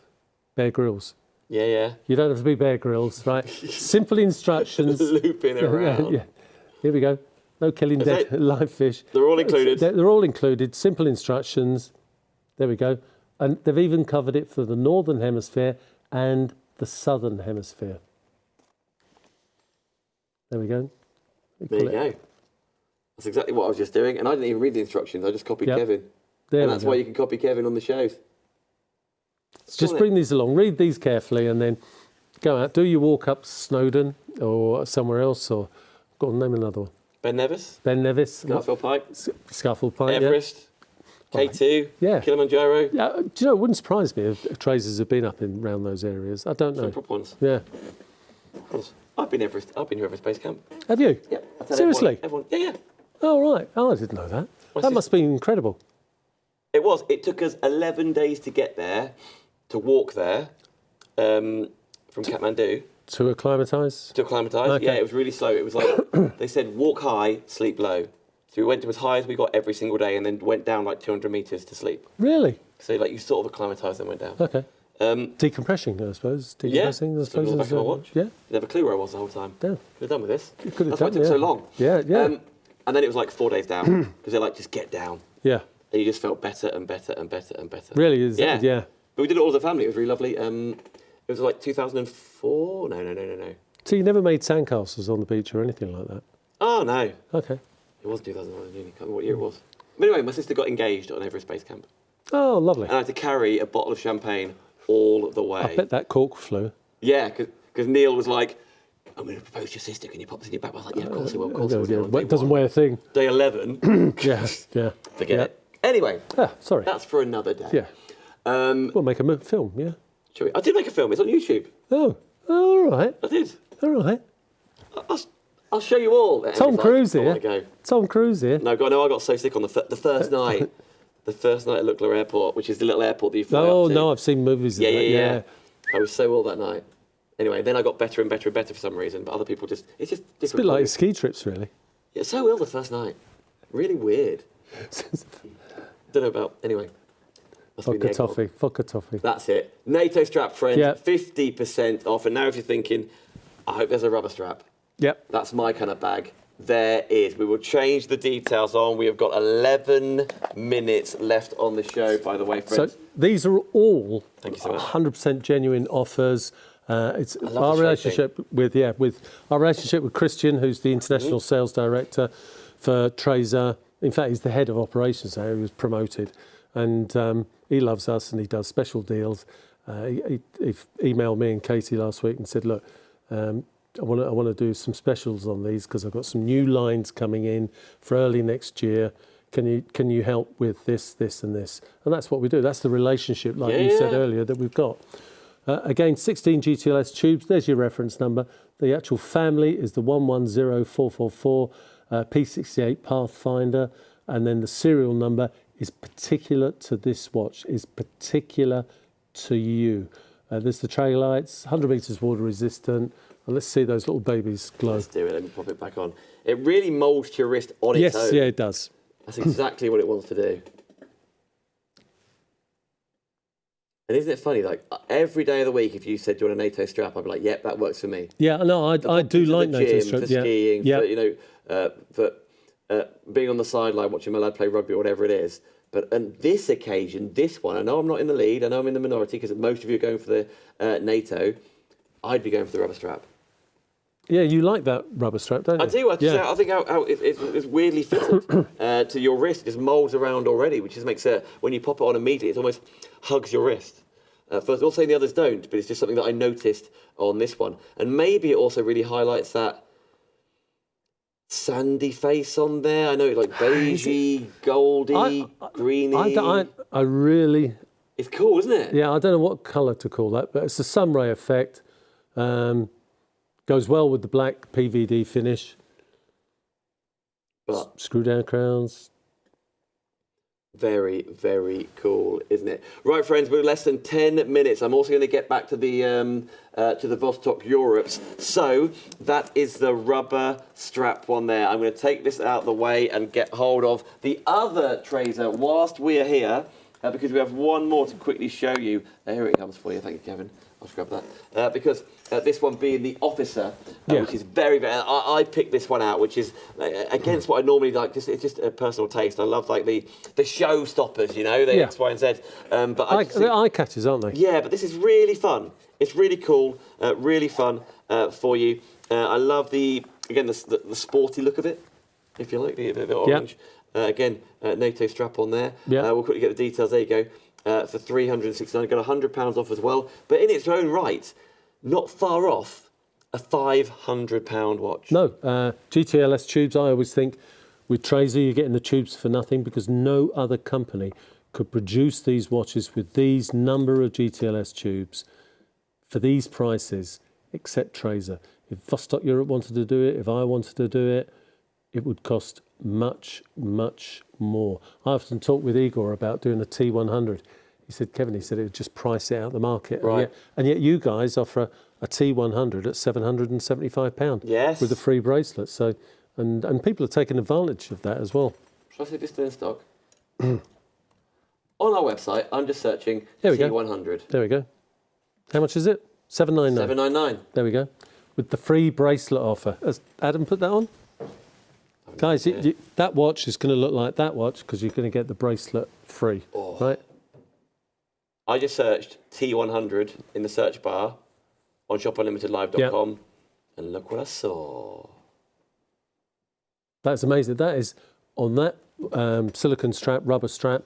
Bear Grylls. Yeah. You don't have to be Bear Grylls, right? Simple instructions. Looping around. Yeah. Here we go. No killing dead live fish. They're all included. They're all included. Simple instructions. There we go. And they've even covered it for the Northern Hemisphere and the Southern Hemisphere. There we go. There you go. That's exactly what I was just doing. And I didn't even read the instructions. I just copied Kevin. And that's why you can copy Kevin on the shows. Just bring these along. Read these carefully and then go out. Do your walk up Snowdon or somewhere else, or go on, name another one. Ben Nevis. Scafell Pike. Everest. K2, Kilimanjaro. Yeah, do you know, it wouldn't surprise me if Trazers have been up in around those areas. I don't know. Some proper ones. Yeah. I've been Everest Base Camp. Have you? Yeah. Seriously? Everyone. Yeah. Oh, right. Oh, I didn't know that. That must be incredible. It was. It took us 11 days to get there, to walk there, from Kathmandu. To acclimatise? To acclimatise, okay. Yeah. It was really slow. It was like, they said, walk high, sleep low. So we went to as high as we got every single day and then went down like 200 metres to sleep. Really? So like you sort of acclimatised and went down. Okay. Decompressing, I suppose. Decompressing, I suppose. on the back of my watch. Yeah. Didn't have a clue where I was the whole time. Yeah. Could have done with this. You could have That's why it took so long. Yeah. And then it was like 4 days down because they're like, just get down. Yeah. And you just felt better and better and better and better. Really? Is yeah. Yeah. But we did it all as a family. It was really lovely. It was like 2004. No. So you never made sandcastles on the beach or anything like that? Oh, no. Okay. It was 2001. I can't remember what year it was. But anyway, my sister got engaged on Everest Base Camp. Oh, lovely. And I had to carry a bottle of champagne all the way. I bet that cork flew. Yeah, because Neil was like, I'm going to propose to your sister. Can you pop this in your back? I was like, yeah, of course it will. Of course it will. It doesn't weigh a thing. Day 11. Yeah. Forget it. Anyway. Sorry. That's for another day. Yeah. We'll make a film, yeah. Shall we? I did make a film. It's on YouTube. Oh, all right. I did. All right. I'll show you all. Tom Cruise here. Go. Tom Cruise here. No, I got so sick on the first night. The first night at Leclerc Airport, which is the little airport that you fly up to. Oh, no, I've seen movies of that. Yeah. I was so ill that night. Anyway, then I got better and better and better for some reason, but other people just... It's just different. It's a bit like ski trips, really. Yeah, so ill the first night. Really weird. Don't know about... Anyway. Vodka toffee. That's it. NATO strap, friends. Yeah. 50% off. And now if you're thinking, I hope there's a rubber strap. Yep. That's my kind of bag. There is. We will change the details on. We have got 11 minutes left on the show, by the way, friends. So these are all Thank you so much. 100% genuine offers. It's our relationship with Christian, who's the international sales director for Trazer. In fact, he's the head of operations there. He was promoted, and he loves us and he does special deals. He emailed me and Katie last week and said, look, I want to do some specials on these because I've got some new lines coming in for early next year. Can you help with this and this? And that's what we do. That's the relationship, like you said earlier, that we've got. Again, 16 GTLS tubes. There's your reference number. The actual family is the 110444 P68 Pathfinder, and then the serial number is particular to this watch. Is particular to you. There's the trail lights, 100 meters water resistant. And let's see those little babies glow. Let's do it. Let me pop it back on. It really moulds to your wrist on its own. Yes, yeah, it does. That's exactly what it wants to do. And isn't it funny? Like every day of the week, if you said you want a NATO strap, I'd be like, "Yep, that works for me." Yeah, no, I do like NATO straps. For skiing, for being on the sideline watching my lad play rugby or whatever it is. But on this occasion, this one, I know I'm not in the lead. I know I'm in the minority because most of you are going for the NATO. I'd be going for the rubber strap. Yeah, you like that rubber strap, don't you? I do. I think how it's weirdly fitted to your wrist. It just molds around already, which just makes it, when you pop it on immediately, it almost hugs your wrist. First, not saying the others don't, but it's just something that I noticed on this one. And maybe it also really highlights that sandy face on there. I know it's like beigey, goldy, greeny. I really... It's cool, isn't it? Yeah, I don't know what colour to call that, but it's a sunray effect. Goes well with the black PVD finish. But screw down crowns. Very, very cool, isn't it? Right, friends, we're less than 10 minutes. I'm also going to get back to the Vostok-Europes. So that is the rubber strap one there. I'm going to take this out of the way and get hold of the other Tracer whilst we are here, because we have one more to quickly show you. Here it comes for you. Thank you, Kevin. I'll just grab that. Because this one being the Officer, which is very, very... I picked this one out, which is against what I normally like. It's just a personal taste. I love like the showstoppers, you know, the X, Y, and Z. But they're eye catchers, aren't they? Yeah, but this is really fun. It's really cool, really fun for you. I love the sporty look of it, if you like, the orange. Again, NATO strap on there. We'll quickly get the details. There you go. For £369, got £100 off as well. But in its own right, not far off, a £500 watch. No, GTLS tubes, I always think, with Tracer, you're getting the tubes for nothing because no other company could produce these watches with these number of GTLS tubes for these prices, except Tracer. If Vostok-Europe wanted to do it, if I wanted to do it, it would cost much, much more. I often talk with Igor about doing a T100. He said, Kevin, it would just price it out of the market. Right. And yet you guys offer a T100 at £775. Yes. With a free bracelet. So, and people are taking advantage of that as well. Shall I see if it's still in stock? On our website, I'm just searching T100. There we go. How much is it? £799. £799. There we go. With the free bracelet offer. Has Adam put that on? Guys, that watch is going to look like that watch because you're going to get the bracelet free, right? I just searched T100 in the search bar on shopunlimitedlive.com, and look what I saw. That's amazing. That is, on that silicone strap, rubber strap,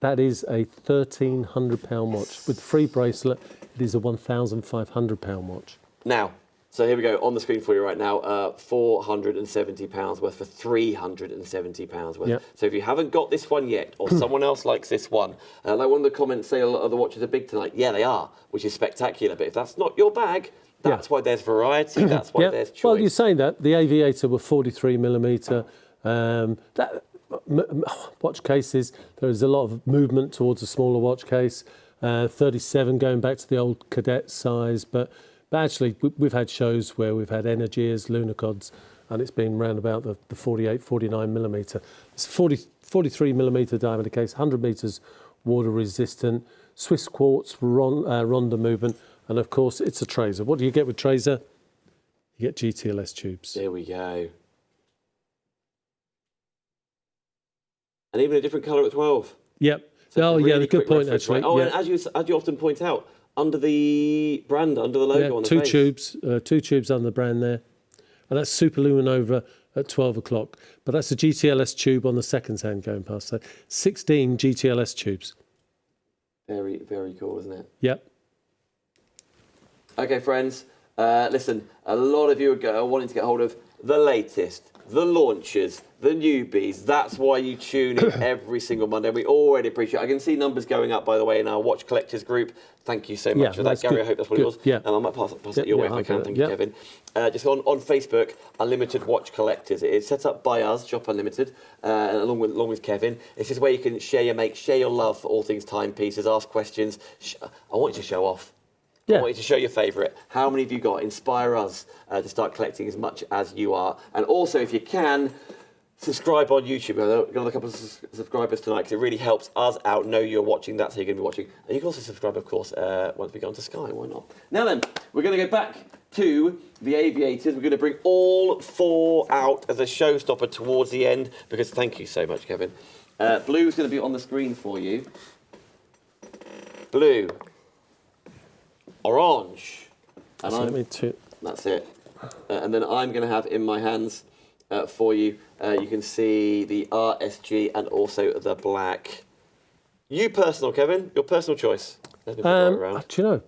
that is a £1,300 watch. With the free bracelet, it is a £1,500 watch. Now, so here we go, on the screen for you right now, £470 worth for £370 worth. Yep. So if you haven't got this one yet, or someone else likes this one, like one of the comments say a lot of the watches are big tonight. Yeah, they are, which is spectacular. But if that's not your bag, that's why there's variety, that's why there's choice. Well, you're saying that. The Aviator were 43mm. Watch cases, there is a lot of movement towards a smaller watch case. 37 going back to the old cadet size, but actually, we've had shows where we've had Energias, Lunacods, and it's been round about the 48, 49mm. It's 43mm diameter case, 100 metres water resistant, Swiss quartz, Ronda movement, and of course, it's a Tracer. What do you get with Tracer? You get GTLS tubes. There we go. And even a different colour at 12. Yep. So the good point, actually. Right? Oh, and as you often point out, under the brand, under the logo on the face. Two tubes under the brand there. And that's Super Luminova at 12 o'clock. But that's a GTLS tube on the second hand going past. So 16 GTLS tubes. Very, very cool, isn't it? Yep. Okay, friends. Listen, a lot of you are wanting to get hold of the latest, the launches, the newbies. That's why you tune in every single Monday. We already appreciate it. I can see numbers going up, by the way, in our Watch Collectors group. Thank you so much for that, Gary. Good. I hope that's what it was. Yeah. I might pass it your way if I can. Thank you, Kevin. Just on Facebook, Unlimited Watch Collectors. It's set up by us, Shop Unlimited, along with Kevin. It's just where you can share your make, share your love for all things timepieces, ask questions. I want you to show off. I want you to show your favourite. How many have you got? Inspire us to start collecting as much as you are. And also, if you can, subscribe on YouTube. We've got a couple of subscribers tonight because it really helps us out, know you're watching. That's how you're going to be watching. And you can also subscribe, of course, once we go onto Sky. Why not? Now then, we're going to go back to the Aviators. We're going to bring all four out as a showstopper towards the end because thank you so much, Kevin. Blue's going to be on the screen for you. Blue. Orange. And so that's it. And then I'm going to have in my hands for you, you can see the RSG and also the black. You personal, Kevin, your personal choice. Do you know,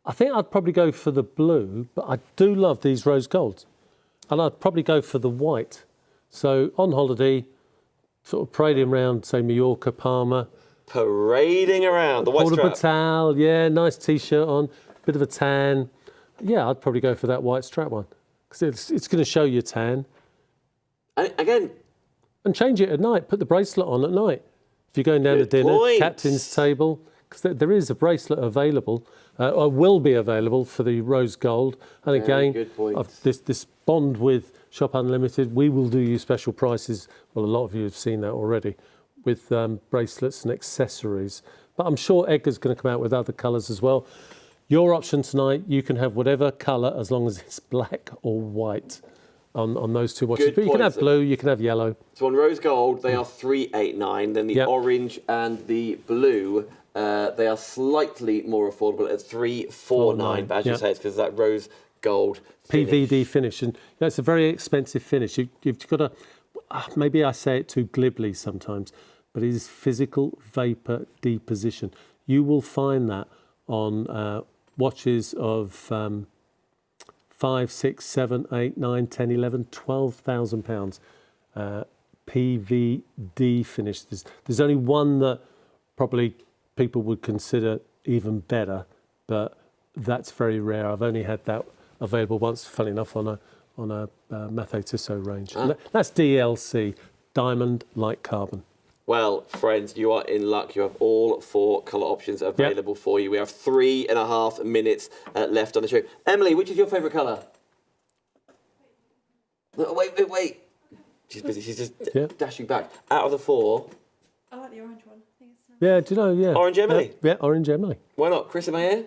I think I'd probably go for the blue, but I do love these rose golds. And I'd probably go for the white. So on holiday, sort of parading around, say, Mallorca, Palma. Parading around, the white strap. Towel, yeah, nice T-shirt on, bit of a tan. Yeah, I'd probably go for that white strap one. Because it's going to show you tan. And again... And change it at night. Put the bracelet on at night. If you're going down to dinner, captain's table. Because there is a bracelet available, or will be available for the rose gold. And again, this bond with Shop Unlimited, we will do you special prices. Well, a lot of you have seen that already, with bracelets and accessories. But I'm sure Edgar's going to come out with other colours as well. Your option tonight, you can have whatever colour as long as it's black or white on those two watches. But you can have blue, you can have yellow. So on rose gold, they are 389. Then the orange and the blue, they are slightly more affordable at 349. But as you say, it's because that rose gold finish. PVD finish. And it's a very expensive finish. You've got to, maybe I say it too glibly sometimes, but it is physical vapor deposition. You will find that on watches of 5, 6, 7, 8, 9, 10, 11, 12,000 pounds. PVD finish. There's only one that probably people would consider even better, but that's very rare. I've only had that available once, funny enough, on a Matteo Tissot range. That's DLC, diamond like carbon. Well, friends, you are in luck. You have all 4 colour options available for you. We have 3.5 minutes left on the show. Emily, which is your favourite colour? Wait. She's busy. She's just dashing back. Out of the 4... I like the orange one. I think it's nice. Yeah, do you know, yeah. Orange Emily? Yeah, orange Emily. Why not? Chris, am I here?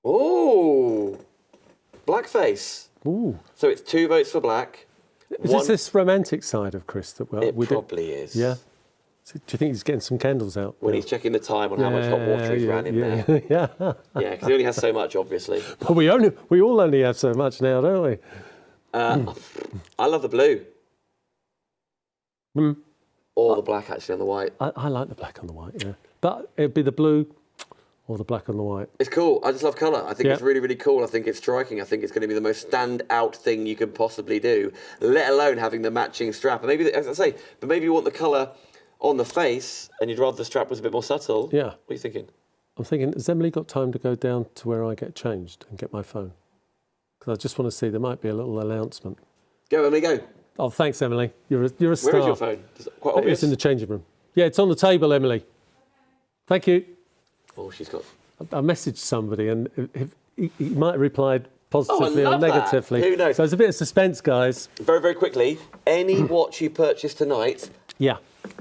Oh, blackface. Ooh. So it's 2 votes for black. Is this romantic side of Chris that we probably is. Yeah. So do you think he's getting some candles out? When he's checking the time on how much hot water he's ran in there. Yeah. Yeah, because he only has so much, obviously. But we all only have so much now, don't we? I love the blue. Or the black, actually, on the white. I like the black on the white, yeah. But it'd be the blue or the black on the white. It's cool. I just love colour. I think it's really, really cool. I think it's striking. I think it's going to be the most stand-out thing you can possibly do, let alone having the matching strap. And maybe, as I say, but maybe you want the colour on the face and you'd rather the strap was a bit more subtle. Yeah. What are you thinking? I'm thinking, has Emily got time to go down to where I get changed and get my phone? Because I just want to see, there might be a little announcement. Go, Emily, go. Oh, thanks, Emily. You're a star. Where is your phone? Is it quite obvious? It's in the changing room. Yeah, it's on the table, Emily. Thank you. Oh, she's got... I messaged somebody and he might have replied positively or negatively. Who knows? So it's a bit of suspense, guys. Very, very quickly, any watch you purchase tonight,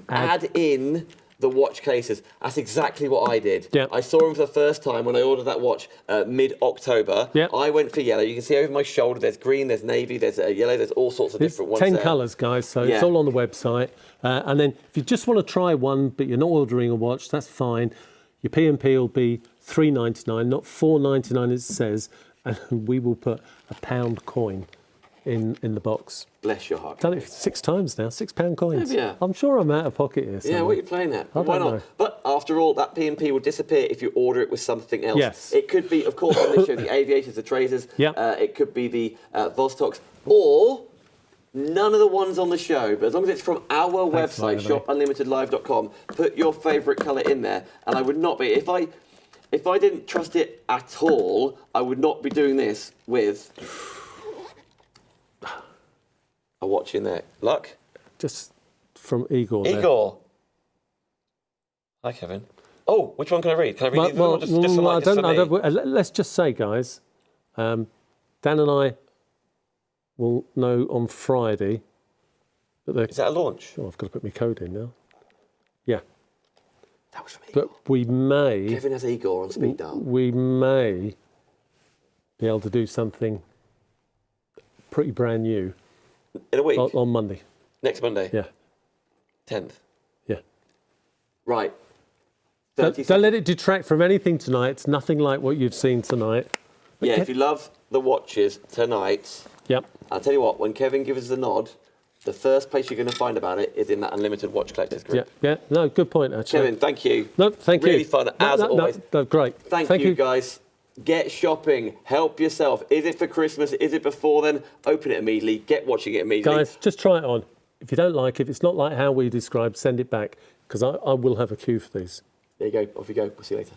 add in the watch cases. That's exactly what I did. Yeah. I saw them for the first time when I ordered that watch mid-October. Yeah. I went for yellow. You can see over my shoulder, there's green, there's navy, there's yellow, there's all sorts of different ones 10 there. colours, guys, so it's all on the website. And then if you just want to try one, but you're not ordering a watch, that's fine. Your P&P will be $3.99, not $4.99 as it says, and we will put a £1 coin in the box. Bless your heart. Done it 6 times now, £6 coins. Yeah. I'm sure I'm out of pocket here. Yeah, what are you playing at? Why not? know. But after all, that P&P will disappear if you order it with something else. Yes. It could be, of course, on this show, the Aviators, the Trazers. Yep. It could be the Vostoks, or none of the ones on the show. But as long as it's from our website, shopunlimitedlive.com, put your favourite colour in there. And I would not be, if I didn't trust it at all, I would not be doing this with a watch in there. Luck? Just from Igor. Igor. Hi, Kevin. Oh, which one can I read? Can I read either one? Just for me? Let's just say, guys, Dan and I will know on Friday. Is that a launch? Oh, I've got to put my code in now. Yeah. That was from Igor. But we may... Kevin has Igor on speed dial. We may be able to do something pretty brand new. In a week? On Monday. Next Monday? Yeah. 10th? Yeah. Right. Don't let it detract from anything tonight. It's nothing like what you've seen tonight. Yeah, if you love the watches tonight, Yep. I'll tell you what, when Kevin gives us the nod, the first place you're going to find about it is in that Unlimited Watch Collectors group. Yeah. No, good point, actually. Kevin, thank you. No, thank you. Really fun, as always. No, great. Thank you, guys. Get shopping. Help yourself. Is it for Christmas? Is it before then? Open it immediately. Get watching it immediately. Guys, just try it on. If you don't like it, if it's not like how we described, send it back, because I will have a queue for these. There you go. Off you go. We'll see you later.